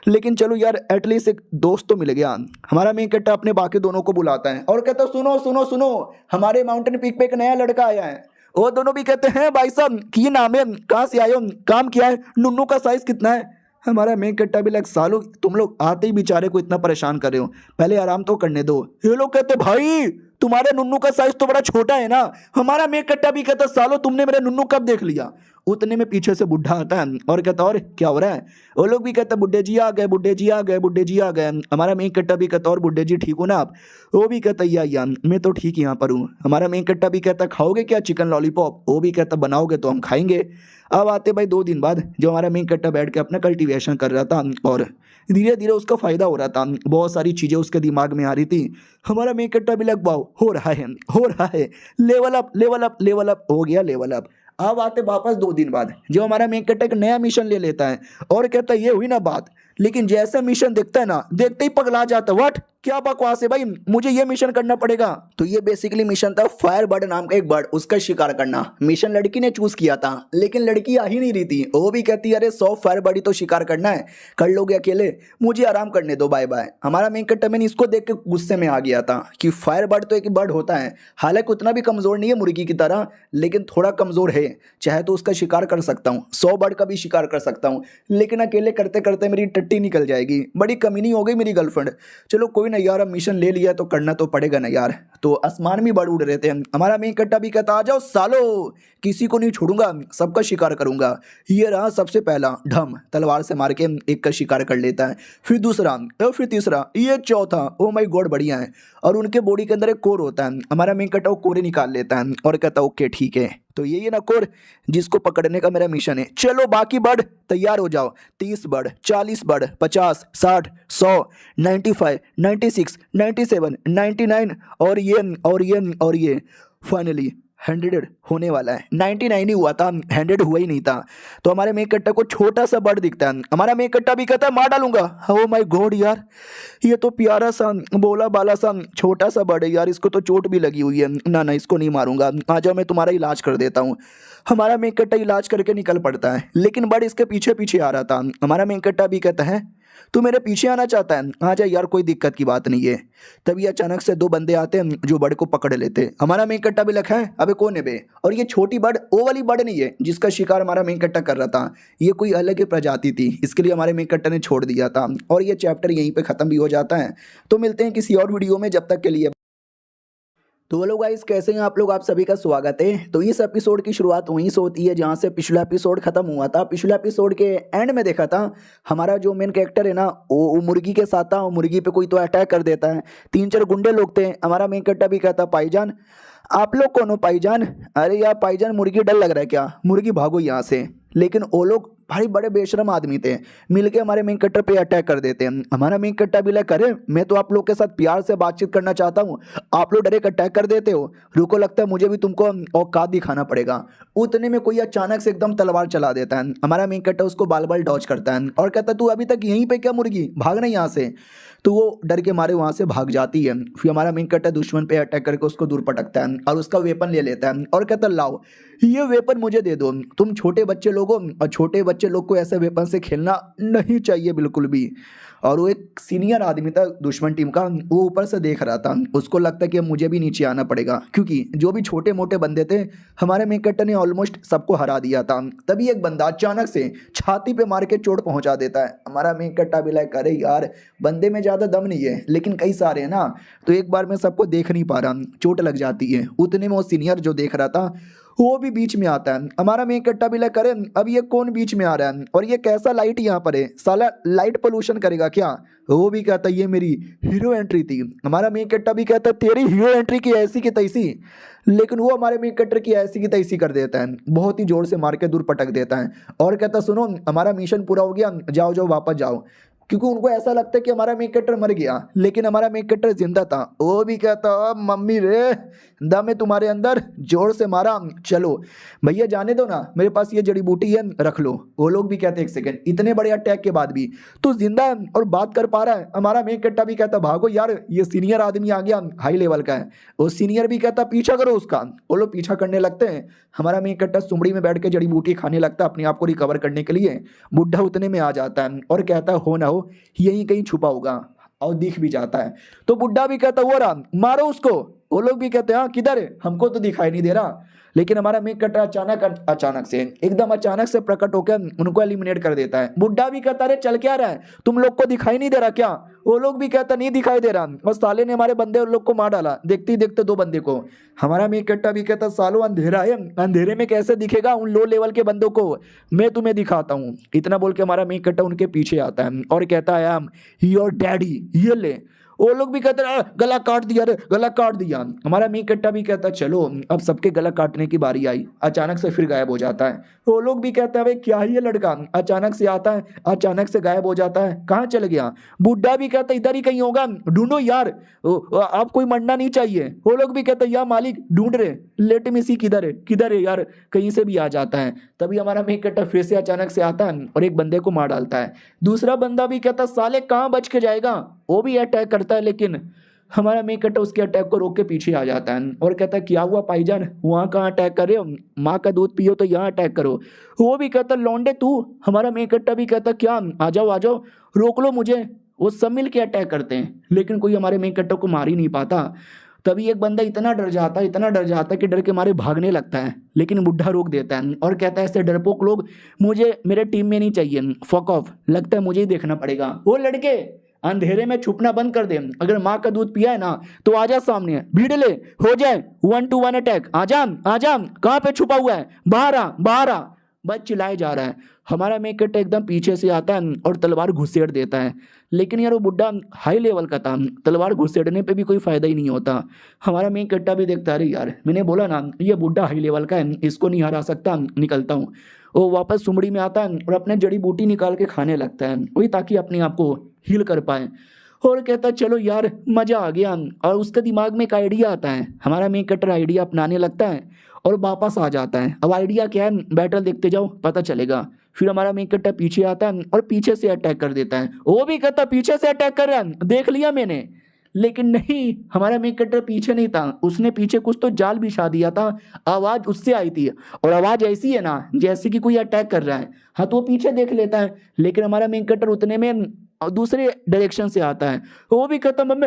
S1: लेकिन चलो यार एटलीस्ट एक दोस्त तो मिल गया। हमारा मेन कट्टा अपने बाकी दोनों को बुलाता है और कहता सुनो सुनो सुनो हमारे माउंटेन पीक पे एक नया लड़का आया है। वो दोनों भी कहते हैं भाई साहब की नाम है, कहाँ से आए हो, काम क्या है, नुन्नू का साइज कितना है। हमारा मेन कट्टा भी लग सालों तुम लोग आते ही बेचारे को इतना परेशान कर रहे हो, पहले आराम तो करने दो। ये लोग कहते भाई तुम्हारे नुन्नू का साइज तो बड़ा छोटा है ना। हमारा मेन कट्टा भी कहता सालों तुमने मेरा नुन्नू कब देख लिया। उतने में पीछे से बुढ़ा आता है और कहता और क्या हो रहा है। वो लोग भी कहते बुड्ढे जी आ गए बुड्ढे जी आ गए बुड्ढे जी आ गए। हमारा मेन कट्टा भी कहता और बुड्ढे जी ठीक हो ना आप। वो भी कहता या मैं तो ठीक यहाँ पर हूँ। हमारा मेन कट्टा भी कहता खाओगे क्या चिकन लॉलीपॉप। वो भी कहता बनाओगे तो हम खाएंगे। अब आते भाई 2 दिन बाद जो हमारा मेन कट्टा बैठ के अपना कल्टीवेशन कर रहा था और धीरे धीरे उसका फ़ायदा हो रहा था, बहुत सारी चीज़ें उसके दिमाग में आ रही थी। हमारा मेन कट्टा भी लग पाओ हो रहा है level up level up level up हो गया लेवल अप। अब आते वापस 2 दिन बाद जो हमारा मेन कट्टा एक नया मिशन ले लेता है और कहता है ये हुई ना बात, लेकिन जैसा मिशन देखता है ना देखते ही पगला जाता है। व्हाट क्या बकवास है भाई, मुझे ये मिशन करना पड़ेगा। तो ये बेसिकली मिशन था फायर बर्ड नाम का एक बर्ड, उसका शिकार करना। मिशन लड़की ने चूज किया था लेकिन लड़की आ ही नहीं रही थी। वो भी कहती अरे 100 फायर बर्ड ही तो शिकार करना है, कर लोगे अकेले, मुझे आराम करने दो बाय बाय। हमारा मेन कट्टा मैंने इसको देख के गुस्से में आ गया था कि फायर बर्ड तो एक बर्ड होता है, हालांकि उतना भी कमजोर नहीं है मुर्गी की तरह, लेकिन थोड़ा कमजोर है। चाहे तो उसका शिकार कर सकता हूँ, 100 बर्ड का भी शिकार कर सकता हूँ, लेकिन अकेले करते करते मेरी टट्टी निकल जाएगी, बड़ी कमीनी हो गई मेरी गर्लफ्रेंड। चलो कोई ना यार, अब मिशन ले लिया तो करना तो पड़ेगा ना यार। तो आसमान में बर्ड उड़ रहे थे। हमारा मेन कट्टा भी कहता आ जाओ सालो, किसी को नहीं छोड़ूंगा, सबका शिकार करूंगा। ये रहा सबसे पहला ढम, तलवार से मार के एक का शिकार कर लेता है, फिर दूसरा और फिर तीसरा, ये चौथा। ओ माय गॉड बढ़िया है। और उनके बॉडी के अंदर एक कोर होता है। हमारा मेन कट्टा वो कोरे निकाल लेता है और कहता ओके ठीक है, तो ये ना कोर जिसको पकड़ने का मेरा मिशन है। चलो बाकी बर्ड तैयार हो जाओ, 30 बर्ड, 40 बर्ड, 50, 60, 100, 95, 96, 97, 99 और ये फाइनली 100 होने वाला है। 99 ही हुआ था, 100 हुआ ही नहीं था। तो हमारे मेन कट्टा को छोटा सा बर्ड दिखता है। हमारा मेन कट्टा भी कहता है मार डालूंगा। ओ माय गॉड यार, ये तो प्यारा सा बोला बाला सा छोटा सा बर्ड है यार, इसको तो चोट भी लगी हुई है। ना इसको नहीं मारूंगा, आ जाओ मैं तुम्हारा इलाज कर देता हूँ। हमारा मेन कट्टा इलाज करके निकल पड़ता है, लेकिन बर्ड इसके पीछे पीछे आ रहा था। हमारा मेन कट्टा भी कहता है तू मेरे पीछे आना चाहता है, आ जा यार, कोई दिक्कत की बात नहीं है। तभी अचानक से 2 बंदे आते हैं जो बर्ड को पकड़ लेते हैं। हमारा मेन कट्टा भी लखा है अबे कौन है बे। और ये छोटी बर्ड वो वाली बर्ड नहीं है जिसका शिकार हमारा मेन कट्टा कर रहा था, ये कोई अलग ही प्रजाति थी। इसके लिए हमारे मेन कट्टा ने छोड़ दिया था और ये चैप्टर यहीं पे खत्म भी हो जाता है। तो मिलते हैं किसी और वीडियो में, जब तक के लिए। तो हेलो गाइस, कैसे हैं आप लोग, आप सभी का स्वागत है। तो इस एपिसोड की शुरुआत वहीं से होती है जहां से पिछला एपिसोड खत्म हुआ था। पिछला एपिसोड के एंड में देखा था हमारा जो मेन कैरेक्टर है ना वो मुर्गी के साथ था, वो मुर्गी पे कोई तो अटैक कर देता है। 3-4 गुंडे लोग थे। हमारा मेन कैरेक्टर भी कहता भाईजान आप लोग कौन हो भाईजान। अरे यार भाईजान मुर्गी डर लग रहा है क्या, मुर्गी भागो यहाँ से। लेकिन वो लोग भाई बड़े बेशरम आदमी थे, मिलके हमारे मेन कट्टर पे अटैक कर देते हैं। हमारा मेन कट्टा भी लाइक करे मैं तो आप लोग के साथ प्यार से बातचीत करना चाहता हूँ, आप लोग डायरेक्ट अटैक कर देते हो, रुको लगता है मुझे भी तुमको औकात दिखाना पड़ेगा। उतने में कोई अचानक से एकदम तलवार चला देता है, हमारा मेन कट्टा उसको बाल बाल डॉज करता है और कहता है तू अभी तक यहीं पे क्या मुर्गी, भागना यहाँ से। तो वो डर के मारे वहाँ से भाग जाती है। फिर हमारा मेन कट्टा दुश्मन पे अटैक करके उसको दूर पटकता है और उसका वेपन ले लेता है और कहता है लाओ ये वेपन मुझे दे दो, तुम छोटे बच्चे लोग हो और छोटे बच्चे लोग को ऐसे वेपन से खेलना नहीं चाहिए बिल्कुल भी। और वो एक सीनियर आदमी था दुश्मन टीम का, वो ऊपर से देख रहा था, उसको लगता कि अब मुझे भी नीचे आना पड़ेगा क्योंकि जो भी छोटे मोटे बंदे थे हमारे मेन कट्टर ने ऑलमोस्ट सबको हरा दिया था। तभी एक बंदा अचानक से छाती पे मार के चोट पहुंचा देता है। हमारा मेन कट्टा भी लाइक अरे यार बंदे में ज़्यादा दम नहीं है लेकिन कई सारे हैं ना, तो एक बार में सबको देख नहीं पा रहा, चोट लग जाती है। उतने में वो सीनियर जो देख रहा था वो भी बीच में आता है। हमारा मेन कट्टा भी लाइक करे अब ये कौन बीच में आ रहा है और ये कैसा लाइट यहाँ पर है, साला लाइट पोल्यूशन करेगा क्या। वो भी कहता ये मेरी हीरो एंट्री थी। हमारा मेन कट्टा भी कहता तेरी हीरो एंट्री की ऐसी की तैसी, लेकिन वो हमारे मेन कट्टर की ऐसी की तैसी कर देता है, बहुत ही जोर से मार के दूर पटक देता है और कहता सुनो हमारा मिशन पूरा हो गया, जाओ जाओ वापस जाओ। क्योंकि उनको ऐसा लगता है कि हमारा मेन कट्टर मर गया लेकिन हमारा मेन कट्टर जिंदा था। वो भी कहता मम्मी रे दम है तुम्हारे अंदर, जोर से मारा, चलो भैया जाने दो ना, मेरे पास ये जड़ी बूटी है रख लो। वो लोग भी कहते एक सेकंड, इतने बड़े अटैक के बाद भी तू जिंदा है और बात कर पा रहा है। हमारा मेन कट्टा भी कहता भागो यार ये सीनियर आदमी आ गया, हाई लेवल का है। वो सीनियर भी कहता पीछा करो उसका। वो लोग पीछा करने लगते हैं। हमारा मेन कट्टा सुमड़ी में बैठ के जड़ी बूटी खाने लगता है अपने आप को रिकवर करने के लिए। बुढ़ा उतने में आ जाता है और कहता हो ना हो यहीं कहीं छुपा होगा और दिख भी जाता है। तो बुड्ढा भी कहता वो रहा मारो उसको। वो लोग भी कहते हैं हाँ किधर है, हमको तो दिखाई नहीं दे रहा। लेकिन हमारा मेन कट्टर अचानक से एकदम अचानक से प्रकट होकर उनको एलिमिनेट कर देता है। बुड्ढा भी कहता अरे चल क्या रहा है, तुम लोग को दिखाई नहीं दे रहा क्या। वो लोग भी कहता नहीं दिखाई दे रहा और साले ने हमारे बंदे उन लोग को मार डाला, देखते ही देखते दो बंदे को। हमारा मेन कट्टा भी कहता सालो अंधेरा है, अंधेरे में कैसे दिखेगा उन लो लेवल के बंदों को, मैं तुम्हें दिखाता हूँ। इतना बोल के हमारा मेन कट्टा उनके पीछे आता है और कहता है आई एम योर डैडी, ये ले। वो लोग भी कहते हैं गला काट दिया रे, गला काट दिया। हमारा मेन कट्टा भी कहता चलो अब सबके गला काटने की बारी आई। अचानक से फिर गायब हो जाता है। वो लोग भी कहते हैं भाई क्या ही ये लड़का अचानक से आता है अचानक से गायब हो जाता है, कहाँ चल गया। बुड्ढा भी कहता इधर ही कहीं होगा, ढूंढो यार, आप कोई मरना नहीं चाहिए। वो लोग भी कहते या मालिक ढूंढ रहे, लेट में सी किधर है यार, कहीं से भी आ जाता है। तभी हमारा मेन कट्टा फिर से अचानक से आता है और एक बंदे को मार डालता है। दूसरा बंदा भी कहता साले कहाँ बच के जाएगा, वो भी अटैक करता है लेकिन हमारा मेन कट्टा उसके अटैक को रोक के पीछे आ जाता है और कहता है क्या हुआ भाईजान, वहाँ कहाँ अटैक कर रहे हो, माँ का दूध पियो तो यहाँ अटैक करो। वो भी कहता लौंडे तू। हमारा मेन कट्टा भी कहता क्या आ जाओ रोक लो मुझे। वो सब मिल के अटैक करते हैं लेकिन कोई हमारे मेन कट्टा को मार ही नहीं पाता। तभी एक बंदा इतना डर जाता कि डर के मारे भागने लगता है लेकिन बुढ़ा रोक देता है और कहता है ऐसे डरपोक लोग मुझे मेरे टीम में नहीं चाहिए, फक ऑफ, लगता है मुझे ही देखना पड़ेगा। वो लड़के अंधेरे में छुपना बंद कर दे, अगर माँ का दूध पिया है ना तो आजा सामने, भीड़ ले, हो जाए 1-to-1 अटैक, आजा कहाँ पे छुपा हुआ है, बाहर आ। बस चिल्लाए जा रहा है। हमारा मेन कट्टा एकदम पीछे से आता है और तलवार घुसेड़ देता है लेकिन यार वो बुड्ढा हाई लेवल का था, तलवार घुसेड़ने पे भी कोई फायदा ही नहीं होता। हमारा मेन कट्टा भी देखता अरे यार मैंने बोला ना ये बुड्ढा हाई लेवल का है, इसको नहीं हरा सकता, निकलता हूँ। वो वापस सुमड़ी में आता है और अपने जड़ी बूटी निकाल के खाने लगता है वही ताकि अपने आप को हील कर पाए और कहता चलो यार मज़ा आ गया। और उसके दिमाग में एक आइडिया आता है। हमारा मेन कट्टर आइडिया अपनाने लगता है और वापस आ जाता है। अब आइडिया क्या है बैटल देखते जाओ पता चलेगा। फिर हमारा मेन कट्टर पीछे आता है और पीछे से अटैक कर देता है। वो भी कहता पीछे से अटैक कर रहा है, देख लिया मैंने, लेकिन नहीं हमारा मेन कट्टर पीछे नहीं था, उसने पीछे कुछ तो जाल बिछा दिया था। आवाज़ उससे आई थी और आवाज़ ऐसी है ना जैसे कि कोई अटैक कर रहा है। हाँ तो वो पीछे देख लेता है लेकिन हमारा मेन कट्टर उतने में दूसरे डायरेक्शन से आता है। वो भी कहता मम्मी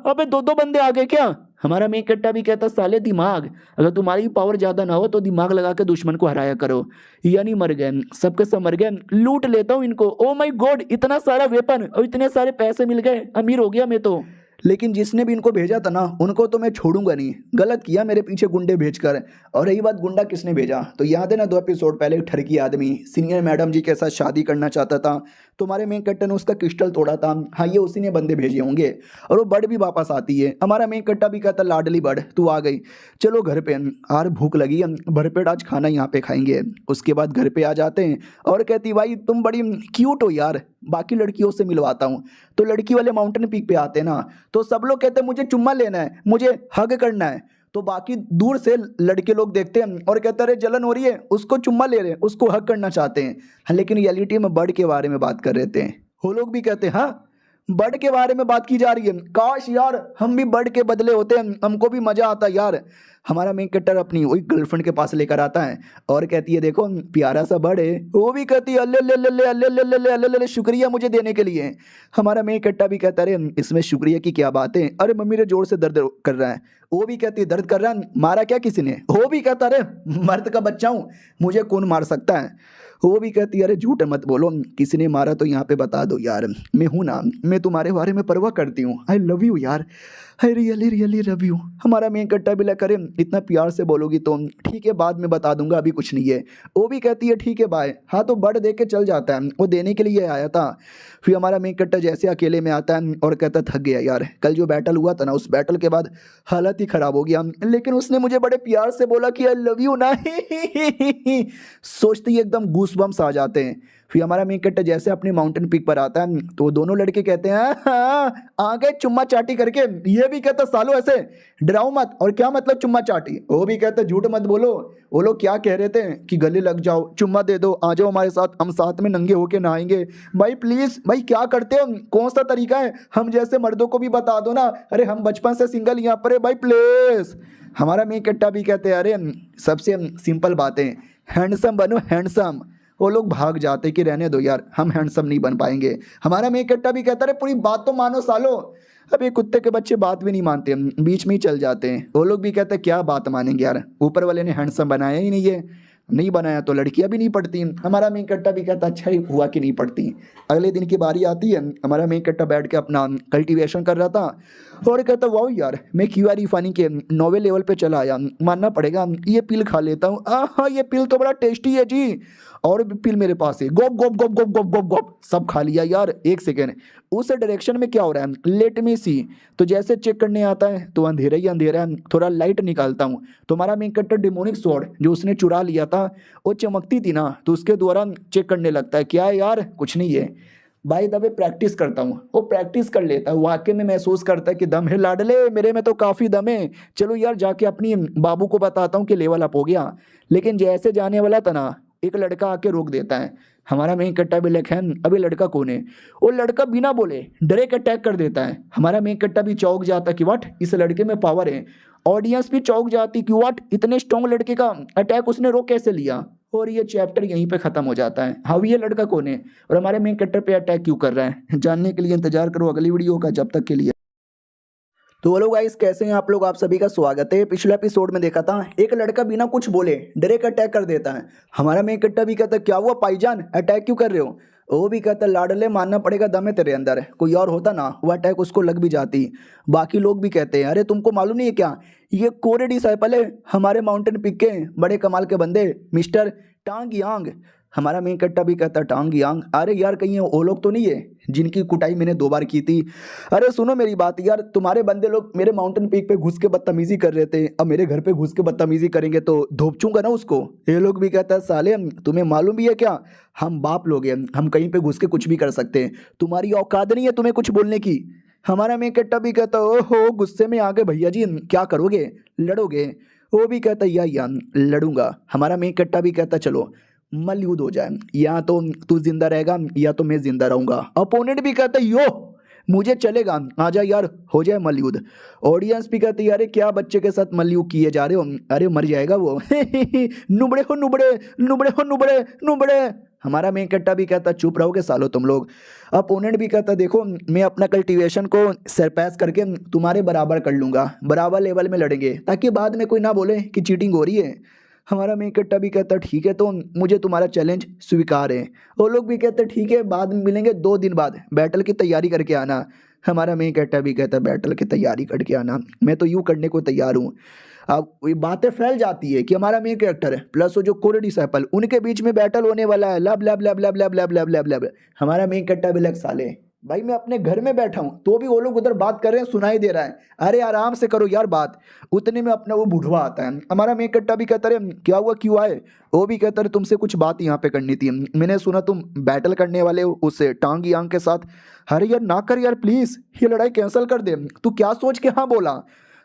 S1: अबे दो बंदे आ गए क्या। हमारा मेन कट्टा भी कहता साले दिमाग, अगर तुम्हारी पावर ज़्यादा ना हो तो दिमाग लगा के दुश्मन को हराया करो। यानी मर गए, सबके सब मर गए, लूट लेता हूँ इनको। ओ माय गॉड इतना सारा वेपन और इतने सारे पैसे मिल गए, अमीर हो गया मैं तो। लेकिन जिसने भी इनको भेजा था ना उनको तो मैं छोड़ूंगा नहीं, गलत किया मेरे पीछे गुंडे भेजकर। और रही बात गुंडा किसने भेजा, तो याद है ना 2 एपिसोड पहले एक ठरकी आदमी सीनियर मैडम जी के साथ शादी करना चाहता था, तुम्हारे मेन कट्टा ने उसका क्रिस्टल तोड़ा था। हाँ, ये उसी ने बंदे भेजे होंगे। और वो बर्ड भी वापस आती है, हमारा मेन कट्टा भी कहता लाडली बर्ड तू आ गई, चलो घर पे, यार भूख लगी है, भरपेट आज खाना यहाँ पे खाएंगे। उसके बाद घर पे आ जाते हैं और कहती भाई तुम बड़ी क्यूट हो यार, बाकी लड़कियों से मिलवाता हूँ। तो लड़की वाले माउंटेन पीक पे आते हैं ना, तो सब लोग कहते हैं मुझे चुम्मा लेना है, मुझे हग करना है। तो बाकी दूर से लड़के लोग देखते हैं और कहते हैं अरे जलन हो रही है, उसको चुम्मा ले रहे हैं, उसको हक करना चाहते हैं। हाँ, लेकिन रियलिटी में बर्ड के बारे में बात कर रहे थे। वो लोग भी कहते हैं हाँ बर्ड के बारे में बात की जा रही है, काश यार हम भी बर्ड के बदले होते हैं, हमको भी मजा आता यार। हमारा मेन कैरेक्टर अपनी वही गर्लफ्रेंड के पास लेकर आता है और कहती है देखो प्यारा सा बर्ड है। वो भी कहती है अल्ले ले ले ले अल्ले ले ले ले अल्ले ले ले, शुक्रिया मुझे देने के लिए। हमारा मेन कैरेक्टर भी कहता है अरे इसमें शुक्रिया की क्या बात है, अरे मम्मी ने जोर से दर्द कर रहा है। वो भी कहती है दर्द कर रहा है, मारा क्या किसी ने। वो भी कहता अरे मर्द का बच्चा हूँ, मुझे कौन मार सकता है। वो भी कहती है अरे झूठ मत बोलो, किसी ने मारा तो यहाँ पे बता दो यार, मैं हूँ ना, मैं तुम्हारे बारे में परवाह करती हूँ, आई लव यू यार, I really really love you. हमारा मेन कट्टा भी करे इतना प्यार से बोलोगी तो ठीक है बाद में बता दूंगा, अभी कुछ नहीं है। वो भी कहती है ठीक है बाय। हाँ, तो बर्ड दे के चल जाता है, वो देने के लिए आया था। फिर हमारा मेन कट्टा जैसे अकेले में आता है और कहता थक गया यार, कल जो बैटल हुआ था ना उस बैटल के बाद हालत ही ख़राब हो गया, लेकिन उसने मुझे बड़े प्यार से बोला कि आई लव यू ना। सोचते ही एकदम गूस बम्स आ जाते हैं। फिर हमारा मेन कैरेक्टर जैसे अपने माउंटेन पीक पर आता है तो दोनों लड़के कहते हैं हाँ आ गए चुम्मा चाटी करके। ये भी कहता सालो ऐसे डराओ मत, और क्या मतलब चुम्मा चाटी। वो भी कहते झूठ मत बोलो, वो लोग क्या कह रहे थे कि गले लग जाओ, चुम्मा दे दो, आ जाओ हमारे साथ, हम साथ में नंगे होके नहाएंगे। भाई प्लीज़ भाई क्या करते हो, कौन सा तरीका है, हम जैसे मर्दों को भी बता दो ना, अरे हम बचपन से सिंगल यहाँ पर है भाई प्लीज़। हमारा मेन कैरेक्टर भी कहते हैं अरे सबसे सिंपल बातें, हैंडसम बनो हैंडसम। वो लोग भाग जाते कि रहने दो यार, हम हैंडसम नहीं बन पाएंगे। हमारा मेन कैरेक्टर भी कहता है पूरी बात तो मानो सालो। अब ये कुत्ते के बच्चे बात भी नहीं मानते, बीच में ही चल जाते हैं। वो लोग भी कहते हैं क्या बात मानेंगे यार, ऊपर वाले ने हैंडसम बनाया ही नहीं है, नहीं बनाया तो लड़कियां भी नहीं पढ़ती। हमारा मेन कैरेक्टर भी कहता अच्छा ही हुआ कि नहीं पढ़ती। अगले दिन की बारी आती है, हमारा मेन कैरेक्टर बैठ के अपना कल्टीवेशन कर रहा था और कहता वाओ यार मैं क्यूआर फानी के नोवे लेवल पे चला आया, मानना पड़ेगा ये पिल खा लेता हूँ। हाँ ये पिल तो बड़ा टेस्टी है जी, और भी पिल मेरे पास है, गोप गोप गोप गोप गोप गोप गोप, सब खा लिया यार। एक सेकेंड, उस डायरेक्शन में क्या हो रहा है लेट मी सी। तो जैसे चेक करने आता है तो अंधेरा ही अंधेरा है, थोड़ा लाइट निकालता हूँ तो हमारा मेन कैरेक्टर डिमोनिक स्वॉर्ड जो उसने चुरा लिया था वो चमकती थी ना, तो उसके द्वारा चेक करने लगता है क्या है यार कुछ नहीं है। भाई दबे प्रैक्टिस करता हूँ, वो प्रैक्टिस कर लेता है, वाकई में महसूस करता है कि दम है लाडले, मेरे में तो काफ़ी दम है, चलो यार जाके अपनी बाबू को बताता हूँ कि लेवल अप हो गया। लेकिन जैसे जाने वाला था ना एक लड़का आके रोक देता है। हमारा मेन कट्टा भी लखन अभी लड़का कौन है, वो लड़का बिना बोले डायरेक्ट अटैक कर देता है। हमारा मेन कट्टा भी चौंक जाता कि व्हाट इस लड़के में पावर है। ऑडियंस भी चौंक जाती कि व्हाट इतने स्ट्रॉन्ग लड़के का अटैक उसने रोक कैसे लिया। और ये चैप्टर यहीं पे खत्म हो जाता है। हाँ ये लड़का कौन है और हमारे मेन कैरेक्टर पे अटैक क्यों कर रहा है, जानने के लिए इंतजार करो अगली वीडियो का। जब तक के लिए तो वो लोग गाइस कैसे हैं आप लोग, आप सभी का स्वागत है। पिछले एपिसोड में देखा था एक लड़का बिना कुछ बोले डायरेक्ट अटैक कर देता है। हमारा मेन कैरेक्टर भी कहता क्या हुआ पाईजान अटैक क्यों कर रहे हो। वो भी कहता लाडले मानना पड़ेगा दम है तेरे अंदर, कोई और होता ना वो अटैक उसको लग भी जाती। बाकी लोग भी कहते हैं अरे तुमको मालूम नहीं है क्या ये कोरे डिसाइपल है हमारे माउंटेन पिक के बड़े कमाल के बंदे मिस्टर टांग यांग। हमारा मेन कैरेक्टर भी कहता टांग यांग, अरे यार कहीं वो लोग तो नहीं है जिनकी कुटाई मैंने 2 बार की थी। अरे सुनो मेरी बात यार, तुम्हारे बंदे लोग मेरे माउंटेन पीक पे घुस के बदतमीजी कर रहे थे, अब मेरे घर पे घुस के बदतमीजी करेंगे तो धोपचूंगा ना उसको। ये लोग भी कहता है साले तुम्हें मालूम भी है क्या हम बाप लोग हैं, हम कहीं पे घुस के कुछ भी कर सकते हैं, तुम्हारी औकात नहीं है तुम्हें कुछ बोलने की। हमारा मेन कैरेक्टर भी कहता ओहो गुस्से में आ गए भैया जी, क्या करोगे लड़ोगे। वो भी कहता या लड़ूंगा। हमारा मेन कैरेक्टर भी कहता चलो मलयुद्ध हो जाए, या तो तू जिंदा रहेगा या तो मैं जिंदा रहूंगा। अपोनेंट भी कहता है यो मुझे चलेगा आजा यार हो जाए मलयुद्ध। ऑडियंस भी कहती है अरे क्या बच्चे के साथ मलयुद्ध किए जा रहे हो, अरे मर जाएगा वो। नुबड़े हो नुबड़े नुबड़े हो नुबड़े नुबड़े। हमारा मेन कैरेक्टर भी कहता चुप रहोगे सालो तुम लोग। अपोनेंट भी कहता देखो मैं अपना कल्टीवेशन को सरपास करके तुम्हारे बराबर कर लूंगा, बराबर लेवल में लड़ेंगे ताकि बाद में कोई ना बोले कि चीटिंग हो रही है। हमारा मेन कैरेक्टर भी कहता ठीक है तो मुझे तुम्हारा चैलेंज स्वीकार है। वो लोग भी कहते ठीक है बाद में मिलेंगे 2 दिन बाद बैटल की तैयारी करके आना। हमारा मेन कैरेक्टर भी कहता है बैटल की तैयारी करके आना, मैं तो यूं करने को तैयार हूँ। अब ये बातें फैल जाती है कि हमारा मेन कैरेक्टर है प्लस वो जो कोर डिसाइपल उनके बीच में बैटल होने वाला है, लब लब लब लब लब लब लब लब लब। हमारा मेन कैरेक्टर भी लग साले भाई मैं अपने घर में बैठा हूँ तो भी वो लोग उधर बात कर रहे हैं, सुनाई दे रहा है, अरे आराम से करो यार बात। उतने में अपना वो बुढ़वा आता है, हमारा मेन कैरेक्टर भी कहता है क्या हुआ क्यों आए। वो भी कहता है तुमसे कुछ बात यहाँ पे करनी थी, मैंने सुना तुम बैटल करने वाले हो उससे टांग यांग के साथ। अरे यार ना कर यार प्लीज, ये लड़ाई कैंसिल कर दे, तू क्या सोच के हाँ बोला।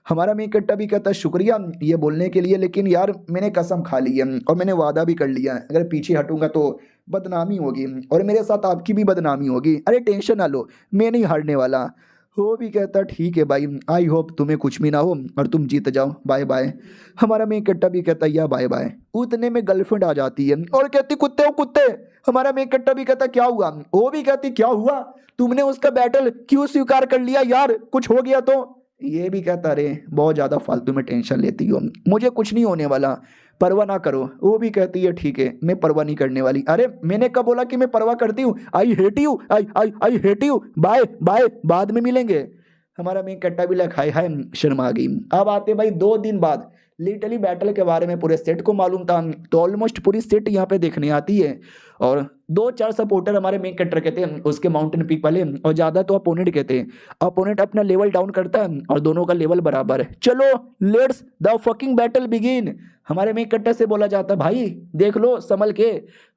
S1: हमारा मेन कैरेक्टर भी कहता है शुक्रिया ये बोलने के लिए, लेकिन यार मैंने कसम खा ली है और मैंने वादा भी कर लिया है अगर पीछे हटूंगा तो बदनामी होगी और मेरे साथ आपकी भी बदनामी होगी। अरे टेंशन ना लो, मैं नहीं हारने वाला। वो भी कहता ठीक है भाई, आई होप तुम्हें कुछ भी ना हो और तुम जीत जाओ, बाय बाय। हमारा मेन कैरेक्टर भी कहता है या बाय बाय। उतने में गर्लफ्रेंड आ जाती है और कहती कुत्ते हो कुत्ते। हमारा मेन कैरेक्टर भी कहता क्या हुआ, वो भी कहती क्या हुआ, तुमने उसका बैटल क्यों स्वीकार कर लिया यार, कुछ हो गया तो। ये भी कहता अरे बहुत ज़्यादा फालतू में टेंशन लेती हो, मुझे कुछ नहीं होने वाला, परवाह ना करो। वो भी कहती है ठीक है मैं परवाह नहीं करने वाली। अरे मैंने कब बोला कि मैं परवाह करती हूँ, I hate you, I hate you, bye bye, बाद में मिलेंगे। हमारा मेन कट्टा भी लग हाय हाय शर्मा गई। अब आते भाई 2 दिन बाद, लिटरली बैटल के बारे में पूरे सेट को मालूम था तो ऑलमोस्ट पूरी सेट यहाँ पे देखने आती है और 2-4 सपोर्टर हमारे मेन कैरेक्टर कहते हैं उसके माउंटेन पीक वाले और ज़्यादा तो अपोनेंट कहते हैं। अपोनेंट अपना लेवल डाउन करता है और दोनों का लेवल बराबर है। चलो let's the fucking battle begin. हमारे मेन कैरेक्टर से बोला जाता है भाई देख लो संभल के।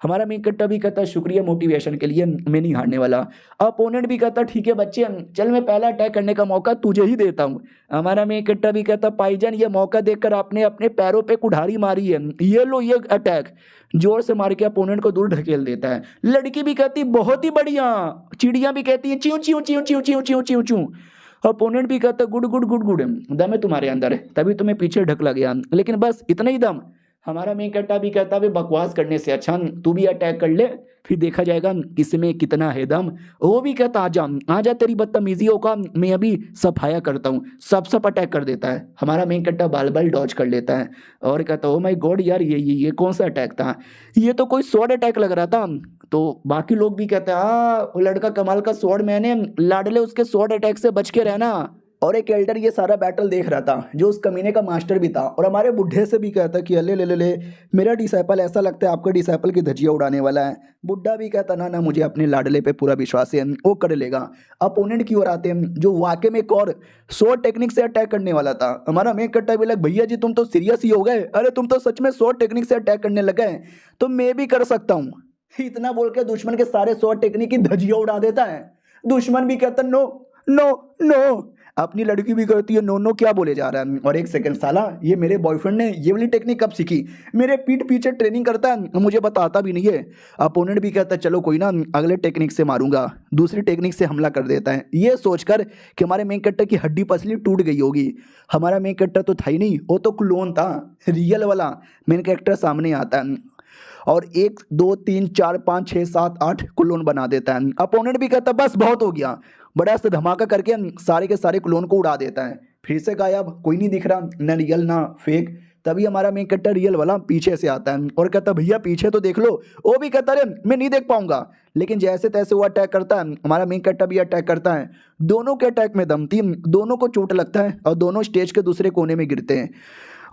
S1: हमारा मेन कैरेक्टर भी कहता है शुक्रिया मोटिवेशन के लिए, मैं नहीं हारने वाला। अपोनेंट भी कहता ठीक है बच्चे चल मैं पहला अटैक करने का मौका तुझे ही देता हूँ। हमारा मेन कैरेक्टर भी कहता पाईजान ये मौका देखकर आपने अपने पैरों पे कुल्हाड़ी मारी है, ये लो ये अटैक। जोर से मार के अपोनेंट को दूर ढकेल देता है। लड़की भी कहती बहुत ही बढ़िया, चिड़िया भी कहती है chew chew chew chew chew chew chew chew. Opponent भी कहता गुड गुड गुड गुड, दम है तुम्हारे अंदर तभी तुम्हें पीछे ढकला गया, लेकिन बस इतना ही दम। हमारा मेन कैरेक्टर भी कहता है बकवास करने से अच्छा तू भी अटैक कर ले फिर देखा जाएगा किसमें कितना है दम। वो भी कहता आजा तेरी बदतमीजियों का मैं अभी सफाया करता हूँ। सब अटैक कर देता है। हमारा मेन कैरेक्टर बाल बाल डॉज कर लेता है और कहता ओ माय गॉड यार ये कौन सा अटैक था, ये तो कोई स्वॉर्ड अटैक लग रहा था। तो बाकी लोग भी कहते हैं वो लड़का कमाल का स्वॉर्ड मैन है, लाडले उसके स्वॉर्ड अटैक से बच के रहना। और एक एल्डर ये सारा बैटल देख रहा था जो उस कमीने का मास्टर भी था और हमारे बुढ़े से भी कहता कि अले ले ले ले मेरा डिसाइपल ऐसा लगता है आपका डिसाइपल की धजिया उड़ाने वाला है। बुढ़ा भी कहता ना ना मुझे अपने लाडले पे पूरा विश्वास है वो कर लेगा। अपोनेंट की ओर आते हैं जो वाकई में एक और शॉर्ट टेक्निक से अटैक करने वाला था। हमारा मेन कट्टा भी लग भैया जी तुम तो सीरियस ही हो गए, अरे तुम तो सच में शॉर्ट टेक्निक से अटैक करने लगे हैं तो मैं भी कर सकता हूँ। इतना बोल के दुश्मन के सारे शॉर्ट टेक्निक की धजिया उड़ा देता है। दुश्मन भी कहता नो नो नो, अपनी लड़की भी कहती है नो नो क्या बोले जा रहा है। और एक सेकंड साला ये मेरे बॉयफ्रेंड ने ये वाली टेक्निक कब सीखी, मेरे पीठ पीछे ट्रेनिंग करता है मुझे बताता भी नहीं है। अपोनेंट भी कहता है चलो कोई ना अगले टेक्निक से मारूंगा, दूसरी टेक्निक से हमला कर देता है ये सोचकर कि हमारे मेन कैरेक्टर की हड्डी पसली टूट गई होगी। हमारा मेन कैरेक्टर तो था ही नहीं, वो तो क्लोन था, रियल वाला मेन कैरेक्टर सामने आता है और 1 2 3 4 5 6 7 8 क्लोन बना देता है। अपोनेंट भी कहता बस बहुत हो गया, बड़ा सा धमाका करके सारे के सारे क्लोन को उड़ा देता है। फिर से गायब, कोई नहीं दिख रहा, ना रियल ना फेक। तभी हमारा मेन कैरेक्टर रियल वाला पीछे से आता है और कहता भैया पीछे तो देख लो। वो भी कहता है मैं नहीं देख पाऊंगा, लेकिन जैसे तैसे वो अटैक करता है। हमारा मेन कैरेक्टर भी अटैक करता है, दोनों के अटैक में दम थी, दोनों को चोट लगता है और दोनों स्टेज के दूसरे कोने में गिरते हैं।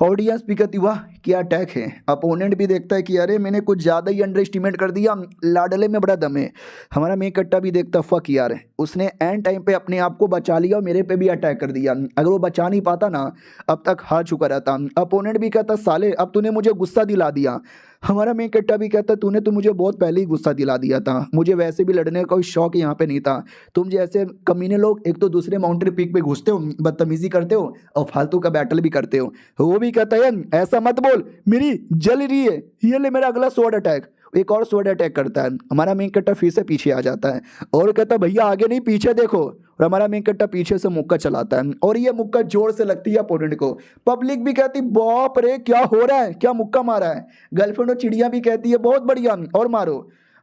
S1: ऑडियंस भी कहती वाह क्या अटैक है। अपोनेंट भी देखता है कि अरे मैंने कुछ ज़्यादा ही अंडर एस्टिमेट कर दिया, लाडले में बड़ा दम है। हमारा मेन कैरेक्टर भी देखता फक यार उसने एंड टाइम पे अपने आप को बचा लिया और मेरे पे भी अटैक कर दिया, अगर वो बचा नहीं पाता ना अब तक हार चुका रहता। अपोनेंट भी कहता साले अब तूने मुझे गुस्सा दिला दिया। हमारा मेन कैरेक्टर भी कहता तूने तो मुझे बहुत पहले ही गुस्सा दिला दिया था, मुझे वैसे भी लड़ने का कोई शौक यहाँ पे नहीं था। तुम जैसे कमीने लोग एक तो दूसरे माउंटेन पीक पे घुसते हो, बदतमीजी करते हो और फालतू का बैटल भी करते हो। वो भी कहता है ऐसा मत बोल मेरी जल रही है, ये ले मेरा अगला स्वॉर्ड अटैक। एक और स्वॉर्ड अटैक करता है। हमारा मेन कैरेक्टर फिर से पीछे आ जाता है और कहता है भैया आगे नहीं पीछे देखो। और हमारा मेन कैरेक्टर पीछे से मुक्का चलाता है और ये मुक्का जोर से लगती है अपोनेंट को। पब्लिक भी कहती बाप रे क्या हो रहा है, क्या मुक्का मारा है। गर्लफ्रेंड और चिड़िया भी कहती है बहुत बढ़िया और मारो।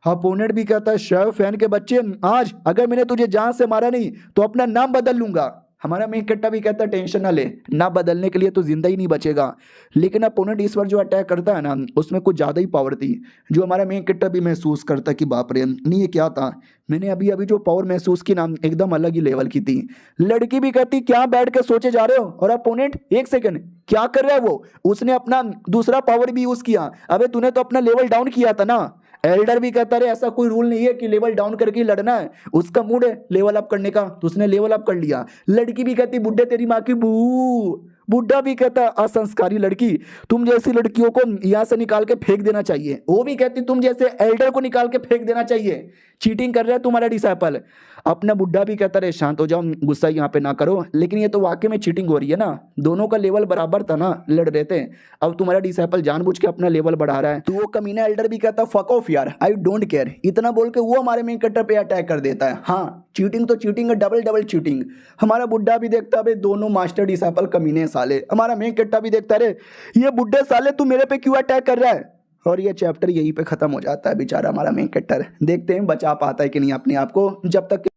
S1: अपोनेंट भी कहता है शर्फ फैन के बच्चे आज अगर मैंने तुझे जान से मारा नहीं तो अपना नाम बदल लूंगा। हमारा मेन कट्टा भी कहता है टेंशन ना ले, ना बदलने के लिए तो जिंदा ही नहीं बचेगा। लेकिन अपोनेंट इस बार जो अटैक करता है ना उसमें कुछ ज़्यादा ही पावर थी, जो हमारा मेन कट्टा भी महसूस करता कि बाप रे नहीं ये क्या था, मैंने अभी अभी जो पावर महसूस की ना एकदम अलग ही लेवल की थी। लड़की भी कहती क्या बैठ के सोचे जा रहे हो, और अपोनेंट एक सेकंड क्या कर रहा है वो, उसने अपना दूसरा पावर भी यूज किया। अबे तूने तो अपना लेवल डाउन किया था ना। एल्डर भी कहता है ऐसा कोई रूल नहीं है कि लेवल डाउन करके ही लड़ना है, उसका मूड है लेवल अप करने का तो उसने लेवल अप कर लिया। लड़की भी कहती बुड्ढे तेरी माँ की बू। बुड्ढा भी कहता असंस्कारी लड़की, तुम जैसी लड़कियों को यहाँ से निकाल के फेंक देना चाहिए। वो भी कहती तुम जैसे एल्डर को निकाल के फेंक देना चाहिए, चीटिंग कर रहा है तुम्हारा डिसाइपल। अपना बुड्ढा भी कहता रहे शांत हो जाओ, गुस्सा यहाँ पे ना करो, लेकिन ये तो वाकई में चीटिंग हो रही है ना, दोनों का लेवल बराबर था ना, लड़ रहे थे। अब तुम्हारा डिसाइपल जानबूझ के अपना लेवल बढ़ा रहा है। तो वो कमीना एल्डर भी कहता फक ऑफ यार, आई डोंट केयर, इतना बोल के वो हमारे मेन कट्टर पे अटैक कर देता है। हाँ चीटिंग तो चीटिंग है, डबल डबल चीटिंग। हमारा बुड्ढा भी देखता है दोनों मास्टर डिसाइपल कमीने साले। हमारा मेन कट्टा भी देखता है ये बुड्ढे साले तू मेरे पे क्यों अटैक कर रहा है। और ये चैप्टर यहीं पे खत्म हो जाता है। बेचारा हमारा मेन कैरेक्टर, देखते हैं बचा पाता है कि नहीं अपने आप को जब तक।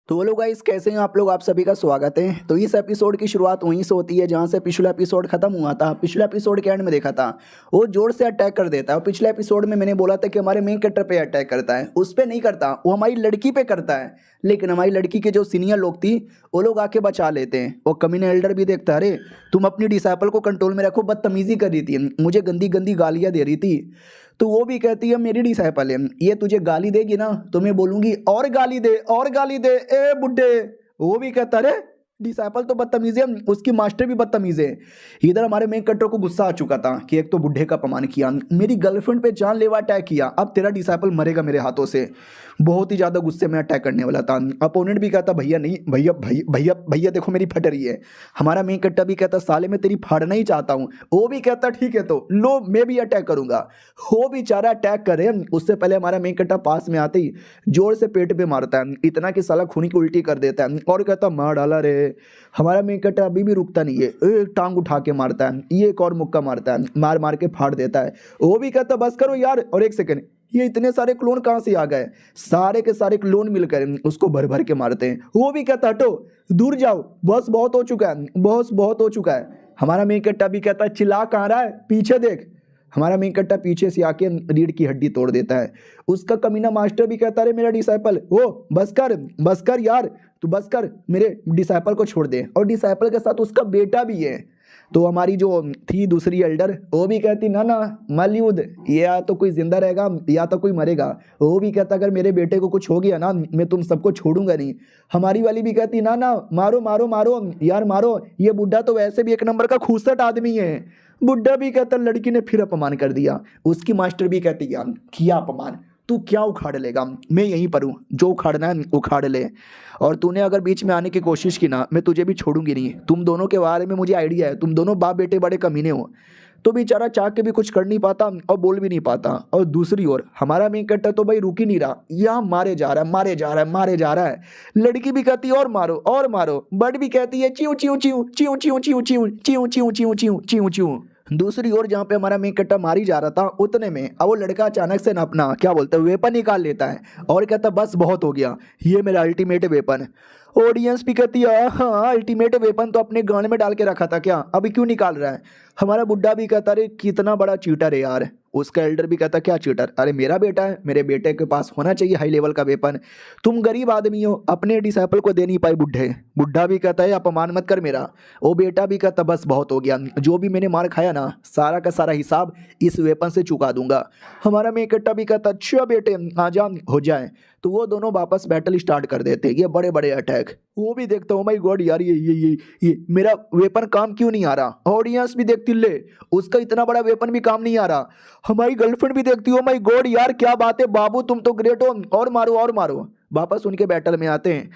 S1: तो वो लोग गाइस कैसे हैं आप लोग, आप सभी का स्वागत है। तो इस एपिसोड की शुरुआत वहीं से होती है जहां से पिछला एपिसोड खत्म हुआ था। पिछले एपिसोड के एंड में देखा था वो जोर से अटैक कर देता है। और पिछले एपिसोड में मैंने बोला था कि हमारे मेन कैरेक्टर पे अटैक करता है, उस पे नहीं करता, वो हमारी लड़की पे करता है। लेकिन हमारी लड़की के जो सीनियर लोग थी वो लोग आके बचा लेते हैं। वो कमीने एल्डर भी देखता है अरे तुम अपनी डिसाइपल को कंट्रोल में रखो, बदतमीजी कर रही थी, मुझे गंदी गंदी गालियाँ दे रही थी। तो वो भी कहती है मेरी डिसाइपल है, ये तुझे गाली देगी ना तो मैं बोलूंगी और गाली दे और गाली दे ए बुड्ढे। वो भी कहता है डिसाइपल तो बदतमीज है, उसकी मास्टर भी बदतमीज है। इधर हमारे मेन कैरेक्टर को गुस्सा आ चुका था कि एक तो बुड्ढे का अपमान किया, मेरी गर्लफ्रेंड पे जानलेवा अटैक किया, अब तेरा डिसाइपल मरेगा मेरे हाथों से। बहुत ही ज़्यादा गुस्से में अटैक करने वाला था। अपोनेंट भी कहता भैया नहीं, भैया भैया भैया भैया देखो मेरी फट रही है। हमारा मेन कैरेक्टर भी कहता साले मैं तेरी फाड़ना ही चाहता हूँ। वो भी कहता ठीक है तो लो मैं भी अटैक करूंगा। वो बेचारा अटैक करे उससे पहले हमारा मेन कैरेक्टर पास में आते ही जोर से पेट पे मारता है, इतना कि साला खूनी की उल्टी कर देता है। और कहता मार डाला रे। हमारा मेन कैरेक्टर अभी भी रुकता नहीं है, एक टांग उठा के मारता है, ये एक और मुक्का मारता है, मार मार के फाड़ देता है। वो भी कहता बस करो यार। और एक सेकंड ये इतने सारे क्लोन कहाँ से आ गए, सारे के सारे क्लोन मिलकर उसको भर भर के मारते हैं। वो भी कहता हटो दूर जाओ, बस बहुत हो चुका है, बस बहुत हो चुका है। हमारा मेन कैरेक्टर भी कहता है चिल्ला कहाँ रहा है, पीछे देख। हमारा मेन कैरेक्टर पीछे से आके रीढ़ की हड्डी तोड़ देता है। उसका कमीना मास्टर भी कहता है मेरा डिसाइपल ओ बस कर यार, तू बस कर, मेरे डिसाइपल को छोड़ दे। और डिसाइपल के साथ उसका बेटा भी है। तो हमारी जो थी दूसरी एल्डर वो भी कहती ना ना मलयूद, या तो कोई जिंदा रहेगा या तो कोई मरेगा। वो भी कहता अगर मेरे बेटे को कुछ हो गया ना मैं तुम सबको छोड़ूंगा नहीं। हमारी वाली भी कहती ना ना मारो मारो मारो यार मारो, ये बुड्ढा तो वैसे भी एक नंबर का खूसट आदमी है। बुड्ढा भी कहता लड़की ने फिर अपमान कर दिया। उसकी मास्टर भी कहती यार किया अपमान, तू क्या उखाड़ लेगा, मैं यहीं पर हूँ, जो उखाड़ना है उखाड़ ले। और तूने अगर बीच में आने की कोशिश की ना मैं तुझे भी छोड़ूंगी नहीं। तुम दोनों के बारे में मुझे आइडिया है, तुम दोनों बाप बेटे बड़े कमीने हो। तो बेचारा चाह के भी कुछ कर नहीं पाता और बोल भी नहीं पाता। और दूसरी ओर हमारा मेन कैरेक्टर तो भाई रुक ही नहीं रहा, यहाँ मारे जा रहा है मारे जा रहा है मारे जा रहा है। लड़की भी कहती है और मारो। बर्ड भी कहती है चिऊ चिऊ चिऊ चिऊ चिऊ चिऊ चिऊ चिऊ चिऊ चिऊ चिऊ चिऊ चिऊ। दूसरी ओर जहाँ पे हमारा मेन कैरेक्टर मारी जा रहा था उतने में अब वो लड़का अचानक से ना अपना क्या बोलते हैं वेपन निकाल लेता है और कहता बस बहुत हो गया, ये मेरा अल्टीमेट वेपन। ऑडियंस भी कहती है हाँ अल्टीमेट वेपन तो अपने गाने में डाल के रखा था क्या, अभी क्यों निकाल रहा है। हमारा बुड्ढा भी कहता अरे कितना बड़ा चीटर है यार। उसका एल्डर भी कहता क्या चीटर, अरे मेरा बेटा है, मेरे बेटे के पास होना चाहिए हाई लेवल का वेपन, तुम गरीब आदमी हो अपने डिसाइपल को दे नहीं पाए बुड्ढे। बुड्ढा भी कहता है अपमान मत कर मेरा। वो बेटा भी कहता बस बहुत हो गया, जो भी मैंने मार खाया ना सारा का सारा हिसाब इस वेपन से चुका दूंगा। हमारा मेन कैरेक्टर भी कहता अच्छा बेटे आजा हो जाए। तो वो दोनों वापस बैटल स्टार्ट कर देते, ये बड़े बड़े अटैक। वो भी देखता हूँ माय गॉड यार ये मेरा वेपन काम क्यों नहीं आ रहा। ऑडियंस भी देखती ले उसका इतना बड़ा वेपन भी काम नहीं आ रहा। हमारी गर्लफ्रेंड भी देखती हो माय गॉड यार क्या बात है बाबू तुम तो ग्रेट हो, और मारो। वापस उनके बैटल में आते हैं।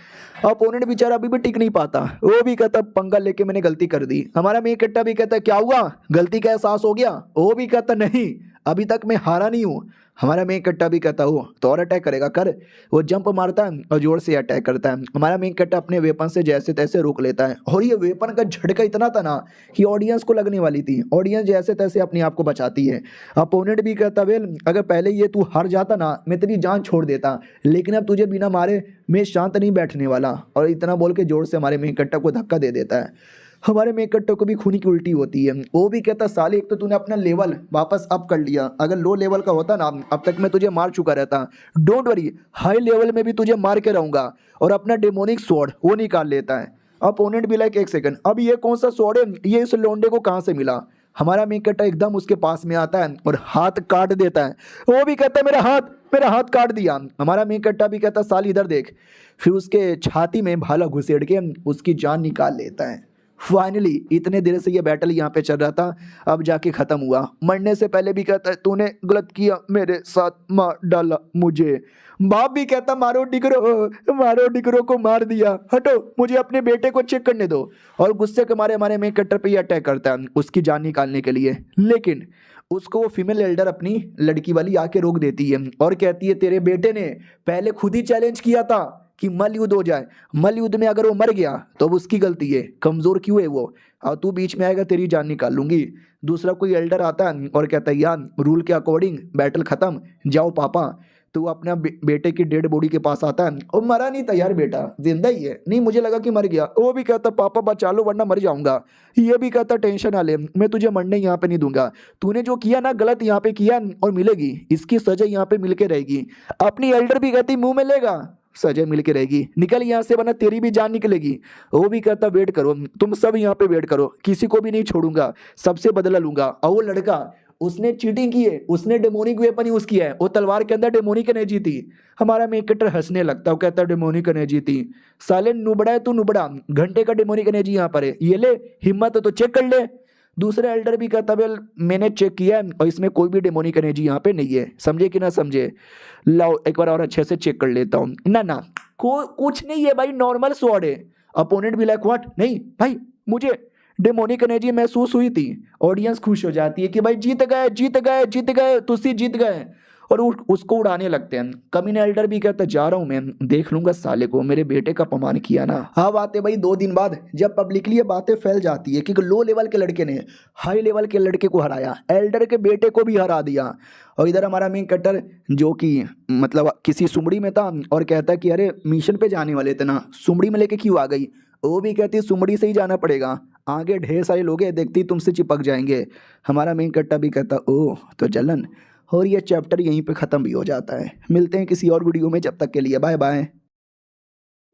S1: अपोनेंट बेचारा अभी भी टिक नहीं पाता, वो भी कहता पंगा लेके मैंने गलती कर दी। हमारा मेन कैरेक्टर भी कहता क्या हुआ, गलती का एहसास हो गया। वो भी कहता नहीं अभी तक मैं हारा नहीं हूँ। हमारा मेन कट्टा भी कहता हो तो और अटैक करेगा कर। वो जंप मारता है और जोर से अटैक करता है। हमारा मेन कट्टा अपने वेपन से जैसे तैसे रोक लेता है और ये वेपन का झटका इतना था ना कि ऑडियंस को लगने वाली थी। ऑडियंस जैसे तैसे अपने आप को बचाती है। अपोनेंट भी कहता वेल अगर पहले ये तू हार जाता ना मैं तेरी जान छोड़ देता, लेकिन अब तुझे बिना मारे मैं शांत नहीं बैठने वाला। और इतना बोल के जोर से हमारे मेन कट्टा को धक्का दे देता है। हमारे मेन कट्टे को भी खूनी की उल्टी होती है। वो भी कहता साले एक तो तूने अपना लेवल वापस अप कर लिया, अगर लो लेवल का होता ना अब तक मैं तुझे मार चुका रहता। डोंट वरी हाई लेवल में भी तुझे मार के रहूंगा। और अपना डेमोनिक स्वॉर्ड वो निकाल लेता है। अपोनेंट भी लाइक एक सेकंड अब ये कौन सा स्वॉर्ड है, ये इस लोंडे को कहाँ से मिला। हमारा मेन कट्टा एकदम उसके पास में आता है और हाथ काट देता है। वो भी कहता है मेरा हाथ काट दिया। हमारा मेन कट्टा भी कहता साल इधर देख, फिर उसके छाती में भाला घुसेड़ के उसकी जान निकाल लेता है। फाइनली इतने देर से ये बैटल यहाँ पे चल रहा था, अब जाके खत्म हुआ। मरने से पहले भी कहता है तूने गलत किया, मेरे साथ मार डाला मुझे। बाप भी कहता मारो डिगरो को मार दिया, हटो मुझे अपने बेटे को चेक करने दो। और गुस्से के मारे हमारे मेन कट्टर पे ये अटैक करता है उसकी जान निकालने के लिए, लेकिन उसको वो फीमेल एल्डर अपनी लड़की वाली आके रोक देती है और कहती है तेरे बेटे ने पहले खुद ही चैलेंज किया था कि मल युद्ध हो जाए, मल युद्ध में अगर वो मर गया तो अब उसकी गलती है, कमजोर क्यों है वो, और तू बीच में आएगा तेरी जान निकाल लूंगी। दूसरा कोई एल्डर आता है और कहता है यार रूल के अकॉर्डिंग बैटल खत्म, जाओ पापा। तो वो अपना बेटे की डेड बॉडी के पास आता है और मरा नहीं था यार बेटा, जिंदा ही है, नहीं मुझे लगा कि मर गया। वो भी कहता पापा बचा लो वरना मर जाऊंगा। ये भी कहता टेंशन ना ले, मैं तुझे मरने यहाँ पे नहीं दूंगा, तूने जो किया ना गलत यहाँ पे किया और मिलेगी, इसकी सजा यहाँ पे मिल के रहेगी। अपनी एल्डर भी कहती मुंह में लेगा, सजा मिल के रहेगी, निकल यहाँ से वरना तेरी भी जान निकलेगी। वो भी कहता वेट करो, तुम सब यहाँ पे वेट करो, किसी को भी नहीं छोड़ूंगा, सबसे बदला लूंगा। और वो लड़का उसने चीटिंग की है, उसने डेमोनिक वेपन यूज किया है, वो तलवार के अंदर डेमोनिक एनर्जी थी। हमारा मेन कट्टर हंसने लगता है, वो कहता है डेमोनिक एनर्जी थी, साले नुबड़ा है तू नुबड़ा, घंटे का डेमोनिक एनर्जी यहाँ पर है, ये ले हिम्मत है तो चेक कर ले। दूसरा एल्डर भी कहता वेल मैंने चेक किया है और इसमें कोई भी डेमोनिक एनर्जी यहाँ पे नहीं है, समझे कि ना समझे, लाओ एक बार और अच्छे से चेक कर लेता हूँ। ना कुछ नहीं है भाई, नॉर्मल स्वॉर्ड है। अपोनेंट भी लाइक व्हाट, नहीं भाई मुझे डेमोनिक एनर्जी महसूस हुई थी। ऑडियंस खुश हो जाती है कि भाई जीत गए तुसी जीत गए, और उसको उड़ाने लगते हैं। कमीने एल्डर भी कहता जा रहा हूं मैं, देख लूंगा साले को, मेरे बेटे का अपमान किया ना। हाँ बात है भाई 2 दिन बाद जब पब्लिकली ये बातें फैल जाती है कि लो लेवल के लड़के ने हाई लेवल के लड़के को हराया, एल्डर के बेटे को भी हरा दिया। और इधर हमारा मेन कट्टर जो कि मतलब किसी सुमड़ी में था और कहता कि अरे मिशन पे जाने वाले थे ना, सुमड़ी में लेके क्यों आ गई। वो भी कहती सुमड़ी से ही जाना पड़ेगा, आगे ढेर सारे लोग हैं, देखती तुमसे चिपक जाएंगे। हमारा मेन कट्टा भी कहता ओह तो जलन। और ये चैप्टर यहीं पे ख़त्म भी हो जाता है। मिलते हैं किसी और वीडियो में, जब तक के लिए बाय बाय।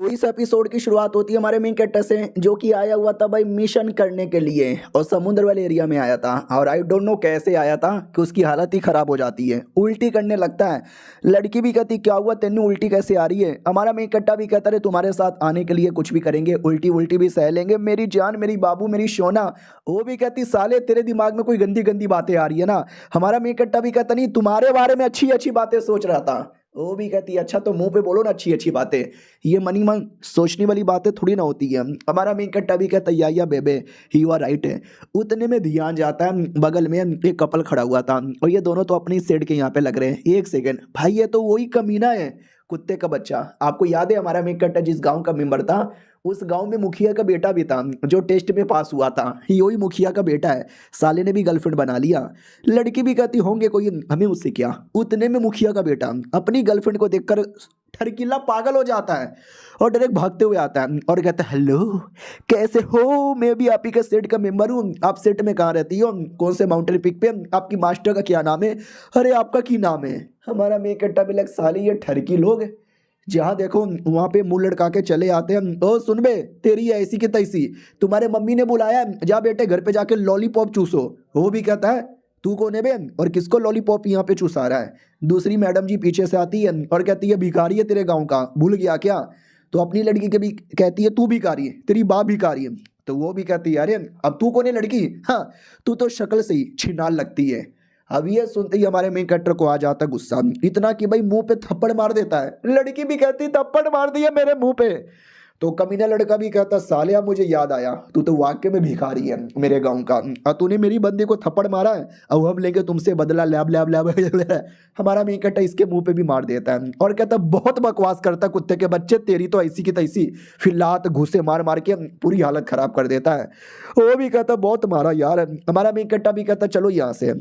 S1: तो इस एपिसोड की शुरुआत होती है हमारे मेन कैरेक्टर से, जो कि आया हुआ था भाई मिशन करने के लिए और समुद्र वाले एरिया में आया था। और आई डोंट नो कैसे आया था कि उसकी हालत ही ख़राब हो जाती है, उल्टी करने लगता है। लड़की भी कहती क्या हुआ तेनू उल्टी कैसे आ रही है। हमारा मेन कैरेक्टर भी कहता है तुम्हारे साथ आने के लिए कुछ भी करेंगे, उल्टी उल्टी भी सह लेंगे, मेरी जान मेरी बाबू मेरी सोना। वो भी कहती साले तेरे दिमाग में कोई गंदी गंदी बातें आ रही है ना। हमारा मेन कैरेक्टर भी कहता नहीं तुम्हारे बारे में अच्छी अच्छी बातें सोच रहा था। वो भी कहती है अच्छा तो मुंह पे बोलो ना अच्छी अच्छी बातें, ये मनी मन सोचने वाली बातें थोड़ी ना होती है। हमारा मेन कट्टा भी कहता है या बेबे ही यू आर राइट है। उतने में ध्यान जाता है बगल में एक कपल खड़ा हुआ था और ये दोनों तो अपनी सेट के यहाँ पे लग रहे हैं। एक सेकेंड भाई ये तो वही कमीना है कुत्ते का बच्चा, आपको याद है हमारा मेन कट्टा जिस गाँव का मेम्बर था उस गांव में मुखिया का बेटा भी था जो टेस्ट में पास हुआ था, यही मुखिया का बेटा है। साले ने भी गर्लफ्रेंड बना लिया। लड़की भी कहती होंगे कोई, हमें उससे क्या। उतने में मुखिया का बेटा अपनी गर्लफ्रेंड को देखकर ठरकीला पागल हो जाता है और डायरेक्ट भागते हुए आता है और कहता है हेलो कैसे हो, मैं भी आप ही के सेट का मेंबर हूँ, आप सेट में कहाँ रहती हो, कौन से माउंटेन पिक पे, आपकी मास्टर का क्या नाम है, अरे आपका की नाम है। हमारा मेन कट्टा भी लग साले ये ठरकी लोग जहाँ देखो वहाँ पे मुंह लटका के चले आते हैं। ओ सुन बे तेरी ऐसी की तैसी, तुम्हारे मम्मी ने बुलाया जा बेटे घर पे जाके लॉलीपॉप चूसो। वो भी कहता है तू कौन है बे और किसको लॉलीपॉप यहाँ पे चूसा रहा है। दूसरी मैडम जी पीछे से आती है और कहती है भिखारी है तेरे गाँव का, भूल गया क्या। तो अपनी लड़की के भी कहती है तू भिखारी है, तेरी बाप भिखारी है। तो वो भी कहती है अरे अब तू कौन है लड़की, हाँ तू तो शक्ल से ही छिनाल लगती है। अब ये सुनते ही हमारे मेन कैरेक्टर को आ जाता गुस्सा, इतना कि भाई मुंह पे थप्पड़ मार देता है। लड़की भी कहती थप्पड़ मार दिया मेरे मुंह पे। तो कमीना लड़का भी कहता साले अब मुझे याद आया, तू तो वाकई में भिखारी है मेरे गांव का, और तूने मेरी बंदी को थप्पड़ मारा है, अब हम लेंगे तुमसे बदला, लैब लैब लैब। हमारा मेन कट्टा इसके मुंह पे भी मार देता है और कहता बहुत बकवास करता कुत्ते के बच्चे, तेरी तो ऐसी की तैसी, फिर लात घूसे मार मार के पूरी हालत खराब कर देता है। वो भी कहता बहुत मारा यार। हमारा मेन कट्टा भी कहता चलो यहाँ से,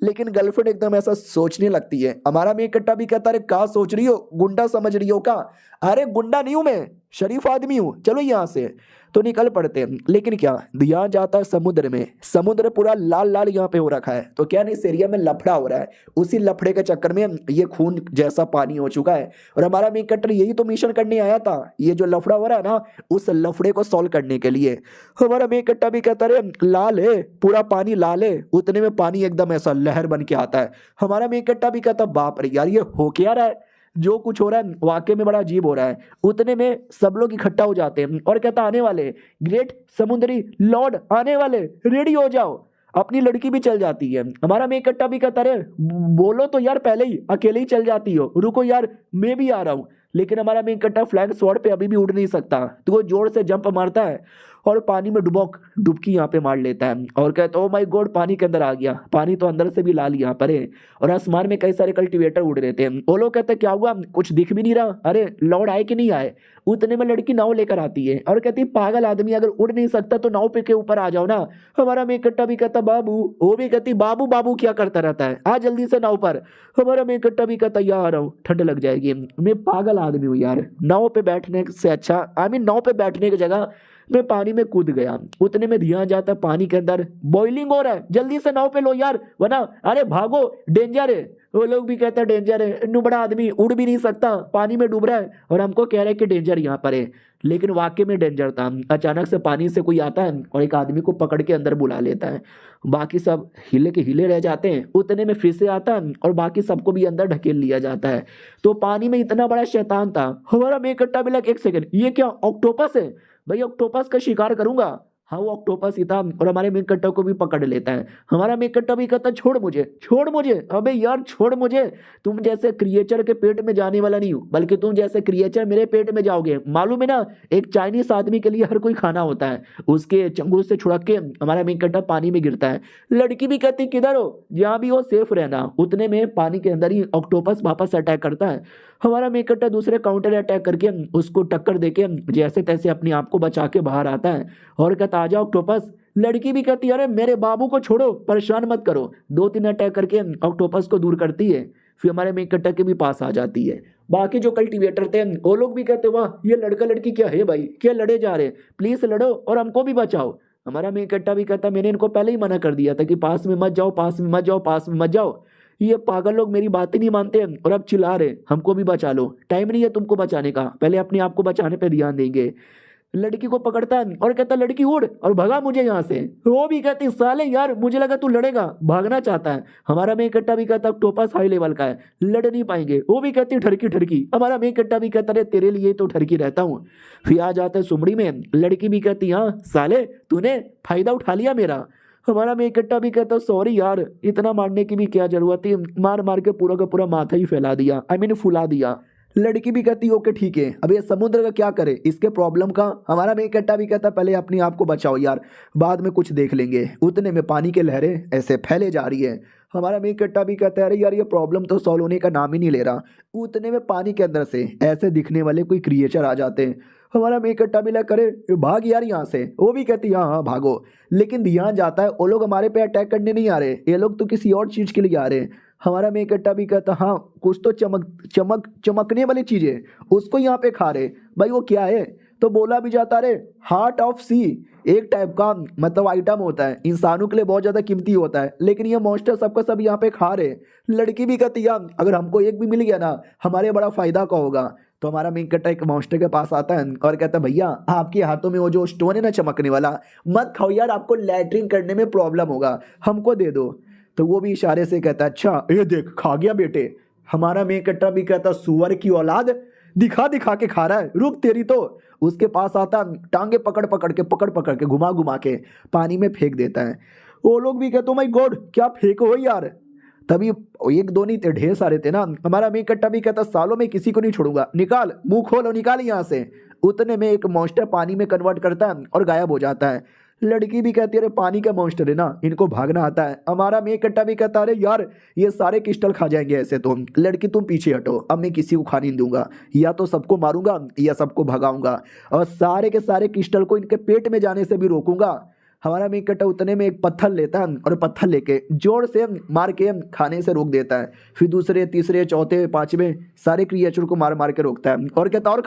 S1: लेकिन गर्लफ्रेंड एकदम ऐसा सोचने लगती है। हमारा मेन कट्टा भी कहता अरे क्या सोच रही हो, गुंडा समझ रही हो का? अरे गुंडा नहीं हूं मैं, शरीफ आदमी हूं, चलो यहाँ से। तो निकल पड़ते हैं, लेकिन क्या ध्यान जाता है समुद्र में। समुद्र पूरा लाल लाल यहाँ पे हो रखा है, तो क्या नहीं इस एरिया में लफड़ा हो रहा है, उसी लफड़े के चक्कर में ये खून जैसा पानी हो चुका है। और हमारा मेन कट्टर यही तो मिशन करने आया था, ये जो लफड़ा हो रहा है ना, उस लफड़े को सॉल्व करने के लिए। हमारा मेन कट्टा भी कहता है लाल है, पूरा पानी लाल है। उतने में पानी एकदम ऐसा लहर बन के आता है। हमारा मेन कट्टा भी कहता बाप रे यार ये हो क्या रहा है, जो कुछ हो रहा है वाकई में बड़ा अजीब हो रहा है। उतने में सब लोग इकट्ठा हो जाते हैं और कहता आने वाले ग्रेट समुद्री लॉर्ड आने वाले, रेडी हो जाओ। अपनी लड़की भी चल जाती है। हमारा मेन कट्टा भी कहता रे बोलो तो यार, पहले ही अकेले ही चल जाती हो, रुको यार मैं भी आ रहा हूँ। लेकिन हमारा मेन कट्टा फ्लैंक स्वॉर्ड पे अभी भी उड़ नहीं सकता, तो वो जोर से जंप मारता है और पानी में डुबकी यहाँ पे मार लेता है और कहता ओ माय गॉड पानी के अंदर आ गया। पानी तो अंदर से भी लाल यहाँ पर है और आसमान में कई सारे कल्टीवेटर उड़ रहे थे। वो लोग कहते क्या हुआ, कुछ दिख भी नहीं रहा, अरे लौट आए कि नहीं आए। उतने में लड़की नाव लेकर आती है और कहती पागल आदमी, अगर उड़ नहीं सकता तो नाव पे के ऊपर आ जाओ ना। हमारा मेन कट्टा भी कहता बाबू, वो भी कहती बाबू बाबू क्या करता रहता है, आ जल्दी से नाव पर। हमारा मेन कट्टा भी कहता यार आ रहा हूँ, ठंड लग जाएगी, मैं पागल आदमी हूँ यार, नाव पे बैठने से अच्छा नाव पे बैठने की जगह मैं पानी में कूद गया। उतने में ध्यान जाता पानी के अंदर बॉइलिंग हो रहा है, जल्दी से नाव पे लो यार वरना, अरे भागो डेंजर है। वो लोग भी कहते हैं डेंजर है, इन्नू बड़ा आदमी उड़ भी नहीं सकता, पानी में डूब रहा है और हमको कह रहा है कि डेंजर यहाँ पर है। लेकिन वाकई में डेंजर था। अचानक से पानी से कोई आता है और एक आदमी को पकड़ के अंदर बुला लेता है। बाकी सब हिले के हिले रह जाते हैं। उतने में फिर से आता है और बाकी सबको भी अंदर ढकेल लिया जाता है। तो पानी में इतना बड़ा शैतान था। हमारा मेन कट्टा भी लगा एक सेकंड, ये क्या ऑक्टोपस है? भाई ऑक्टोपस का शिकार करूंगा। हाँ वो ऑक्टोपस ही था और हमारे मेन कट्टा को भी पकड़ लेता है। हमारा मेन कट्टा भी कहता छोड़ मुझे, छोड़ मुझे, अबे यार छोड़ मुझे, तुम जैसे क्रिएचर के पेट में जाने वाला नहीं हूँ, बल्कि तुम जैसे क्रिएचर मेरे पेट में जाओगे। मालूम है ना, एक चाइनीस आदमी के लिए हर कोई खाना होता है। उसके चंगुल से छुड़क के हमारा मेन कट्टा पानी में गिरता है। लड़की भी कहती किधर हो, जहाँ भी हो सेफ रहना। उतने में पानी के अंदर ही ऑक्टोपस वापस अटैक करता है। हमारा मेन कट्टा दूसरे काउंटर अटैक करके उसको टक्कर देके जैसे तैसे अपने आप को बचा के बाहर आता है और कहता आ जाओ ऑक्टोपस। लड़की भी कहती है अरे मेरे बाबू को छोड़ो, परेशान मत करो। 2-3 अटैक करके ऑक्टोपस को दूर करती है, फिर हमारे मेन कट्टा के भी पास आ जाती है। बाकी जो कल्टीवेटर थे वो लोग भी कहते वाह ये लड़का लड़की क्या है भाई, क्या लड़े जा रहे, प्लीज लड़ो और हमको भी बचाओ। हमारा मेन कट्टा भी कहता मैंने इनको पहले ही मना कर दिया था कि पास में मत जाओ, पास में मत जाओ, पास में मत जाओ। ये पागल लोग मेरी बात ही नहीं मानते हैं और अब चिल्ला रहे हमको भी बचा लो। टाइम नहीं है तुमको बचाने का, पहले अपने आप को बचाने पे ध्यान देंगे। लड़की को पकड़ता है और कहता लड़की उड़ और भगा मुझे यहाँ से। वो भी कहती साले यार मुझे लगा तू लड़ेगा, भागना चाहता है। हमारा मेन कट्टा भी कहता टोपस हाई लेवल का है, लड़ नहीं पाएंगे। वो भी कहती ठरकी ठरकी। हमारा मेन कट्टा भी कहता रे तेरे लिए तो ठरकी रहता हूँ। फिर आ जाता है सुमड़ी में। लड़की भी कहती हाँ साले तूने फायदा उठा लिया मेरा। हमारा मेन कट्टा भी कहता सॉरी यार, इतना मारने की भी क्या जरूरत थी, मार मार के पूरा का पूरा माथा ही फैला दिया, आई मीन फुला दिया। लड़की भी कहती ओके ठीक है, अब ये समुद्र का क्या करे इसके प्रॉब्लम का। हमारा मेन कट्टा भी कहता पहले अपने आप को बचाओ यार, बाद में कुछ देख लेंगे। उतने में पानी के लहरें ऐसे फैले जा रही है। हमारा मेन कट्टा भी कहता है अरे यार ये प्रॉब्लम तो सॉल्व होने का नाम ही नहीं ले रहा। उतने में पानी के अंदर से ऐसे दिखने वाले कोई क्रिएचर आ जाते हैं। हमारा मेन कट्टा भी लग करे भाग यार यहाँ से। वो भी कहती हाँ हाँ भागो। लेकिन ध्यान जाता है वो लोग हमारे पे अटैक करने नहीं आ रहे, ये लोग तो किसी और चीज़ के लिए आ रहे हैं। हमारा मेन कट्टा भी कहता हाँ कुछ तो चमकने वाली चीज़ें उसको यहाँ पे खा रहे। भाई वो क्या है, तो बोला भी जाता रे हार्ट ऑफ सी, एक टाइप का मतलब आइटम होता है, इंसानों के लिए बहुत ज़्यादा कीमती होता है, लेकिन ये मॉन्स्टर सबका सब यहाँ पे खा रहे। लड़की भी कहती है अगर हमको एक भी मिल गया ना हमारे बड़ा फायदा का होगा। तो हमारा मेन कट्टा एक मॉन्स्टर के पास आता है और कहता है भैया आपके हाथों में वो जो स्टोन है ना चमकने वाला, मत खाओ यार, आपको लैट्रिन करने में प्रॉब्लम होगा, हमको दे दो। तो वो भी इशारे से कहता है अच्छा ये देख खा गया बेटे। हमारा मेन कट्टा भी कहता सुअर की औलाद, दिखा दिखा के खा रहा है, रुक तेरी तो। उसके पास आता टांगे पकड़ पकड़ के घुमा घुमा के पानी में फेंक देता है। वो लोग भी कहते माय गॉड क्या फेंको हो यार। तभी एक दो नहीं थे, ढेर सारे थे ना। हमारा मेन कट्टा भी कहता सालों में किसी को नहीं छोड़ूंगा, निकाल मुंह खोल और निकाल यहाँ से। उतने में एक मॉन्स्टर पानी में कन्वर्ट करता है और गायब हो जाता है। लड़की भी कहती है अरे पानी का मॉन्स्टर है ना, इनको भागना आता है। हमारा मेन कट्टा भी कहता अरे यार ये सारे क्रिस्टल खा जाएंगे ऐसे तो। लड़की तुम पीछे हटो, अब मैं किसी को खाने नहीं दूंगा, या तो सबको मारूंगा या सबको भगाऊंगा और सारे के सारे क्रिस्टल को इनके पेट में जाने से भी रोकूंगा। हमारा मेन कट्टा उतने में एक पत्थर लेता है और पत्थर लेके जोर से मार के खाने से रोक देता है। फिर दूसरे तीसरे चौथे पांचवें सारे क्रिएचर को मार मार के रोकता है और कहता और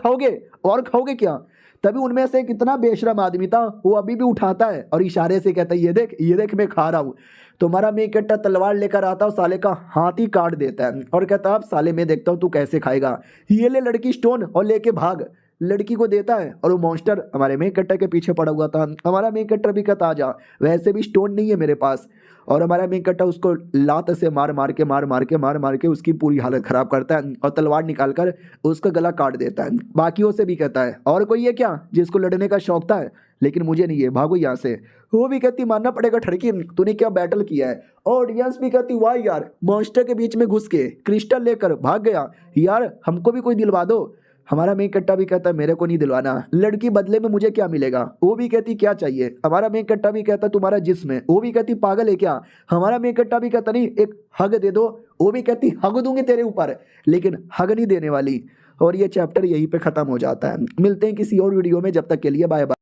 S1: खाओगे क्या। तभी उनमें से कितना बेशरम आदमी था, वो अभी भी उठाता है और इशारे से कहता है ये देख मैं खा रहा हूँ। तो हमारा मेन कट्टा तलवार लेकर आता है और साले का हाथ ही काट देता है और कहता अब साले मैं देखता हूँ तू कैसे खाएगा, ये ले लड़की स्टोन और लेके भाग। लड़की को देता है और वो मॉन्स्टर हमारे मेन कट्टर के पीछे पड़ा हुआ था। हमारा मेन कट्टर भी कहता आ जा, वैसे भी स्टोन नहीं है मेरे पास। और हमारा मेन कट्टर उसको लात से मार मार के उसकी पूरी हालत खराब करता है और तलवार निकाल कर उसका गला काट देता है। बाकियों से भी कहता है और कोई है क्या जिसको लड़ने का शौक था, लेकिन मुझे नहीं है, भागो यहाँ से। वो भी कहती मानना पड़ेगा ठड़की, तूने क्या बैटल किया है। ऑडियंस भी कहती वाह यार, मॉन्स्टर के बीच में घुस के क्रिस्टल लेकर भाग गया, यार हमको भी कोई दिलवा दो। हमारा मेन कट्टा भी कहता है मेरे को नहीं दिलवाना, लड़की बदले में मुझे क्या मिलेगा। वो भी कहती क्या चाहिए। हमारा मेन कट्टा भी कहता तुम्हारा जिस्म है। वो भी कहती पागल है क्या। हमारा मेन कट्टा भी कहता नहीं एक हग दे दो। वो भी कहती हग दूंगी तेरे ऊपर, लेकिन हग नहीं देने वाली। और ये चैप्टर यहीं पे खत्म हो जाता है। मिलते हैं किसी और वीडियो में, जब तक के लिए बाय बाय।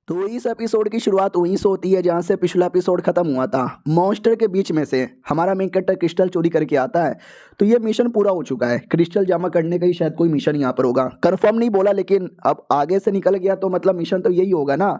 S1: तो इस एपिसोड की शुरुआत वहीं से होती है जहाँ से पिछला एपिसोड खत्म हुआ था। मॉन्स्टर के बीच में से हमारा मेन कैरेक्टर क्रिस्टल चोरी करके आता है। तो ये मिशन पूरा हो चुका है, क्रिस्टल जमा करने का ही शायद कोई मिशन यहाँ पर होगा, कंफर्म नहीं बोला, लेकिन अब आगे से निकल गया तो मतलब मिशन तो यही होगा ना।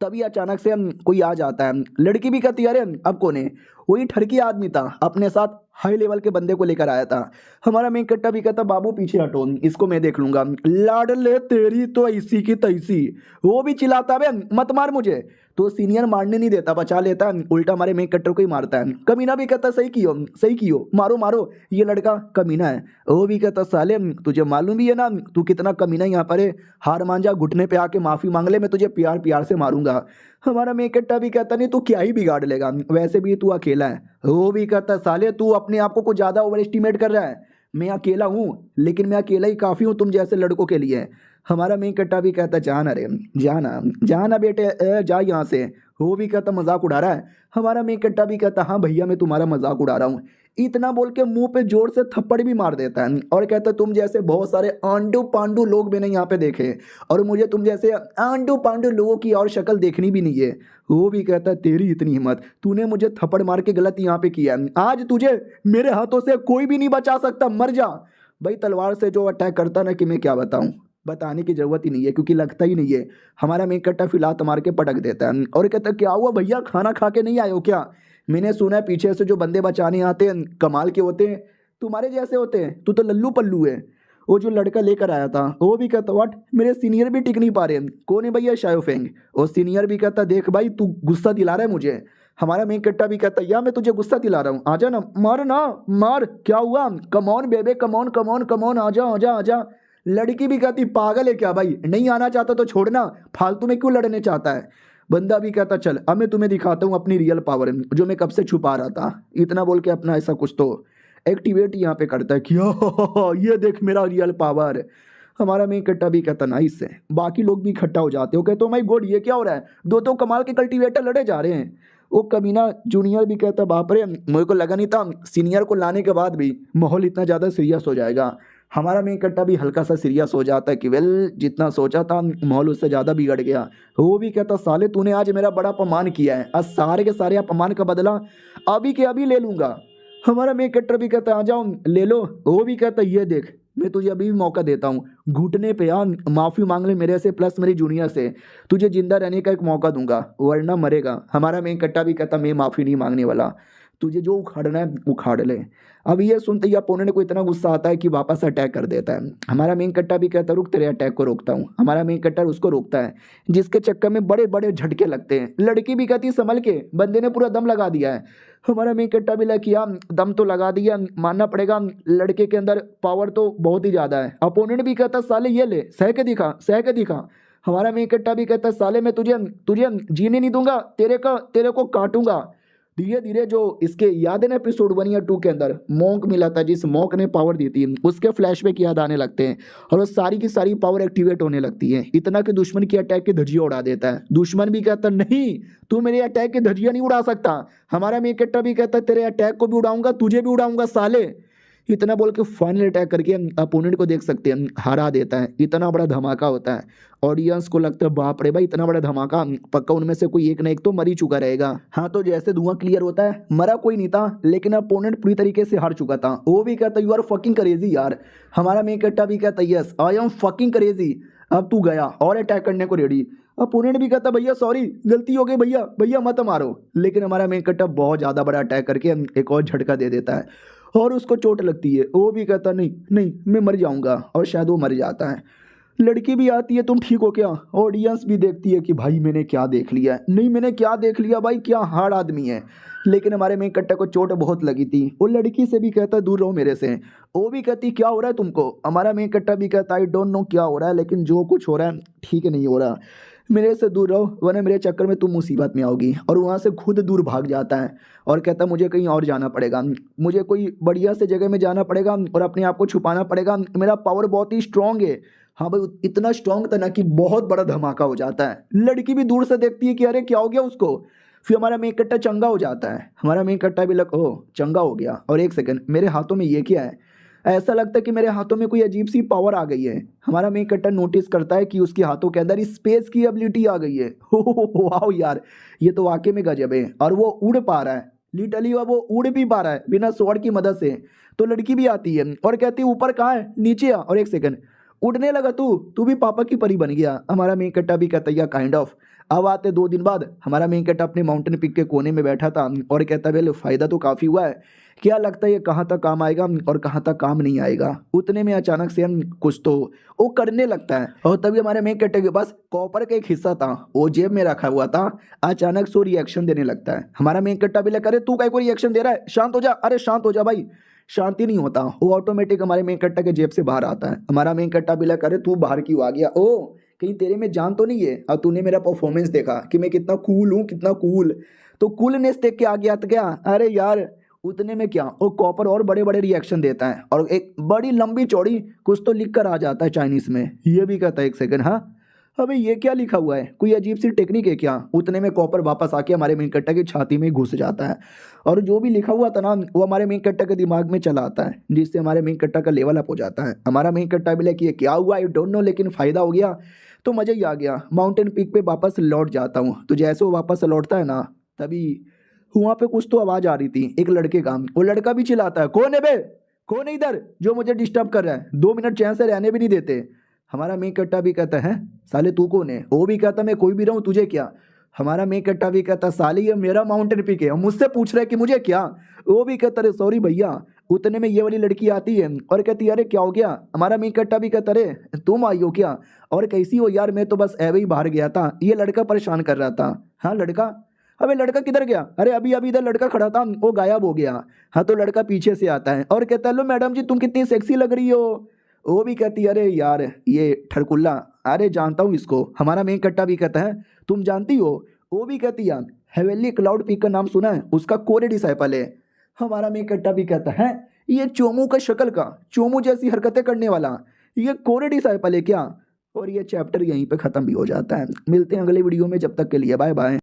S1: तभी अचानक से कोई आ जाता है। लड़की भी कहती है अरे अब कौन है। वही ठरकी आदमी था, अपने साथ हाई लेवल के बंदे को लेकर आया था। हमारा मेन कट्टा भी कहता बाबू पीछे हटो, इसको मैं देख लूंगा। लाडले तेरी तो ऐसी की तैसी। वो भी चिल्लाता है मत मार मुझे। तो सीनियर मारने नहीं देता, बचा लेता है, उल्टा हमारे मेन कट्टर को ही मारता है। कमीना भी कहता सही कियो मारो मारो, ये लड़का कमीना है। वो भी कहता साले तुझे मालूम भी है ना तू कितना कमीना यहाँ पर है, हार मान जा, घुटने पे आके माफी मांग ले, मैं तुझे प्यार प्यार से मारूंगा। हमारा मेन कट्टा भी कहता नहीं तू क्या ही बिगाड़ लेगा, वैसे भी तू अकेला है। वो भी कहता साले तू अपने आप को कुछ ज्यादा ओवर एस्टिमेट कर रहा है, मैं अकेला हूँ, लेकिन मैं अकेला ही काफी हूँ तुम जैसे लड़कों के लिए। हमारा मेन कट्टा भी कहता जाना रे जाना बेटे जा यहाँ से। वो भी कहता मजाक उड़ा रहा है। हमारा मेन कट्टा भी कहता हाँ भैया मैं तुम्हारा मजाक उड़ा रहा हूँ। इतना बोल के मुंह पे जोर से थप्पड़ भी मार देता है और कहता तुम जैसे बहुत सारे आंडू पांडू लोग मैंने यहाँ पे देखे और मुझे तुम जैसे आंडू पांडू लोगों की और शक्ल देखनी भी नहीं है। वो भी कहता तेरी इतनी हिम्मत, तूने मुझे थप्पड़ मार के गलत यहाँ पे किया, आज तुझे मेरे हाथों से कोई भी नहीं बचा सकता, मर जा। भाई तलवार से जो अटैक करता ना कि मैं क्या बताऊं, बताने की जरूरत ही नहीं है क्योंकि लगता ही नहीं है। हमारा मेन कट्टा फिलात मार के पटक देता है और कहता क्या हुआ भैया खाना खा के नहीं आए हो क्या। मैंने सुना है पीछे से जो बंदे बचाने आते हैं कमाल के होते हैं, तुम्हारे जैसे होते हैं, तू तो लल्लू पल्लू है। वो जो लड़का लेकर आया था वो भी कहता व्हाट, मेरे सीनियर भी टिक नहीं पा रहे, कौन है भैया शायोफेंग। और सीनियर भी कहता देख भाई तू गुस्सा दिला रहा है मुझे। हमारा मेन कट्टा भी कहता या मैं तुझे गुस्सा दिला रहा हूँ, आजा ना मार क्या हुआ, कमॉन बेबे कमॉन आजा। लड़की भी कहती पागल है क्या भाई, नहीं आना चाहता तो छोड़ना, फालतू में क्यों लड़ने चाहता है। बंदा भी कहता चल अब मैं तुम्हें दिखाता हूँ अपनी रियल पावर जो मैं कब से छुपा रहा था। इतना बोल के अपना ऐसा कुछ तो एक्टिवेट यहाँ पे करता है कि ये देख मेरा रियल पावर। हमारा मेन कट्टा भी कहता नाइस है। बाकी लोग भी इकट्ठा हो जाते हो, कहते हो माय गॉड ये क्या हो रहा है, दो कमाल के कल्टीवेटर लड़े जा रहे हैं। वो कमीना जूनियर भी कहता बाप रे मेरे को लगा नहीं था सीनियर को लाने के बाद भी माहौल इतना ज़्यादा सीरियस हो जाएगा। हमारा मेन कट्टा भी हल्का सा सीरियस हो जाता है कि वेल जितना सोचा था माहौल उससे ज़्यादा बिगड़ गया। वो भी कहता साले तूने आज मेरा बड़ा अपमान किया है, आज सारे के सारे अपमान का बदला अभी के अभी ले लूँगा। हमारा मेन कट्टर भी कहता आ जाओ ले लो। वो भी कहता ये देख मैं तुझे अभी भी मौका देता हूँ, घुटने पे आ माफ़ी मांग ले मेरे से प्लस मेरी जूनियर से, तुझे जिंदा रहने का एक मौका दूंगा वरना मरेगा। हमारा मेन कट्टा भी कहता मैं माफ़ी नहीं मांगने वाला, तुझे जो उखाड़ना है उखाड़ ले। अब ये सुनते ही अपोनेंट को इतना गुस्सा आता है कि वापस अटैक कर देता है। हमारा मेन कट्टा भी कहता रुक तेरे अटैक को रोकता हूँ। हमारा मेन कट्टर उसको रोकता है जिसके चक्कर में बड़े बड़े झटके लगते हैं। लड़की भी कहती संभल के, बंदे ने पूरा दम लगा दिया है। हमारा मेन कट्टा भी किया दम तो लगा दिया, मानना पड़ेगा लड़के के अंदर पावर तो बहुत ही ज़्यादा है। अपोनेंट भी कहता साले ये ले सह के दिखा। हमारा मेन कट्टा भी कहता साले मैं तुझे जीने नहीं दूंगा, तेरे को काटूंगा। धीरे धीरे जो इसके याद है ना एपिसोड 1 या 2 के अंदर मॉन्क मिला था, जिस मॉन्क ने पावर दी थी, उसके फ्लैशबैक याद आने लगते हैं और वो सारी की सारी पावर एक्टिवेट होने लगती है। इतना कि दुश्मन की अटैक की धज्जियां उड़ा देता है। दुश्मन भी कहता नहीं, तू मेरे अटैक की धज्जियां नहीं उड़ा सकता। हमारा मेन कैरेक्टर भी कहता है तेरे अटैक को भी उड़ाऊंगा, तुझे भी उड़ाऊंगा साले। इतना बोल के फाइनल अटैक करके अपोनेंट को देख सकते हैं हरा देता है। इतना बड़ा धमाका होता है, ऑडियंस को लगता है बाप रे भाई इतना बड़ा धमाका, पक्का उनमें से कोई एक ना एक तो मर ही चुका रहेगा। हाँ, तो जैसे धुआं क्लियर होता है, मरा कोई नहीं था लेकिन अपोनेंट पूरी तरीके से हार चुका था। वो भी कहता यू आर फकिंग क्रेजी यार। हमारा मेन कैरेक्टर भी कहता yes I am fucking crazy. अब तू गया और अटैक करने को रेडी। अपोनेंट भी कहता भैया सॉरी गलती हो गई भैया, भैया मत मारो। लेकिन हमारा मेन कैरेक्टर बहुत ज़्यादा बड़ा अटैक करके एक और झटका दे देता है और उसको चोट लगती है। वो भी कहता नहीं नहीं मैं मर जाऊंगा, और शायद वो मर जाता है। लड़की भी आती है तुम ठीक हो क्या। ऑडियंस भी देखती है कि भाई मैंने क्या देख लिया। नहीं मैंने क्या देख लिया भाई, क्या हार्ड आदमी है। लेकिन हमारे मेन कैरेक्टर को चोट बहुत लगी थी। वो लड़की से भी कहता दूर रहो मेरे से। वो भी कहती क्या हो रहा है तुमको। हमारा मेन कैरेक्टर भी कहता आई डोंट नो क्या हो रहा है, लेकिन जो कुछ हो रहा है ठीक नहीं हो रहा, मेरे से दूर रहो वरना मेरे चक्कर में तुम मुसीबत में आओगी। और वहाँ से खुद दूर भाग जाता है और कहता मुझे कहीं और जाना पड़ेगा, मुझे कोई बढ़िया से जगह में जाना पड़ेगा और अपने आप को छुपाना पड़ेगा। मेरा पावर बहुत ही स्ट्रांग है। हाँ भाई, इतना स्ट्रांग था ना कि बहुत बड़ा धमाका हो जाता है। लड़की भी दूर से देखती है कि अरे क्या हो गया उसको। फिर हमारा मेन कैरेक्टर चंगा हो जाता है। हमारा मेन कैरेक्टर भी लग ओ चंगा हो गया। और एक सेकंड, मेरे हाथों में ये क्या है। ऐसा लगता है कि मेरे हाथों में कोई अजीब सी पावर आ गई है। हमारा मेन कैरेक्टर नोटिस करता है कि उसके हाथों के अंदर स्पेस की एबिलिटी आ गई है। वाह यार, ये तो वाकई में गजब है। और वो उड़ पा रहा है, लिटरली वो उड़ भी पा रहा है बिना स्वॉर्ड की मदद से। तो लड़की भी आती है और कहती है ऊपर कहाँ है, नीचे आ। और एक सेकंड, उड़ने लगा तू भी पापा की परी बन गया। हमारा मेन कैरेक्टर भी कहता है काइंड ऑफ। अब आते 2 दिन बाद हमारा मेन कैरेक्टर अपने माउंटेन पीक के कोने में बैठा था और कहता है फायदा तो काफ़ी हुआ है, क्या लगता है ये कहाँ तक काम आएगा और कहाँ तक काम नहीं आएगा। उतने में अचानक से हम कुछ तो वो करने लगता है और तभी हमारे मेन कैरेक्टर के पास कॉपर का एक हिस्सा था, वो जेब में रखा हुआ था। अचानक से वो रिएक्शन देने लगता है। हमारा मेन कैरेक्टर भी लगा अरे तू का कोई रिएक्शन दे रहा है, शांत हो जा। अरे शांत हो जा भाई। शांति नहीं होता, वो ऑटोमेटिक हमारे मेन कैरेक्टर के जेब से बाहर आता है। हमारा मेन कैरेक्टर भी लगा अरे तू बाहर क्यों आ गया, ओ कहीं तेरे में जान तो नहीं है। और तूने मेरा परफॉर्मेंस देखा कि मैं कितना कूल हूँ, कितना कूल, तो कूलनेस देख के आ गया तो क्या। अरे यार उतने में क्या वो कॉपर और बड़े बड़े रिएक्शन देता है और एक बड़ी लंबी चौड़ी कुछ तो लिख कर आ जाता है चाइनीज में। ये भी कहता है एक सेकंड, हाँ अबे ये क्या लिखा हुआ है, कोई अजीब सी टेक्निक है क्या। उतने में कॉपर वापस आके हमारे मेन कैरेक्टर की छाती में घुस जाता है और जो भी लिखा हुआ था ना वो हमारे मेन कैरेक्टर के दिमाग में चला आता है, जिससे हमारे मेन कैरेक्टर का लेवल अप हो जाता है। हमारा मेन कैरेक्टर भी कि ये क्या हुआ आई डोंट नो, लेकिन फ़ायदा हो गया तो मज़ा ही आ गया। माउंटेन पीक पे वापस लौट जाता हूँ। तो जैसे वो वापस लौटता है ना, तभी वहाँ पे कुछ तो आवाज़ आ रही थी एक लड़के का। वो लड़का भी चिल्लाता है कौन है बे, कौन है इधर जो मुझे डिस्टर्ब कर रहा है, 2 मिनट चैन से रहने भी नहीं देते। हमारा मेन कैरेक्टर भी कहता है साले तू कौन है। वो भी कहता मैं कोई भी रहूँ तुझे क्या। हमारा मेन कैरेक्टर भी कहता साले ये मेरा माउंटेन पीक है और मुझसे पूछ रहा है कि मुझे क्या। वो भी कहता अरे सॉरी भैया। उतने में ये वाली लड़की आती है और कहती है अरे क्या हो गया। हमारा मेन कैरेक्टर भी कहता अरे तुम आई हो क्या, और कैसी हो यार, मैं तो बस ऐवे ही बाहर गया था, ये लड़का परेशान कर रहा था। हाँ लड़का, अबे लड़का किधर गया, अरे अभी अभी इधर लड़का खड़ा था वो गायब हो गया। हाँ तो लड़का पीछे से आता है और कहता है लो मैडम जी तुम कितनी सेक्सी लग रही हो। वो भी कहती अरे यार ये ठरकुल्ला, अरे जानता हूँ इसको। हमारा मेन कैरेक्टर भी कहता है तुम जानती हो। वो भी कहती है हेवेनली क्लाउड पीक का नाम सुना है, उसका कोरे डिसाइपल है। हमारा मेन कैरेक्टर भी कहता है ये चोमू का शक्ल का, चोमू जैसी हरकतें करने वाला ये कोरे डिसाइपल है क्या। और ये चैप्टर यहीं पे ख़त्म भी हो जाता है। मिलते हैं अगले वीडियो में, जब तक के लिए बाय बाय।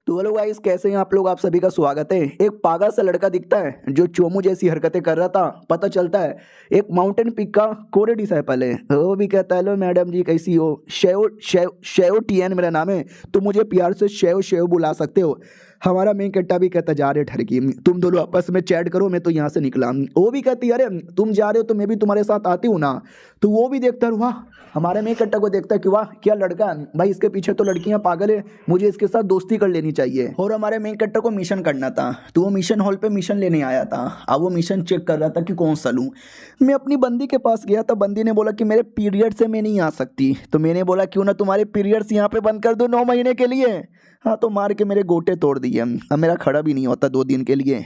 S1: तो हेलो गाइस, कैसे हैं आप लोग, आप सभी का स्वागत है। एक पागल सा लड़का दिखता है जो चोमू जैसी हरकतें कर रहा था। पता चलता है एक माउंटेन पीक का कोरे डिसाइपल है। वो भी कहता है हेलो मैडम जी कैसी हो, शेव शेव शेव टीएन मेरा नाम है, तो मुझे प्यार से शेव शेव बुला सकते हो। हमारा मेन कैरेक्टर भी कहता जा रहे ठरकी तुम दोनों आपस में चैट करो, मैं तो यहाँ से निकला। वो भी कहती अरे तुम जा रहे हो तो मैं भी तुम्हारे साथ आती हूँ ना। तो वो भी देखता है वाह, हमारे मेन कैरेक्टर को देखता है कि वाह क्या लड़का भाई, इसके पीछे तो लड़कियां पागल है, मुझे इसके साथ दोस्ती कर लेनी चाहिए। और हमारे मेन कैरेक्टर को मिशन करना था, तो वो मिशन हॉल पे मिशन लेने आया था। अब वो मिशन चेक कर रहा था कि कौन सा लूँ। मैं अपनी बंदी के पास गया था, बंदी ने बोला कि मेरे पीरियड से मैं नहीं आ सकती। तो मैंने बोला क्यों ना तुम्हारे पीरियड्स यहाँ पे बंद कर दो 9 महीने के लिए। हाँ तो मार के मेरे गोटे तोड़ दिए, अब मेरा खड़ा भी नहीं होता 2 दिन के लिए।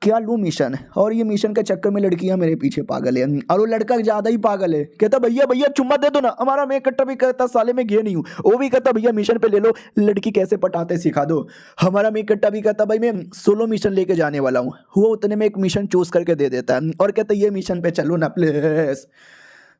S1: क्या लूँ मिशन, और ये मिशन के चक्कर में लड़कियां मेरे पीछे पागल है, और वो लड़का ज्यादा ही पागल है, कहता भैया भैया चुम्मा दे दो ना, हमारा मैं कट्टा भी कहता साले में गे नहीं हूँ, वो भी कहता भैया मिशन पे ले लो, लड़की कैसे पटाते सिखा दो, हमारा मैं कट्टा भी कहता भाई मैं सोलो मिशन लेके जाने वाला हूँ, वो उतने में एक मिशन चूज करके दे देता है और कहता ये मिशन पे चलो ना प्लीज।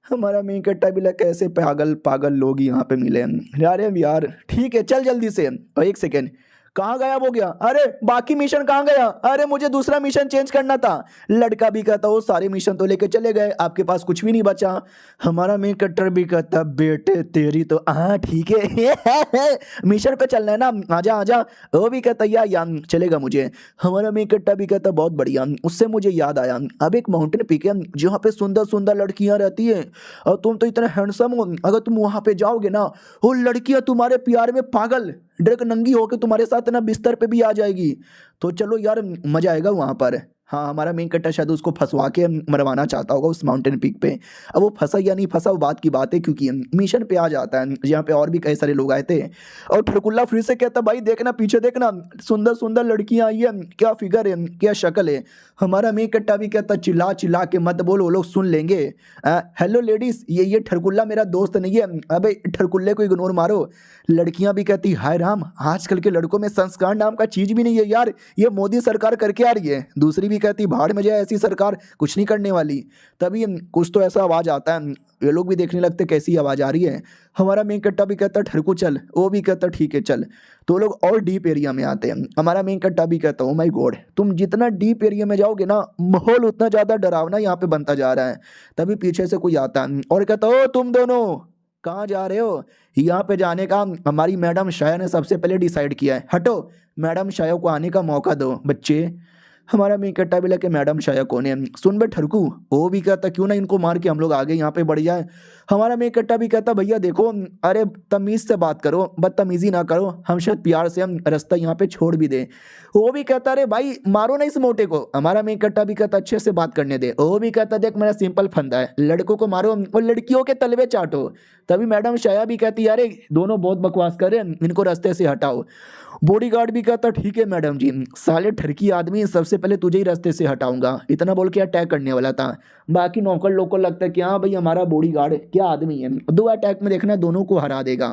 S1: हमारा मेन कट्टा भी लगा कैसे पागल पागल लोग यहाँ पे मिले यार, यार ठीक है चल जल्दी से, और एक सेकेंड कहाँ गायब हो गया, अरे बाकी मिशन कहाँ गया, अरे मुझे दूसरा मिशन चेंज करना था, लड़का भी कहता वो सारे मिशन तो लेके चले गए, आपके पास कुछ भी नहीं बचा, हमारा मेन कट्टर भी कहता बेटे तेरी तो हाँ ठीक है मिशन पे चलना है ना, आजा आजा, वो भी कहता यार चलेगा मुझे, हमारा मेन कट्टा भी कहता बहुत बढ़िया, उससे मुझे याद आया अब एक माउंटेन पीक है जहाँ पे सुंदर सुंदर लड़कियां रहती है, और तुम तो इतने हैंडसम हो, अगर तुम वहां पे जाओगे ना वो लड़कियां तुम्हारे प्यार में पागल डायरेक्ट नंगी होकर तुम्हारे साथ ना बिस्तर पे भी आ जाएगी, तो चलो यार मजा आएगा वहां पर। हाँ हमारा मेन कट्टा शायद उसको फंसवा के मरवाना चाहता होगा उस माउंटेन पीक पे, अब वो फंसा या नहीं फंसा वो बात की बात है, क्योंकि मिशन पे आ जाता है जहाँ पे और भी कई सारे लोग आए थे, और ठरकुल्ला फिर से कहता भाई देखना पीछे देखना सुंदर सुंदर लड़कियां आई है, क्या फिगर है क्या शक्ल है, हमारा मेन कट्टा भी कहता चिल्ला चिल्ला के मत बोल वो लोग सुन लेंगे, हेलो लेडीज ये ठरकुल्ला मेरा दोस्त नहीं है, अबे ठरकुल्ले को इग्नोर मारो, लड़कियां भी कहती हाय राम आजकल के लड़कों में संस्कार नाम का चीज भी नहीं है यार, ये मोदी सरकार करके आ रही है, दूसरी भी कहती भाड़ में जाए ऐसी सरकार कुछ नहीं करने वाली, तभी कुछ तो ऐसा आवाज आता है, ये लोग भी देखने लगते कैसी आवाज आ रही है, हमारा मेन कट्टा भी कहता ठरकू चल, वो भी कहता ठीक है चल, तो लोग और डीप एरिया में आते हैं, हमारा मेन कट्टा भी कहता ओ माय गॉड तुम जितना डीप एरिया में जाओगे ना माहौल उतना ज्यादा डरावना यहाँ पे बनता जा रहा है, तभी पीछे से कोई आता है और कहता ओ तुम दोनों कहाँ जा रहे हो, यहाँ पे जाने का हमारी मैडम शाया ने सबसे पहले डिसाइड किया है, हटो मैडम शाया को आने का मौका दो बच्चे, हमारा मेन कट्टा भी लगे मैडम शाया कौन है, सुन बे ठरकू, वो भी कहता क्यों ना इनको मार के हम लोग आगे यहाँ पे बढ़ जाए, हमारा मेन कट्टा भी कहता भैया देखो अरे तमीज से बात करो बदतमीजी ना करो, हम शायद प्यार से हम रास्ता यहाँ पे छोड़ भी दे, वो भी कहता अरे भाई मारो ना इस मोटे को, हमारा मेन कट्टा भी कहता अच्छे से बात करने दे, वो भी कहता देख मेरा सिंपल फंदा है लड़कों को मारो और लड़कियों के तलवे चाटो, तभी मैडम शाया भी कहती अरे दोनों बहुत बकवास कर रहे हैं इनको रास्ते से हटाओ, बॉडीगार्ड भी कहता ठीक है मैडम जी, साले ठरकी आदमी सबसे पहले तुझे ही रास्ते से हटाऊंगा, इतना बोल के अटैक करने वाला था, बाकी नौकर लोग को लगता है कि हाँ भाई हमारा बॉडीगार्ड क्या आदमी है, दो अटैक में देखना दोनों को हरा देगा,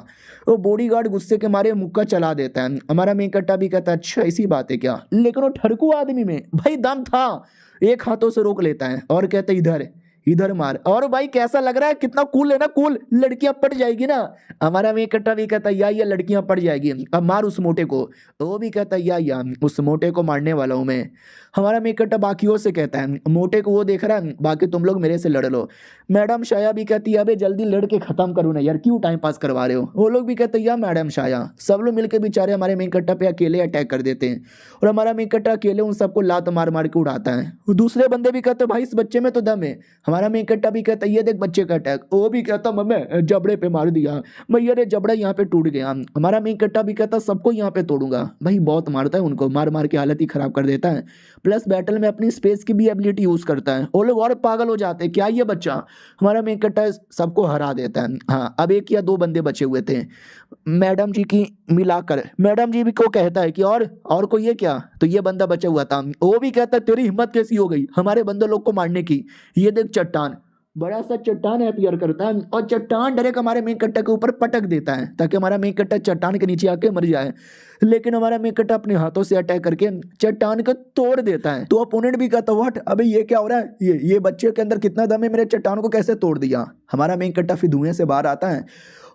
S1: वो बॉडीगार्ड गुस्से के मारे मुक्का चला देता है, हमारा मेन कट्टा भी कहता है अच्छा ऐसी बात है क्या, लेकिन वो ठरकू आदमी में भाई दम था, एक हाथों से रोक लेता है और कहता है इधर इधर मार, और भाई कैसा लग रहा है कितना कूल है ना, कूल लड़कियां पट जाएगी ना, हमारा मेन कट्टा भी कहता या लड़कियां पट जाएगी, अब मार उस मोटे को, वो भी कहता या उस मोटे को मारने वाला हूं मैं, हमारा मेन कट्टा बाकियों से कहता है मोटे को वो देख रहा है बाकी तुम लोग मेरे से लड़ लो, मैडम शाया भी कहती है अबे जल्दी लड़ के खत्म करो ना यार क्यों टाइम पास करवा रहे हो, वो लोग भी कहते हैं या मैडम शाया, सब लोग मिलकर बेचारे हमारे मेन कट्टा पे अकेले अटैक कर देते हैं, और हमारा मेन कट्टा अकेले उन सबको लात मार मार के उड़ाता है, दूसरे बंदे भी कहते भाई इस बच्चे में तो दम है, हमारा मेन कट्टा भी कहता ये देख बच्चे का अटैक, वो भी कहता मम्मी जबड़े पे मार दिया, भैया रे जबड़ा यहाँ पे टूट गया, हमारा मेन कट्टा भी कहता सबको यहाँ पे तोड़ूंगा, भाई बहुत मारता है उनको, मार मार के हालत ही खराब कर देता है, प्लस बैटल में अपनी स्पेस की भी एबिलिटी यूज करता है, वो लोग और पागल हो जाते हैं क्या ये बच्चा, हमारा मेन कट्टा सबको हरा देता है। हाँ अब एक या दो बंदे बचे हुए थे, मैडम जी की मिलाकर मैडम जी भी को कहता है कि और कोई है क्या, तो ये बंदा बचा हुआ था, वो भी कहता है तेरी हिम्मत कैसी हो गई हमारे बंदे लोग को मारने की, ये देख चट्टान, बड़ा सा चट्टान अपीयर करता है और चट्टान डायरेक्ट हमारे मेन कट्टा के ऊपर पटक देता है ताकि हमारा मेन कट्टा चट्टान के नीचे आके मर जाए, लेकिन हमारा मेन कट्टा अपने हाथों से अटैक करके चट्टान को तोड़ देता है, तो अपोनेंट भी कहता व्हाट अबे ये क्या हो रहा है, ये बच्चे के अंदर कितना दम है, मेरे चट्टान को कैसे तोड़ दिया, हमारा मेन कट्टा फिर धुएं से बाहर आता है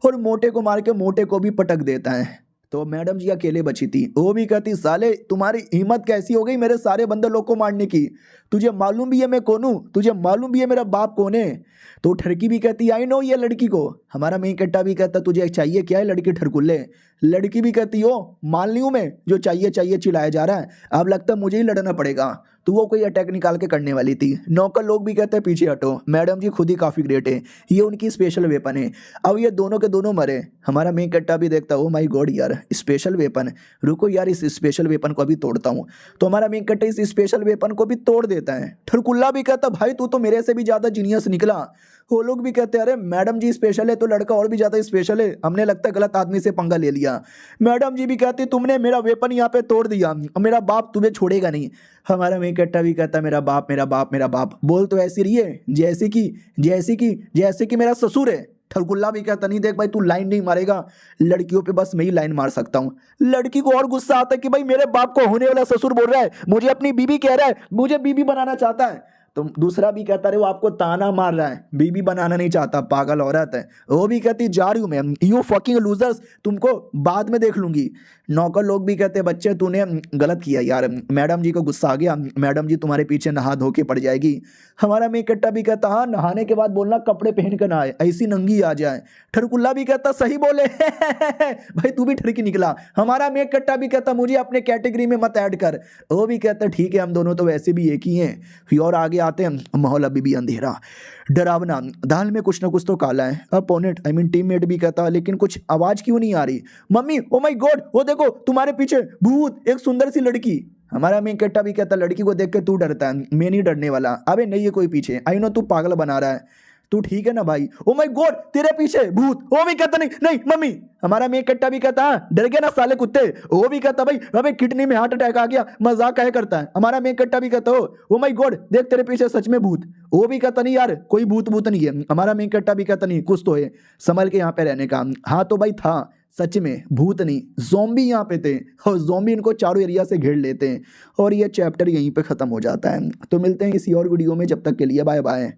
S1: और मोटे को मार के मोटे को भी पटक देता है, तो मैडम जी अकेले बची थी, वो भी कहती साले तुम्हारी हिम्मत कैसी हो गई मेरे सारे बंदे लोग को मारने की, तुझे मालूम भी है मैं कौन हूँ, तुझे मालूम भी है मेरा बाप कौन है, तो ठरकी भी कहती आई नो ये लड़की को, हमारा मेन कट्टा भी कहता तुझे चाहिए क्या है लड़की ठरकुल्ले, लड़की भी कहती हो मान ली हूँ मैं जो चाहिए चाहिए चिल्लाया जा रहा है, अब लगता है मुझे ही लड़ना पड़ेगा, तो वो कोई अटैक निकाल के करने वाली थी, नौकर लोग भी कहते हैं पीछे हटो, मैडम जी खुद ही काफ़ी ग्रेट है, ये उनकी स्पेशल वेपन है, अब ये दोनों के दोनों मरे, हमारा मेन कट्टा भी देखता ओ माय गॉड यार स्पेशल वेपन, रुको यार इस स्पेशल वेपन को अभी तोड़ता हूँ, तो हमारा मेन कट्टा इस स्पेशल वेपन को भी तोड़ देता है, ठरकुल्ला भी कहता भाई तू तो मेरे से भी ज़्यादा जीनियस निकला, वो लोग भी कहते हैं अरे मैडम जी स्पेशल है तो लड़का और भी ज़्यादा स्पेशल है, हमने लगता है गलत आदमी से पंगा ले लिया। दिया। मैडम जी भी कहती तुमने मेरा वेपन यहाँ पे तोड़ दिया, मेरा बाप तुम्हें छोड़ेगा नहीं। हमारा मेन कैरेक्टर भी कहता मेरा बाप मेरा बाप मेरा बाप, बोल तो ऐसी रही है जैसे कि मेरा ससुर है। ठरकुल्ला भी कहता नहीं देख भाई तू लाइन नहीं मारेगा, लड़कियों पे बस मैं ही लाइन मार सकता हूँ। लड़की को और गुस्सा आता है कि भाई मेरे बाप को होने वाला ससुर बोल रहा है, मुझे अपनी बीबी कह रहा है, मुझे बीबी बनाना चाहता है। तो दूसरा भी कहता रहे वो आपको ताना मार रहा है, बीबी बनाना नहीं चाहता, पागल औरत है। वो भी कहती जा रही हूँ मैं, यू फकिंग लूजर्स, तुमको बाद में देख लूंगी। नौकर लोग भी कहते बच्चे तूने गलत किया यार, मैडम जी को गुस्सा आ गया, मैडम जी तुम्हारे पीछे नहा धो के पड़ जाएगी। हमारा मेन कट्टा भी कहता हाँ नहाने के बाद बोलना कपड़े पहन कर नहाए, ऐसी नंगी आ जाए। ठरकुल्ला भी कहता सही बोले भाई तू भी ठरकी निकला। हमारा मेन कट्टा भी कहता मुझे अपने कैटेगरी में मत ऐड कर। वो भी कहता ठीक है हम दोनों तो वैसे भी एक ही हैं। फिर और आगे आते हैं, माहौल अभी भी अंधेरा डरावना, दाल में कुछ ना कुछ तो काला है। अपोनेंट टीममेट भी कहता लेकिन कुछ आवाज क्यों नहीं आ रही। मम्मी ओ माय गॉड वो देखो तुम्हारे पीछे भूत, एक सुंदर सी लड़की। हमारा मेन कट्टा भी कहता लड़की को देख के तू डरता है, मैं नहीं डरने वाला। अबे नहीं है कोई पीछे, आई नो तू पागल बना रहा है, तू ठीक है ना भाई। ओ माय गॉड तेरे पीछे भूत। वो भी कहता नहीं नहीं मम्मी। हमारा मेन कट्टा भी कहता डर गया ना साले कुत्ते। वो भी कहता भाई अबे किडनी में हार्ट अटैक आ गया, मजाक काहे करता है। हमारा मेन कट्टा भी कहता ओ माय गॉड देख तेरे पीछे सच में भूत। वो भी कहता नहीं यार कोई भूत भूत नहीं है। हमारा मेन कट्टा भी कहता नहीं कुछ तो है, संभल के यहाँ पे रहने का। हाँ तो भाई था सच में भूत नहीं, ज़ॉम्बी यहाँ पे थे और ज़ॉम्बी इनको चारों एरिया से घेर लेते हैं। और ये चैप्टर यहीं पे ख़त्म हो जाता है। तो मिलते हैं किसी और वीडियो में, जब तक के लिए बाय बाय।